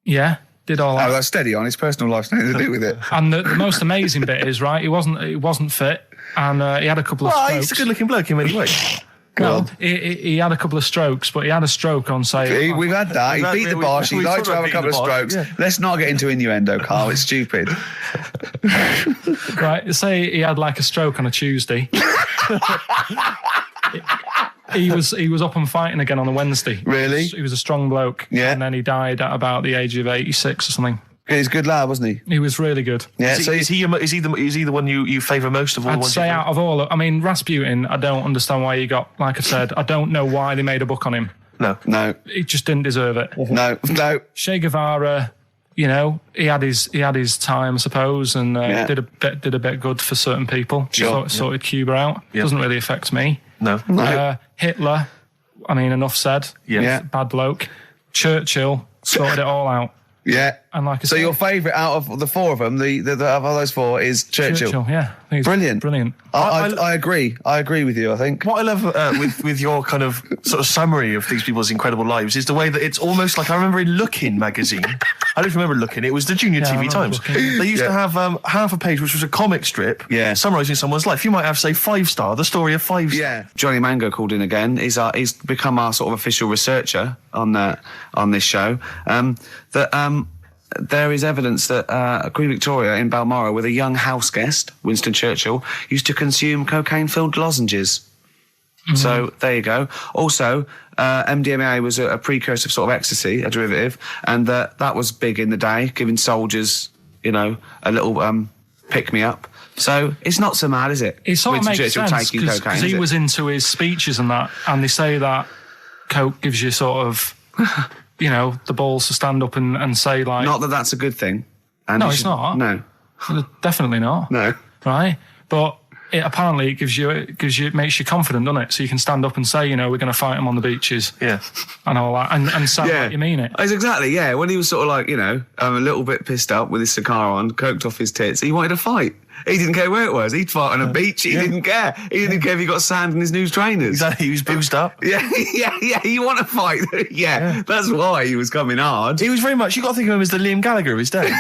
S3: yeah, did all that.
S5: Oh, that's steady on. His personal life's nothing to do with it.
S3: And the most amazing bit is, right, he wasn't fit, and he had a couple of
S2: Well,
S3: strokes.
S2: he's a good-looking bloke in many ways.
S3: Well, he had a couple of strokes, but he had a stroke on, say...
S5: We've had that. He beat the Bosch. He
S2: we
S5: liked
S2: talked
S5: to have a
S2: about
S5: couple of
S2: beating the
S5: strokes.
S2: Bosch, yeah.
S5: Let's not get into innuendo, Carl. It's stupid.
S3: Right, say he had like a stroke on a Tuesday. He was up and fighting again on a Wednesday.
S5: Really?
S3: He was a strong bloke.
S5: Yeah.
S3: And then he died at about the age of 86 or something.
S5: He's a good lad, wasn't he?
S3: He was really good.
S5: Yeah.
S2: Is he the one you favour most of all? the
S3: I'd
S2: ones
S3: say
S2: you
S3: out of all... I mean, Rasputin, I don't understand why he got... Like I said, I don't know why they made a book on him.
S2: No.
S5: No.
S3: He just didn't deserve it.
S5: No.
S3: Che Guevara, you know, he had his time, I suppose, and
S5: Yeah.
S3: did a bit good for certain people.
S5: Sure.
S3: Sorted Cuba out.
S2: Yeah.
S3: Doesn't really affect me.
S2: No.
S3: Hitler, I mean, enough said.
S2: Yeah.
S5: Yeah.
S3: Bad bloke. Churchill sorted it all out.
S1: Yeah.
S3: And like I
S1: so
S3: say-
S1: your favourite out of the four of them, the of those four, is Churchill.
S3: Yeah. I think it's
S1: Brilliant.
S3: Brilliant.
S1: I agree. I agree with you, I think.
S2: What I love with your kind of sort of summary of these people's incredible lives is the way that it's almost like, I remember in Looking magazine, I don't remember Looking, it was the Junior
S3: I
S2: TV
S3: remember
S2: Times.
S3: Looking.
S2: They used to have half a page which was a comic strip summarising someone's life. You might have, say, 5 Star, the story of 5 Star.
S1: Yeah. Johnny Mango called in again. He's become our sort of official researcher on this show. There is evidence that Queen Victoria in Balmoral, with a young house guest, Winston Churchill, used to consume cocaine-filled lozenges. So there you go. Also, MDMA was a precursor of sort of ecstasy, a derivative, and that was big in the day, giving soldiers, a little pick-me-up. So it's not so mad, is it?
S3: It sort of
S1: Winston
S3: makes
S1: Churchill
S3: sense
S1: taking cocaine,
S3: because he
S1: is it?
S3: was into his speeches and that, and they say that coke gives you sort of, the balls to stand up and say like.
S1: Not that that's a good thing. And
S3: No,
S1: you
S3: it's
S1: should-
S3: not.
S1: No.
S3: Definitely not.
S1: No.
S3: Right, but apparently it makes you confident, doesn't it? So you can stand up and say, we're going to fight them on the beaches.
S2: Yeah.
S3: And all that, and sound like you mean it.
S1: It's exactly, yeah. When he was sort of like, a little bit pissed up with his cigar on, coked off his tits, he wanted to fight. He didn't care where it was. He'd fight on a beach. He didn't care. He didn't care if he got sand in his new trainers.
S2: Exactly, he was boozed up.
S1: Yeah. You want to fight? yeah, that's why he was coming hard.
S2: He was very much, you got to think of him as the Liam Gallagher of his day.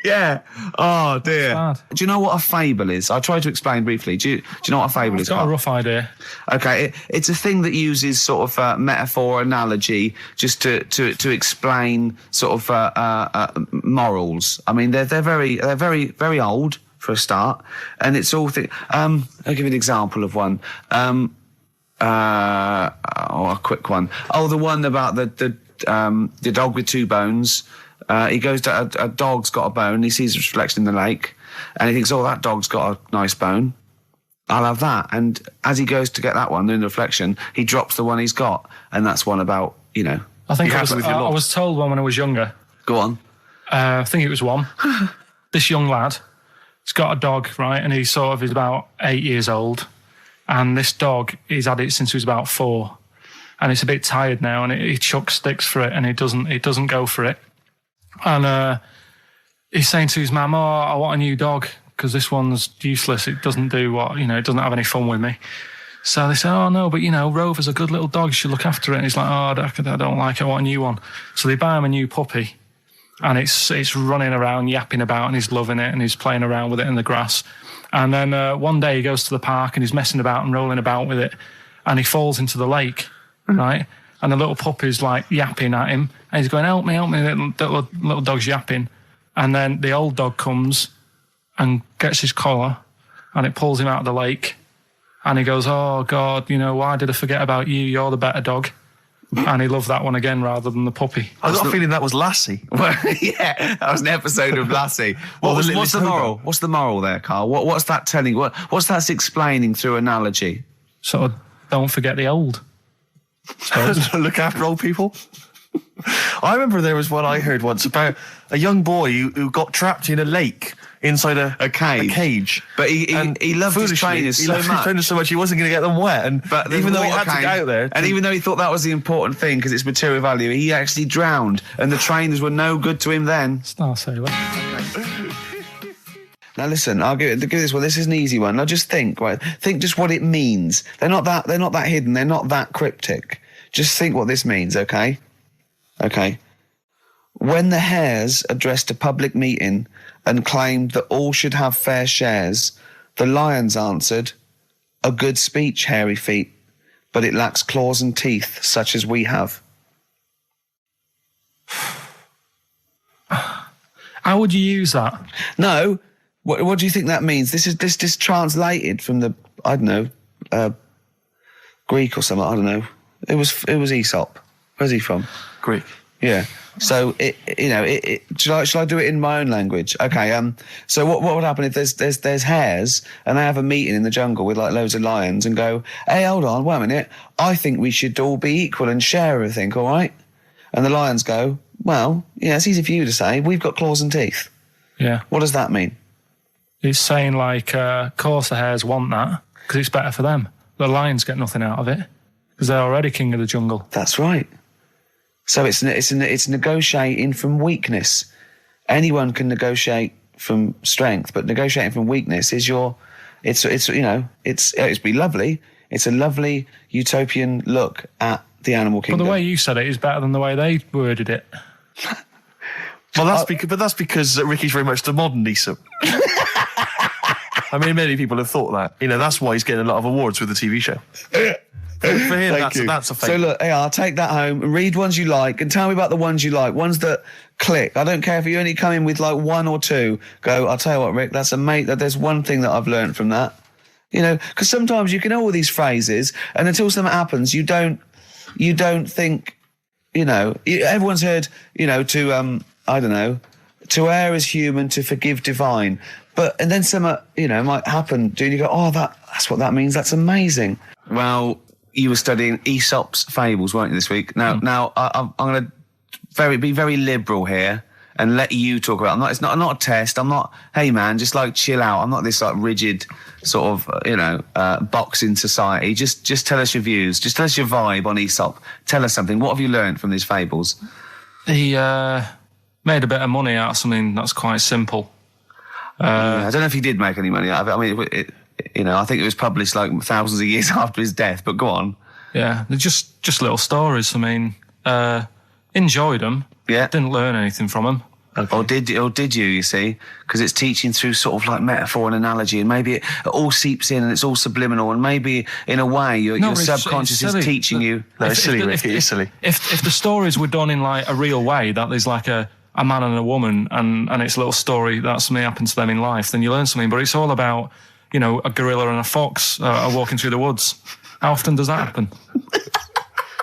S1: Yeah. Oh dear.
S3: Bad.
S1: Do you know what a fable is? I'll try to explain briefly. Do you know what a fable is?
S3: I've got a
S1: Carl?
S3: rough idea.
S1: Okay, it's a thing that uses sort of metaphor, analogy, just to explain sort of morals. I mean, they're very old for a start, and it's all. I'll give you an example of one. A quick one. Oh, the one about the dog with 2 bones. He goes to a dog's got a bone. He sees a reflection in the lake, and he thinks, "Oh, that dog's got a nice bone. I'll have that." And as he goes to get that one in the reflection, he drops the one he's got, and that's one about
S3: I think
S1: You're
S3: I was,
S1: happy with your
S3: I
S1: lot.
S3: was told one when I was younger.
S1: Go on.
S3: I think it was one. This young lad, he's got a dog, right, and he's about 8 years old, and this dog, he's had it since he was about 4, and it's a bit tired now, and he chucks sticks for it, and it doesn't go for it. And he's saying to his mum, "Oh, I want a new dog because this one's useless. It doesn't do what, it doesn't have any fun with me." So they say, "Oh, no, but, Rover's a good little dog. You should look after it." And he's like, "Oh, I don't like it. I want a new one." So they buy him a new puppy, and it's running around, yapping about, and he's loving it, and he's playing around with it in the grass. And then one day he goes to the park, and he's messing about and rolling about with it, and he falls into the lake, right? And the little puppy's like yapping at him, and he's going, help me, little dog's yapping. And then the old dog comes and gets his collar, and it pulls him out of the lake. And he goes, "Oh, God, why did I forget about you? You're the better dog." And he loved that one again rather than the puppy.
S2: I got a feeling that was Lassie.
S1: Well, yeah, that was an episode of Lassie. What's the moral? What's the moral there, Carl? What's that telling? What's that explaining through analogy?
S3: Sort of, don't forget the old.
S2: Look after old people. I remember there was one I heard once about a young boy who got trapped in a lake inside a cage.
S1: But he loved his trainers
S2: He
S1: so
S2: loved his
S1: much.
S2: trainers so much he wasn't going to get them wet.
S1: But
S2: even though he
S1: water
S2: had to
S1: came,
S2: get out there,
S1: and even though he thought that was the important thing because it's material value, he actually drowned, and the trainers were no good to him then.
S3: Star Sailor.
S1: Now listen, I'll give this one. This is an easy one. Now just think, right? Think just what it means. They're not that hidden. They're not that cryptic. Just think what this means, okay? Okay. When the Hares addressed a public meeting and claimed that all should have fair shares, the Lions answered, "A good speech, hairy feet, but it lacks claws and teeth such as we have."
S3: How would you use that?
S1: No. What do you think that means? This is translated from the, I don't know, Greek or something. I don't know. It was Esop. Where's he from?
S2: Greek.
S1: Yeah. So shall I do it in my own language? Okay. So what would happen if there's hares and they have a meeting in the jungle with like loads of lions and go, "Hey, hold on, wait a minute. I think we should all be equal and share everything, all right?" And the lions go, "Well, yeah, it's easy for you to say. We've got claws and teeth."
S3: Yeah.
S1: What does that mean?
S3: It's saying like, of course the hares want that because it's better for them. The lions get nothing out of it because they're already king of the jungle.
S1: That's right. So it's negotiating from weakness. Anyone can negotiate from strength, but negotiating from weakness is it's be lovely. It's a lovely utopian look at the animal
S3: But
S1: kingdom.
S3: the way you said it is better than the way they worded it.
S2: Well, that's because Ricky's very much the modern Esop. I mean, many people have thought that. That's why he's getting a lot of awards with the TV show. For him, that's a fable.
S1: So look, I'll take that home and read ones you like and tell me about the ones you like, ones that click. I don't care if you only come in with like one or two. Go, I'll tell you what, Rick, there's one thing that I've learned from that. Because sometimes you can know all these phrases and until something happens, you don't think, everyone's heard, I don't know, to err is human, to forgive divine. And then something, might happen. Do you go, oh, that's what that means. That's amazing. Well, you were studying Aesop's fables, weren't you, this week? Now, I'm going to be very liberal here and let you talk about it. It's not a test. I'm not, hey man, just like chill out. I'm not this like rigid sort of, box in society. Just tell us your views. Just tell us your vibe on Esop. Tell us something. What have you learned from these fables?
S3: He made a bit of money out of something that's quite simple.
S1: I don't know if he did make any money out of it. I mean, I think it was published like thousands of years after his death, but go on.
S3: Yeah, they're just little stories. I mean, enjoyed them.
S1: Yeah.
S3: Didn't learn anything from them.
S1: Okay. Or did you see? Because it's teaching through sort of like metaphor and analogy, and maybe it all seeps in and it's all subliminal, and maybe in a way your subconscious is teaching you.
S2: No, it's silly, Ricky. It's silly.
S3: If the stories were done in like a real way, that there's like a man and a woman, and it's a little story that something happened to them in life, then you learn something. But it's all about, a gorilla and a fox are walking through the woods. How often does that happen?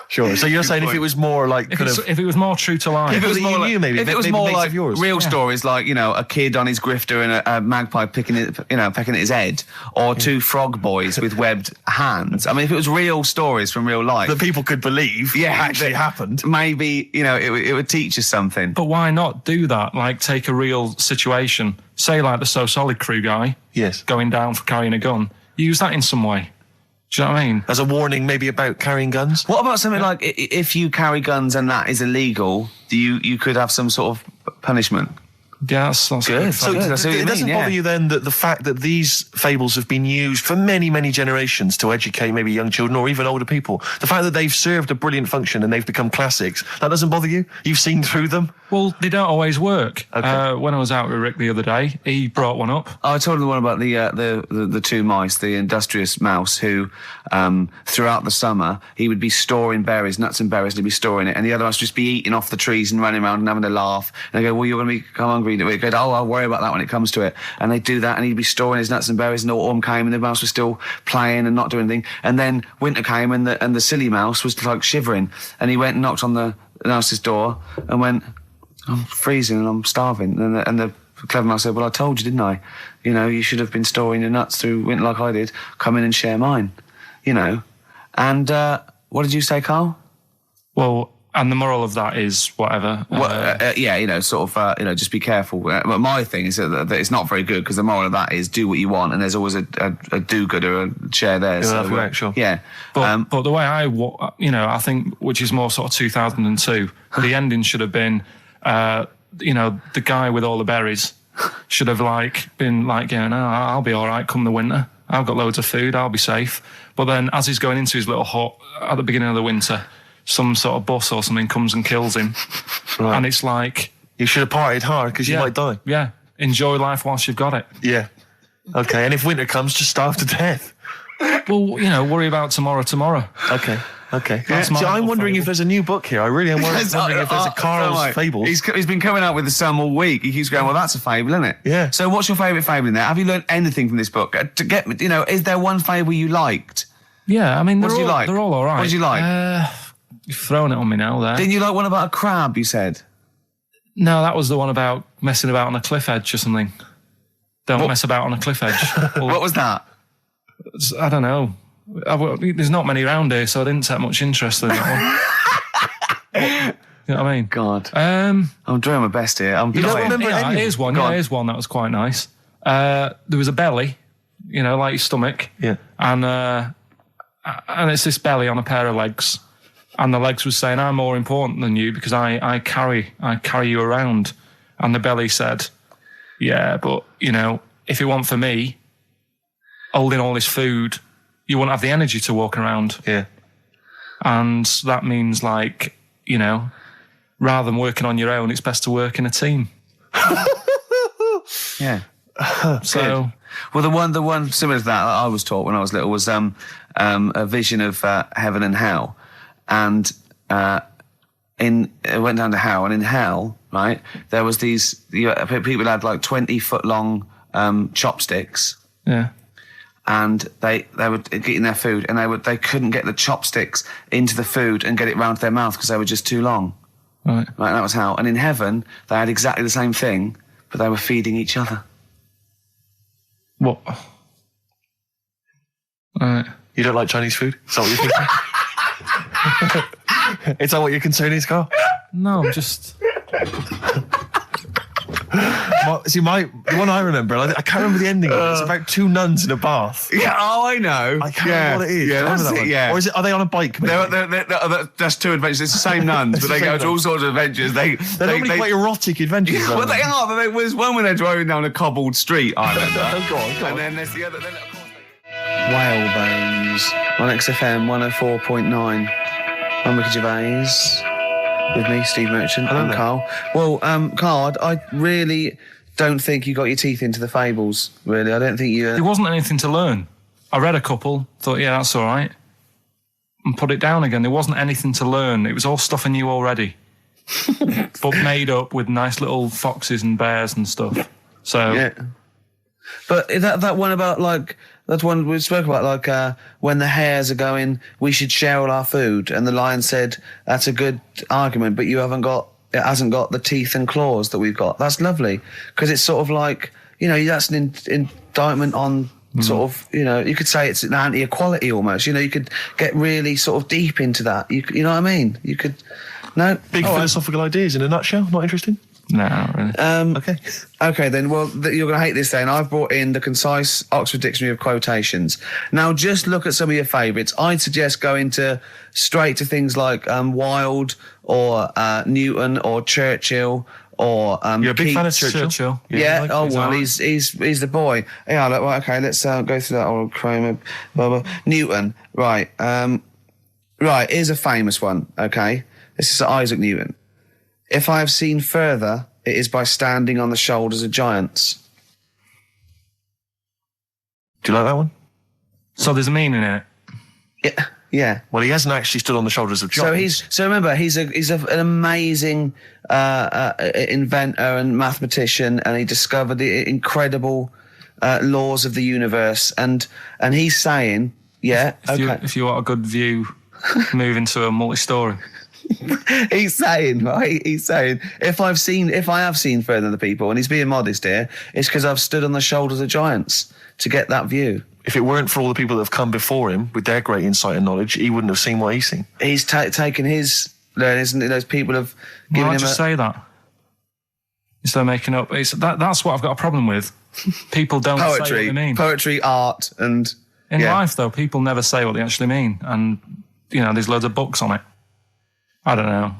S2: Sure. So you're saying if it was more like
S3: if it was more true to life,
S1: if it was more like,
S2: maybe
S1: if it was
S2: maybe
S1: more like
S2: yours.
S1: real stories, like a kid on his grifter and a magpie pecking at his head, or two frog boys with webbed hands. I mean, if it was real stories from real life
S2: that people could believe, actually happened,
S1: maybe it would teach us something.
S3: But why not do that? Like take a real situation, say like the So Solid Crew guy,
S2: yes,
S3: going down for carrying a gun. Use that in some way. Do you know what I mean?
S2: As a warning, maybe about carrying guns.
S1: What about something like if you carry guns and that is illegal, you could have some sort of punishment?
S3: Yeah, that's
S1: good.
S2: So it doesn't bother you then that the fact that these fables have been used for many, many generations to educate maybe young children or even older people, the fact that they've served a brilliant function and they've become classics, that doesn't bother you? You've seen through them?
S3: Well, they don't always work.
S2: Okay.
S3: When I was out with Rick the other day, he brought one up.
S1: I told him the one about the two mice, the industrious mouse, who throughout the summer he would be storing berries, nuts and berries, and he'd be storing it, and the other mouse would just be eating off the trees and running around and having a laugh. And they go, well, you're going to become hungry. And he'd go, oh, I'll worry about that when it comes to it. And they'd do that, and he'd be storing his nuts and berries, and autumn came, and the mouse was still playing and not doing anything. And then winter came, and the silly mouse was like shivering, and he went and knocked on the mouse's door and went, I'm freezing and I'm starving. And the clever mouse said, well, I told you, didn't I? You should have been storing your nuts through winter like I did. Come in and share mine. And what did you say, Carl?
S3: Well, and the moral of that is whatever.
S1: Just be careful. But my thing is that it's not very good, because the moral of that is do what you want, and there's always a do-gooder, a share there.
S2: Sure.
S1: Yeah.
S3: But the way I think, which is more sort of 2002, the ending should have been, the guy with all the berries should have been going, oh, I'll be all right come the winter. I've got loads of food. I'll be safe. But then as he's going into his little hut at the beginning of the winter, some sort of bus or something comes and kills him. Right. And it's like,
S2: you should have partied hard because you might die.
S3: Yeah. Enjoy life whilst you've got it.
S2: Yeah. Okay. And if winter comes, just starve to death.
S3: Well, worry about tomorrow.
S2: Okay. I'm wondering if there's a new book here. I really am wondering if there's a Karl's Fables.
S1: He's been coming out with some all week. He keeps going, well, that's a fable, isn't it?
S2: Yeah.
S1: So what's your favourite fable in there? Have you learned anything from this book? Is there one fable you liked?
S3: Yeah, I mean,
S1: what did you like?
S3: They're all right.
S1: What did you like?
S3: You've thrown it on me now there.
S1: Didn't you like one about a crab, you said?
S3: No, that was the one about messing about on a cliff edge or something. Don't mess about on a cliff edge.
S1: What was that?
S3: I don't know. There's not many around here, so I didn't take much interest in that one. You know what I mean?
S1: God. I'm doing my best here. I'm
S2: you don't remember any?
S3: Here's one. Yeah, here's one that was quite nice. There was a belly, like your stomach.
S2: Yeah.
S3: And it's this belly on a pair of legs. And the legs was saying, I'm more important than you because I carry you around. And the belly said, yeah, but, you know, if it weren't for me holding all this food, you wouldn't have the energy to walk around.
S2: Yeah.
S3: And that means, like, you know, rather than working on your own, it's best to work in a team.
S5: Yeah.
S3: So,
S5: Well, the one similar to that I was taught when I was little was a vision of heaven and hell, and it went down to hell, and in hell, right, there was these people had like 20-foot long chopsticks,
S3: yeah.
S5: and they were eating their food, and they couldn't get the chopsticks into the food and get it round to their mouth because they were just too long.
S3: Right.
S5: Right, that was hell. And in heaven, they had exactly the same thing, but they were feeding each other.
S3: What? Right.
S2: You don't like Chinese food? Is that what you're thinking? Is that what your concern is, Carl?
S3: No, I'm just...
S2: The one I remember, I can't remember the ending of it. It's about two nuns in a bath.
S5: Yeah, oh, I know.
S2: I can't remember what it is.
S5: Yeah,
S2: Remember
S5: that's
S2: that
S5: it,
S2: one?
S5: yeah.
S2: Or are they on a bike?
S5: That's two adventures. It's the same nuns, but they go to all sorts of adventures. They're
S2: normally quite erotic adventures.
S5: Well, they are, but there was one when they're driving down a cobbled street, I remember.
S2: Go on.
S5: And then there's the other... Then, of course, Whalebones on XFM 104.9. I'm Ricky Gervais. With me, Steve Merchant.
S2: Hello
S5: and
S2: there.
S5: Carl. Well, Carl, I really don't think you got your teeth into the fables, really. I don't think you...
S3: There wasn't anything to learn. I read a couple, thought, yeah, that's all right, and put it down again. There wasn't anything to learn. It was all stuff I knew already, but made up with nice little foxes and bears and stuff. So...
S5: Yeah. But that one about, like... That one we spoke about, like, when the hares are going, we should share all our food, and the lion said, that's a good argument, but it hasn't got the teeth and claws that we've got. That's lovely, because it's sort of like, you know, that's an indictment on sort of, you know, you could say it's an anti-equality almost. You know, you could get really sort of deep into that. You know what I mean? You could... No?
S2: Big philosophical ideas in a nutshell. Not interesting?
S3: No, not really.
S5: Okay. Okay, then. Well, you're going to hate this then. I've brought in the concise Oxford Dictionary of Quotations. Now, just look at some of your favourites. I'd suggest going straight to things like Wilde or Newton or Churchill or
S2: You're a big fan of
S5: Keats.
S2: Churchill?
S5: Yeah.
S2: Like
S5: Oh
S2: his
S5: well,
S2: art.
S5: he's the boy. Yeah. Right, okay. Let's go through that old Kramer. Newton. Right. Right. Here's a famous one. Okay. This is Isaac Newton. If I have seen further, it is by standing on the shoulders of giants.
S2: Do you like that one?
S3: So there's a meaning in it.
S5: Yeah. Yeah.
S2: Well, he hasn't actually stood on the shoulders of giants.
S5: So remember, he's an amazing inventor and mathematician, and he discovered the incredible laws of the universe. And he's saying, yeah,
S3: If you want a good view, move into a multi-story.
S5: He's saying, right? He's saying, if I have seen further than the people, and he's being modest here, it's because I've stood on the shoulders of giants to get that view.
S2: If it weren't for all the people that have come before him with their great insight and knowledge, he wouldn't have seen what he's seen.
S5: He's taken his learnings, and those people have given
S3: Why
S5: him
S3: just say that? Instead of making up, that's what I've got a problem with. People don't say what they mean.
S5: Poetry, art, and
S3: In life, though, people never say what they actually mean, and you know, there's loads of books on it. I don't know.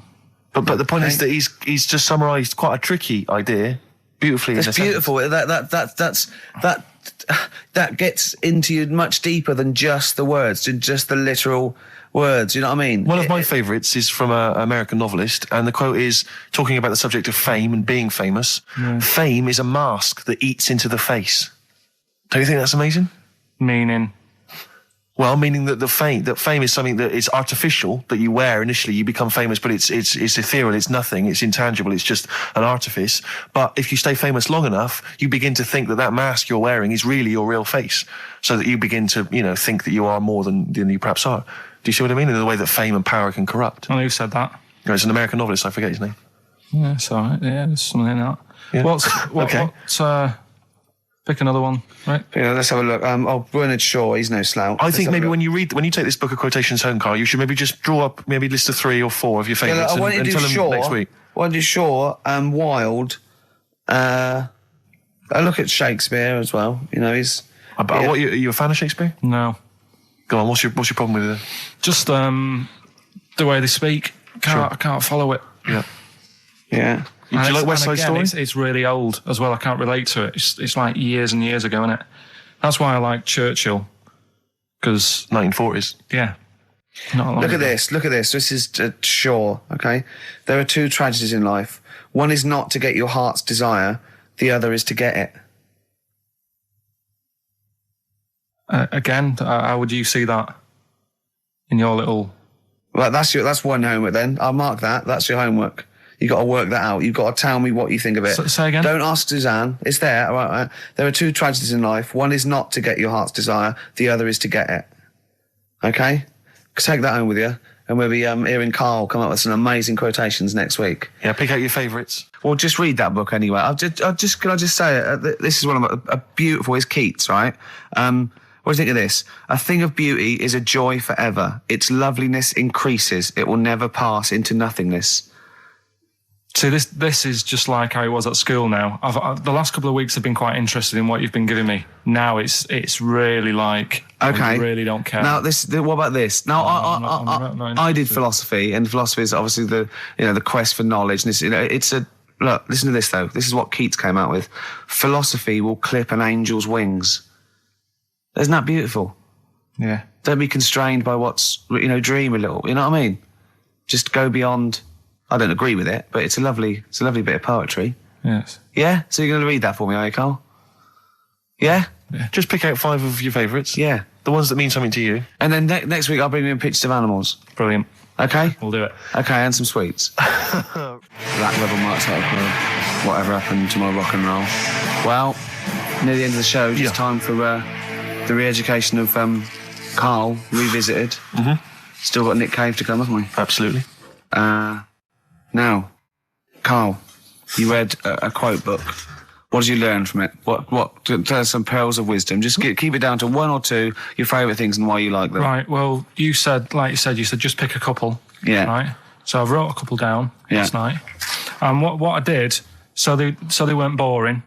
S2: But the point is that he's just summarised quite a tricky idea beautifully.
S5: It's beautiful. That gets into you much deeper than just the words, just the literal words. You know what I mean?
S2: One of my favourites is from an American novelist, and the quote is talking about the subject of fame and being famous. Yeah. Fame is a mask that eats into the face. Don't you think that's amazing?
S3: Meaning?
S2: Well, meaning that fame is something that is artificial, that you wear initially, you become famous, but it's ethereal, it's nothing, it's intangible, it's just an artifice. But if you stay famous long enough, you begin to think that mask you're wearing is really your real face, so that you begin to, you know, think that you are more than you perhaps are. Do you see what I mean? In the way that fame and power can corrupt.
S3: I know who said that.
S2: It's an American novelist, I forget his name.
S3: Yeah, it's all right. Yeah, there's something in that.
S2: Yeah.
S3: Pick another one, right?
S5: Yeah, let's have a look. Bernard Shaw, he's no slouch.
S2: I think maybe when you take this book of quotations home, Carl, you should maybe just draw up maybe a list of 3 or 4 of your favourites and tell them next week.
S5: I want to do Shaw and Wilde. I look at Shakespeare as well. You know, he's...
S2: Are you a fan of Shakespeare?
S3: No.
S2: Go on, what's your problem with it?
S3: Just, the way they speak. I can't follow it.
S2: Yeah.
S5: Yeah.
S2: Do you like West Side Story?
S3: It's really old as well. I can't relate to it. It's like years and years ago, isn't it? That's why I like Churchill. Because
S2: 1940s.
S3: yeah. Not long
S1: Look at
S3: ago.
S1: this. Look at this. This is Shaw, okay? There are two tragedies in life. One is not to get your heart's desire. The other is to get it.
S3: Again, how would you see that in your little...
S1: Well, that's one homework then. I'll mark that. That's your homework. You got to work that out. You've got to tell me what you think of it.
S3: Say again?
S1: Don't ask Suzanne. It's there. All right. There are two tragedies in life. One is not to get your heart's desire. The other is to get it. Okay? Take that home with you. And we'll be hearing Karl come up with some amazing quotations next week.
S2: Yeah, pick out your favourites.
S1: Well, just read that book anyway. Can I just say, this is one of a beautiful, it's Keats, right? What do you think of this? A thing of beauty is a joy forever. Its loveliness increases. It will never pass into nothingness.
S3: See, this is just like how it was at school now. The last couple of weeks have been quite interested in what you've been giving me. Now it's really like,
S1: Okay.
S3: I really don't care.
S1: Now, what about this? Now,
S3: I'm not
S1: I did
S3: interested.
S1: philosophy, and philosophy is obviously the quest for knowledge. And look, listen to this though. This is what Keats came out with. Philosophy will clip an angel's wings. Isn't that beautiful?
S3: Yeah.
S1: Don't be constrained by what's, dream a little. You know what I mean? Just go beyond. I don't agree with it, but it's a lovely bit of poetry.
S3: Yes.
S1: Yeah? So you're going to read that for me, are you, Karl? Yeah?
S2: Just pick out 5 of your favourites.
S1: Yeah.
S2: The ones that mean something to you.
S1: And then next week I'll bring you in pictures of animals.
S3: Brilliant.
S1: Okay?
S3: We'll do it.
S1: Okay, and some sweets. Black Rebel Marks out of whatever happened to my rock and roll. Well, near the end of the show, just time for the re-education of Karl, revisited.
S2: Mm-hmm.
S1: Still got Nick Cave to come, haven't we?
S2: Absolutely.
S1: Now, Karl, you read a quote book. What did you learn from it? Tell us some pearls of wisdom. Just keep it down to 1 or 2, your favourite things and why you like them.
S3: Right, well, you said just pick a couple.
S1: Yeah.
S3: Right? So I wrote a couple down last night. And what I did, so they weren't boring,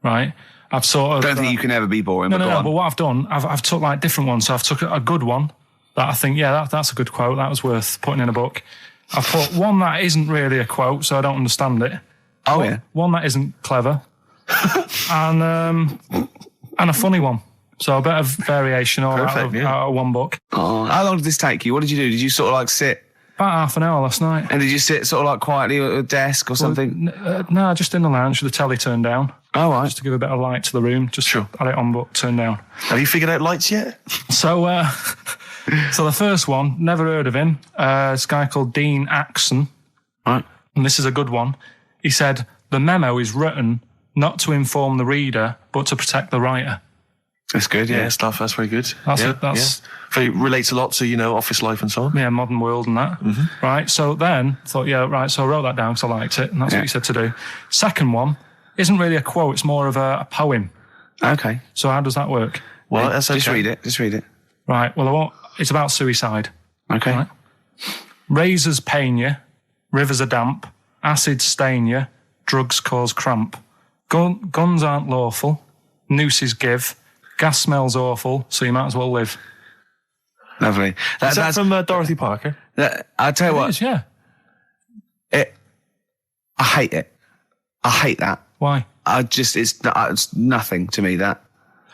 S3: right? I've sort of...
S1: I don't think you can ever be boring,
S3: No,
S1: but go on.
S3: but what I've done, I've took like different ones. So I've took a good one that I think, that's a good quote. That was worth putting in a book. I've put one that isn't really a quote, so I don't understand it.
S1: Oh, yeah.
S3: One that isn't clever. and a funny one. So a bit of variation all out of one book.
S1: Oh, how long did this take you? What did you do? Did you sort of like sit?
S3: About half an hour last night.
S1: And did you sit sort of like quietly at a desk or something?
S3: No, just in the lounge with the telly turned down.
S1: Oh, right.
S3: Just to give a bit of light to the room. Just had it on, but turned down.
S2: Have you figured out lights yet?
S3: So, so the first one, never heard of him. This guy called Dean Axon.
S1: Right.
S3: And this is a good one. He said, the memo is written not to inform the reader, but to protect the writer.
S1: That's good, yeah.
S2: Yeah, stuff. That's very good.
S3: That's
S2: Very relates a lot to, office life and so on.
S3: Yeah, modern world and that. Mm-hmm. Right, so then, I thought, so I wrote that down because I liked it, and that's what he said to do. Second one isn't really a quote, it's more of a poem.
S1: Okay.
S3: So how does that work?
S2: Well, that's okay.
S1: Just read it.
S3: Right, well, it's about suicide.
S1: Okay.
S3: Right? Razors pain you, rivers are damp, acids stain you, drugs cause cramp. Guns aren't lawful, nooses give, gas smells awful, so you might as well live.
S1: Lovely.
S2: That's from Dorothy Parker.
S1: I'll tell you what.
S3: It is, yeah.
S1: I hate it. I hate that.
S3: Why?
S1: It's nothing to me, that.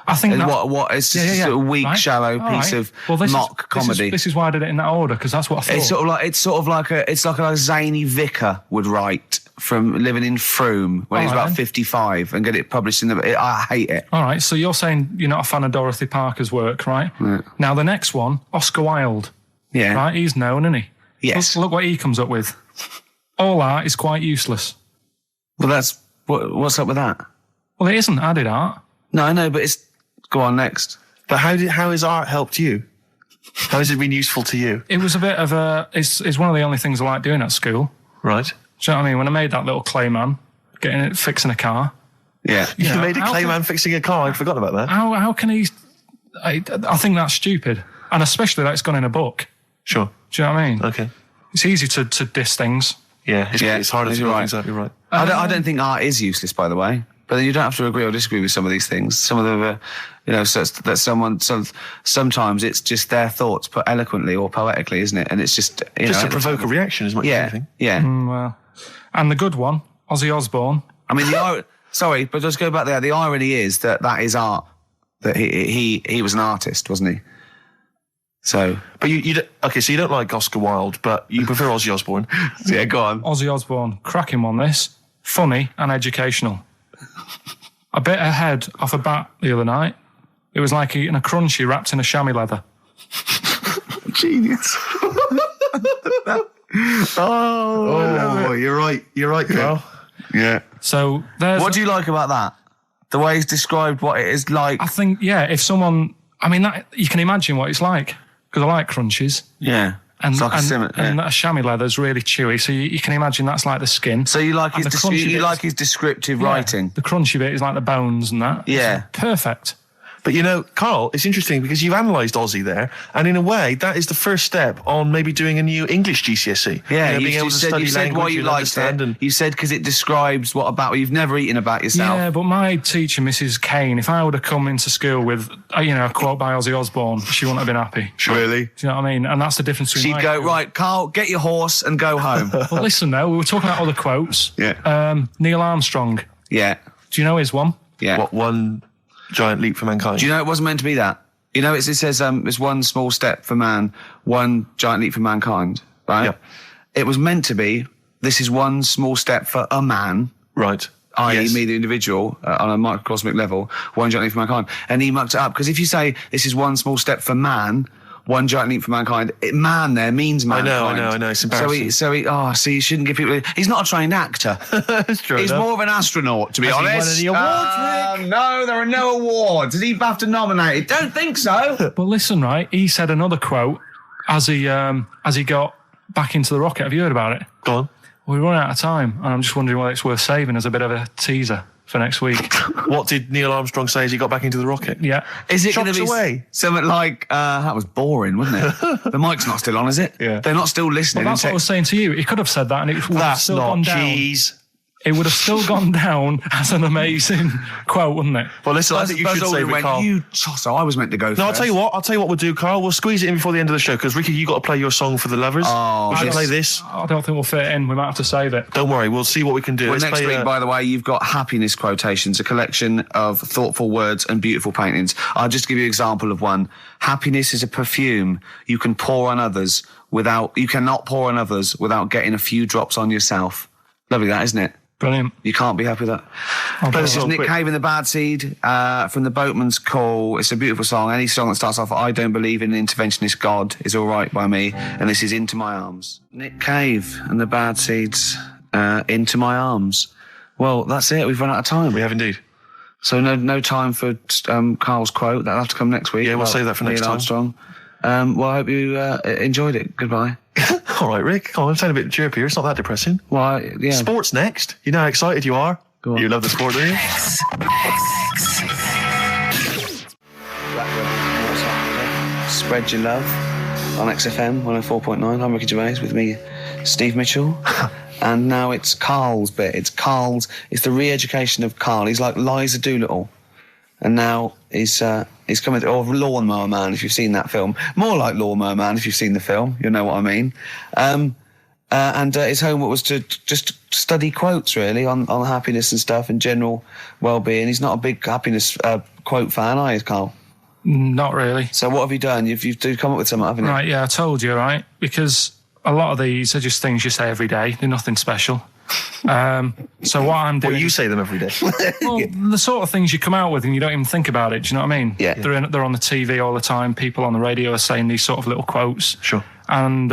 S3: I think that...
S1: It's just a weak,
S3: right.
S1: shallow piece of mock comedy.
S3: This is why I did it in that order, because that's what I thought.
S1: It's like a zany vicar would write from living in Frome when he's about 55 and get it published in I hate it.
S3: All right, so you're saying you're not a fan of Dorothy Parker's work, right? Yeah. Now, the next one, Oscar Wilde.
S1: Yeah.
S3: Right, he's known, isn't he?
S1: Yes.
S3: Look what he comes up with. All art is quite useless.
S1: Well, what's up with that?
S3: Well, it isn't added art.
S1: No, I know, but it's... Go on, next.
S2: But how has art helped you? How has it been useful to you?
S3: It was a bit of it's one of the only things I like doing at school.
S2: Right.
S3: Do you know what I mean? When I made that little clay man, fixing a car.
S1: Yeah.
S2: You made a clay man fixing a car. I'd forgotten about that.
S3: How can he... I think that's stupid. And especially that it's gone in a book.
S2: Sure.
S3: Do you know what I mean?
S2: Okay.
S3: It's easy to diss things.
S2: Yeah, it's harder to do things out. You're right.
S1: I don't think art is useless, by the way.
S5: But then you don't have to agree or disagree with some of these things. Some of them are, sometimes it's just their thoughts put eloquently or poetically, isn't it? And it's just,
S2: Just to provoke a reaction as much as anything.
S5: Yeah.
S3: Well, and the good one, Ozzy Osbourne.
S5: I mean, sorry, but let's go back there. The irony is that is art. That he was an artist, wasn't he? So,
S2: but so you don't like Oscar Wilde, but you prefer Ozzy Osbourne.
S5: Yeah, go on.
S3: Ozzy Osbourne, cracking one. This funny and educational. I bit a head off a bat the other night. It was like eating a crunchy wrapped in a chamois leather.
S5: Genius. You're right, Carl. Yeah.
S3: So there's.
S5: What do you like about that? The way he's described what it is like.
S3: I think, if someone, that you can imagine what it's like, because I like crunchies.
S5: Yeah.
S3: And,
S5: it's like
S3: and a chamois leather is really chewy, so you can imagine that's like the skin.
S5: So you like his descriptive writing.
S3: The crunchy bit is like the bones and that.
S5: Yeah.
S3: It's perfect.
S2: But Carl, it's interesting because you've analysed Aussie there, and in a way, that is the first step on maybe doing a new English GCSE.
S5: Yeah,
S2: being able to study language
S5: why you
S2: and
S5: liked
S2: understand.
S5: it. You said because it describes what you've never eaten about yourself.
S3: Yeah, but my teacher, Mrs. Kane, if I would have come into school with, a quote by Ozzy Osbourne, she wouldn't have been happy.
S5: Really?
S3: Do you know what I mean? And that's the difference between.
S5: She'd go, right, Carl, get your horse and go home.
S3: Well, listen though, we were talking about other quotes.
S5: Yeah.
S3: Neil Armstrong.
S5: Yeah.
S3: Do you know his one?
S5: Yeah.
S2: What one? Giant leap for mankind.
S5: Do you know it wasn't meant to be that? It says it's one small step for man, one giant leap for mankind, right?
S2: Yep.
S5: It was meant to be, this is one small step for a man.
S2: Right.
S5: I.e. me, the individual, on a microcosmic level, one giant leap for mankind. And he mucked it up, because if you say this is one small step for man, one giant leap for mankind, man there means mankind.
S2: I know, it's embarrassing.
S5: So you shouldn't give people, he's not a trained actor.
S2: That's true.
S5: He's more of an astronaut, to be honest.
S2: He won any awards, Rick?
S5: No, there are no awards. Is he BAFTA nominated? Don't think so.
S3: But listen, right, he said another quote as he got back into the rocket. Have you heard about it?
S2: Go on.
S3: We run out of time, and I'm just wondering whether it's worth saving as a bit of a teaser for next week.
S2: What did Neil Armstrong say as he got back into the rocket?
S3: Yeah.
S5: Is it going to
S2: Shocks
S5: be
S2: away.
S5: something like, that was boring, wasn't it? The mic's not still on, is it?
S2: Yeah.
S5: They're not still listening.
S3: Well, that's what I was saying to you. He could have said that, and it would have
S2: That's
S3: still
S2: not
S3: gone down.
S2: cheese.
S3: It would have still gone down as an amazing quote, wouldn't it?
S2: Well, listen, I think you should save it, Carl.
S5: You tosser, I was meant to go first.
S2: No, I'll tell you what we'll do, Carl. We'll squeeze it in before the end of the show, because Ricky, you got to play your song for the lovers.
S5: Oh,
S2: we should play this.
S3: I don't think we'll fit it in. We might have to save it.
S2: Don't worry, we'll see what we can do.
S5: Well,
S2: Let's
S5: next
S2: play,
S5: week, by the way, you've got Happiness Quotations, a collection of thoughtful words and beautiful paintings. I'll just give you an example of one. Happiness is a perfume you cannot pour on others without getting a few drops on yourself. Lovely that, isn't it?
S3: Brilliant.
S5: You can't be happy with that. This is Nick Cave and the Bad Seed from the Boatman's Call. It's a beautiful song. Any song that starts off, I don't believe in an interventionist God is all right by me. And this is Into My Arms. Nick Cave and the Bad Seeds, Into My Arms. Well, that's it. We've run out of time.
S2: We have indeed.
S5: So no time for Carl's quote. That'll have to come next week.
S2: Yeah, we'll save that for next
S5: Neil
S2: time.
S5: Armstrong. Well, I hope you enjoyed it. Goodbye.
S2: All right, Rick. Come on, I'm sounding a bit chirpier. It's not that depressing.
S5: Well, yeah.
S2: Sports next. You know how excited you are?
S5: Go on.
S2: You love the sport, do you?
S5: Spread your love on XFM 104.9. I'm Ricky Gervais, with me, Steve Mitchell. And now it's Carl's bit. It's the re-education of Carl. He's like Liza Doolittle. And now he's coming to, or Lawnmower Man, if you've seen that film. More like Lawnmower Man, if you've seen the film. You'll know what I mean. And his homework was to just study quotes, really, on happiness and stuff and general well-being. He's not a big happiness quote fan, are you, Carl?
S3: Not really.
S5: So what have you done? You've come up with something, haven't you?
S3: Right, yeah, I told you, right? Because a lot of these are just things you say every day. They're nothing special. So what I'm doing...
S2: Well, you say them every day.
S3: Well, the sort of things you come out with and you don't even think about it, do you know what I mean?
S5: Yeah.
S3: They're on the TV all the time. People on the radio are saying these sort of little quotes.
S2: Sure.
S3: And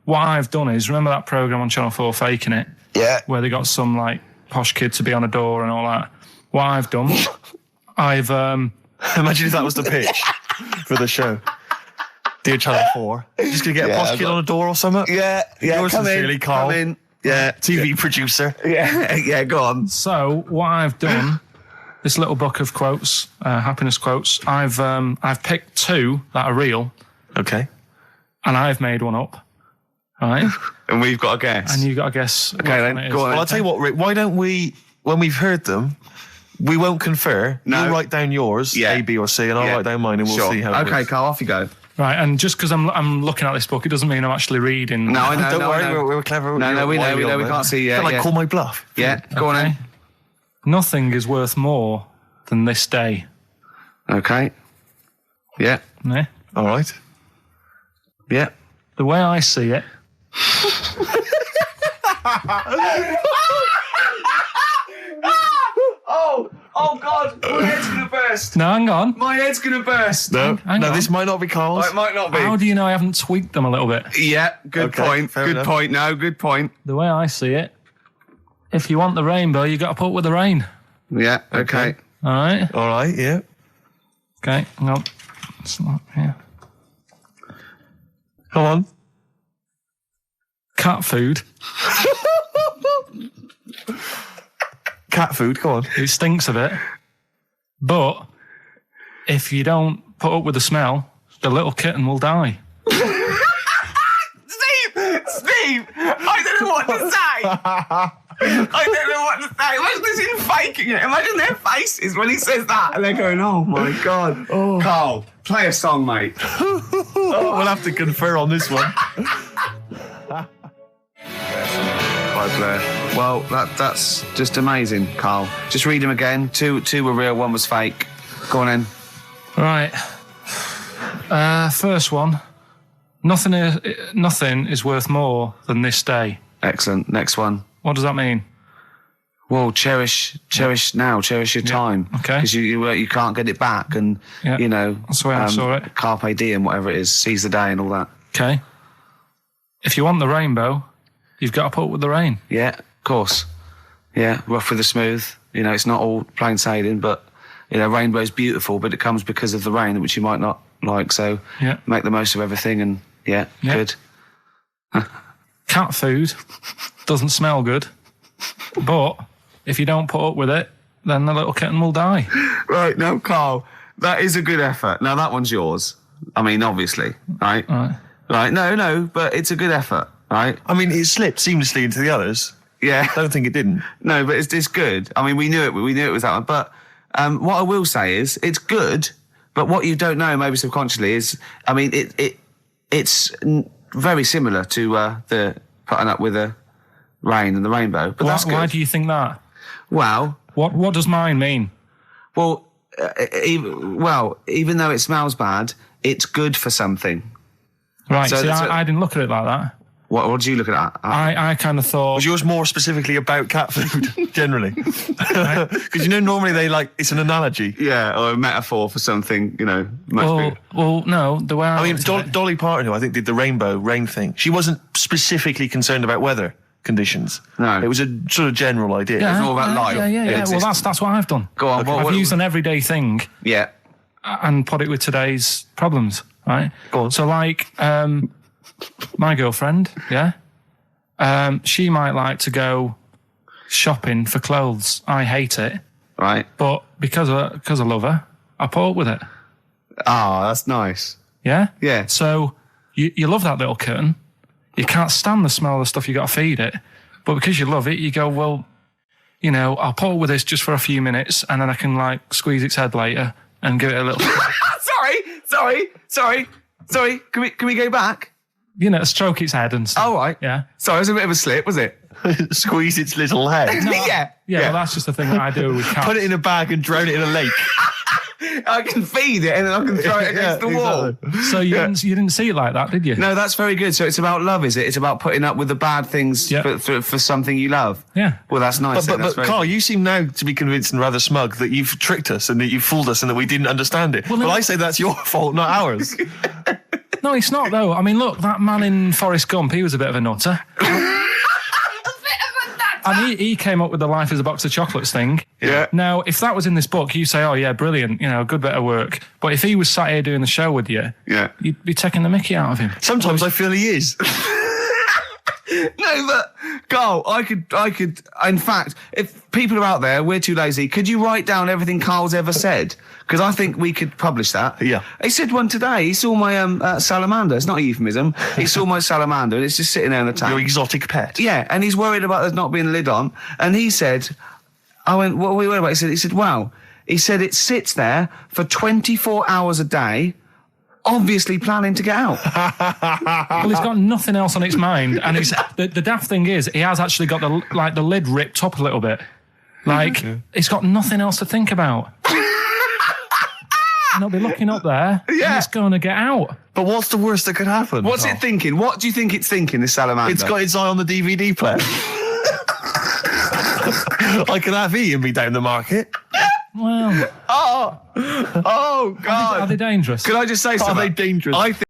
S3: what I've done is, remember that programme on Channel 4, Faking It?
S5: Yeah.
S3: Where they got some, like, posh kid to be on a door and all that. What I've done, I've...
S2: Imagine if that was the pitch for the show. Dear Channel 4, just going to get a posh kid on a door or something?
S5: Yeah.
S2: Yours
S5: Come
S2: sincerely,
S5: in.
S2: Carl.
S5: Come in. Yeah.
S2: TV producer.
S5: Yeah, go on.
S3: So what I've done, this little book of quotes, happiness quotes, I've picked two that are real.
S2: Okay.
S3: And I've made one up. All right?
S5: And we've got a guess.
S3: And you've got to guess.
S5: Okay, then, go on.
S2: Well, I'll tell you what, Rick, why don't we, when we've heard them, we won't confer.
S5: No.
S2: You write down yours,
S5: Yeah.
S2: A, B, or C, and I'll write down mine, and we'll
S5: Sure.
S2: see how it
S5: Okay,
S2: works.
S5: Carl, off you go.
S3: Right, and just because I'm looking at this book, it doesn't mean I'm actually reading.
S5: No, I know.
S2: Don't
S5: no,
S2: worry,
S5: I know.
S2: we're clever.
S5: No, we
S2: Why
S5: know.
S2: are
S5: We
S2: on
S5: know. We
S2: there?
S5: can't see.
S2: Feel like
S5: Yeah.
S2: call my bluff.
S5: Yeah. Go on
S3: Okay.
S5: then.
S3: Nothing is worth more than this day.
S5: Okay. Yeah.
S3: Yeah?
S2: All right.
S5: Yeah.
S3: The way I see it,
S5: Oh God! My head's gonna burst.
S3: no, hang on.
S5: My head's gonna burst.
S2: No,
S3: Hang
S2: no,
S3: on.
S2: this might not be Carl's.
S5: It might not be.
S3: How do you know I haven't tweaked them a little bit?
S5: Yeah. Good
S2: Okay,
S5: point.
S2: fair
S5: Good
S2: enough.
S5: point. No, good point.
S3: The way I see it, if you want the rainbow, you got to put up with the rain.
S5: Yeah. Okay.
S3: All right?
S2: All right, yeah.
S3: Okay, hang on. It's not here.
S2: Come on.
S3: Cat food,
S2: Cat food, come on.
S3: it stinks a bit. But if you don't put up with the smell, the little kitten will die.
S5: Steve, I don't know what to say. I don't know what to say. Imagine this in faking it. Imagine their faces when he says that, and they're going, "Oh my God." Carl, play a song, mate.
S2: We'll have to confer on this one.
S5: By Blair. Well, that's just amazing, Carl. Just read them again. Two were real, one was fake. Go on then.
S3: Right. First one. Nothing is worth more than this day.
S5: Excellent. Next one.
S3: What does that mean?
S5: Well, cherish now, cherish your time.
S3: Okay.
S5: Because you can't get it back, and
S3: Yeah.
S5: you know
S3: That's the way I saw it.
S5: Carpe diem, whatever it is, seize the day and all that.
S3: Okay. If you want the rainbow, you've got to put up with the rain.
S5: Yeah, of course. Yeah, rough with the smooth. You know, it's not all plain sailing, but you know, rainbow's beautiful, but it comes because of the rain, which you might not like. So
S3: Yeah.
S5: make the most of everything, and
S3: Yeah.
S5: good.
S3: Cat food doesn't smell good, but if you don't put up with it, then the little kitten will die.
S5: Right, now, Carl, that is a good effort. Now, that one's yours. I mean, obviously, right? Right, no, but it's a good effort, right?
S2: I mean, it slipped seamlessly into the others.
S5: Yeah.
S2: Don't think it didn't.
S5: No, but it's good. I mean, we knew it was that one. But what I will say is, it's good, but what you don't know, maybe subconsciously, is, I mean, it's very similar to the putting up with the rain and the rainbow. But that's good.
S3: Why do you think that?
S5: Well,
S3: What does mine mean?
S5: Well, even though it smells bad, it's good for something.
S3: Right,
S5: So-
S3: see,
S5: so-
S3: I didn't look at it like that.
S5: What do you look at that?
S3: I kind of thought...
S2: Was yours more specifically about cat food, generally? Because you know, normally it's an analogy.
S5: Yeah, or a metaphor for something, you know, much bigger.
S3: Well, no, the way I
S2: I mean,
S3: looked at it-
S2: Dolly Parton, who I think did the rainbow rain thing, she wasn't specifically concerned about weather conditions.
S5: No.
S2: It was a sort of general idea.
S5: It's all about life.
S3: Yeah.
S5: It's-
S3: Well, that's what I've done.
S5: Go on,
S3: I've used an everyday thing
S5: Yeah.
S3: and put it with today's problems, right?
S2: Go on.
S3: So, like, my girlfriend, she might like to go shopping for clothes. I hate it,
S5: Right.
S3: but because I love her, I put up with it.
S5: Ah, that's nice.
S3: Yeah?
S5: Yeah.
S3: So you love that little kitten. You can't stand the smell of the stuff you got to feed it. But because you love it, you go, well, you know, I'll put up with this just for a few minutes and then I can, like, squeeze its head later and give it a little...
S5: Sorry. Can we go back?
S3: you know, stroke its head and stuff.
S5: Oh, right.
S3: Yeah.
S5: Sorry, it was a bit of a slip, was it?
S2: Squeeze its little head.
S5: Yeah.
S3: Yeah, well, that's just the thing that I do with cats.
S2: Put it in a bag and drown it in a lake.
S5: I can feed it and then I can throw it against the wall.
S2: exactly.
S3: So you didn't see it like that, did you?
S5: No, that's very good. So it's about love, is it? It's about putting up with the bad things
S3: Yeah.
S5: for something you love.
S3: Yeah.
S5: Well, that's nice.
S2: But
S5: That's very
S2: Carl,
S5: good.
S2: you seem now to be convinced and rather smug that you've tricked us and that you've fooled us and that we didn't understand it.
S3: Well,
S2: Well,
S3: no-
S2: I say that's your fault, not ours.
S3: No, it's not, though. I mean, look, that man in Forrest Gump, he was a bit of a nutter. And he came up with the life as a box of chocolates thing.
S5: Yeah.
S3: Now, if that was in this book, you say, oh, yeah, brilliant, you know, good bit of work. But if he was sat here doing the show with you,
S5: Yeah.
S3: you'd be taking the mickey out of him.
S2: Sometimes I feel he is.
S5: No, but Carl, I could. In fact, if people are out there, we're too lazy. Could you write down everything Carl's ever said? Because I think we could publish that.
S2: Yeah.
S5: He said one today. He saw my salamander. It's not a euphemism. He saw my salamander, and it's just sitting there in the tank.
S2: Your exotic pet.
S5: Yeah, and he's worried about there not being a lid on. And he said, I went, what are we worried about? He said, well, he said it sits there for 24 hours a day, obviously planning to get out.
S3: Well, he's got nothing else on its mind, and the daft thing is, he has actually got the lid ripped up a little bit. Like, he's got nothing else to think about. And he'll be looking up there, and it's going to get out.
S2: But what's the worst that could happen?
S5: What's it thinking? What do you think it's thinking, this salamander?
S2: It's got its eye on the DVD player. I could have Ian be down the market.
S3: Well,
S5: Oh God!
S3: are they dangerous?
S5: Can I just say something?
S2: Are they dangerous?
S5: I think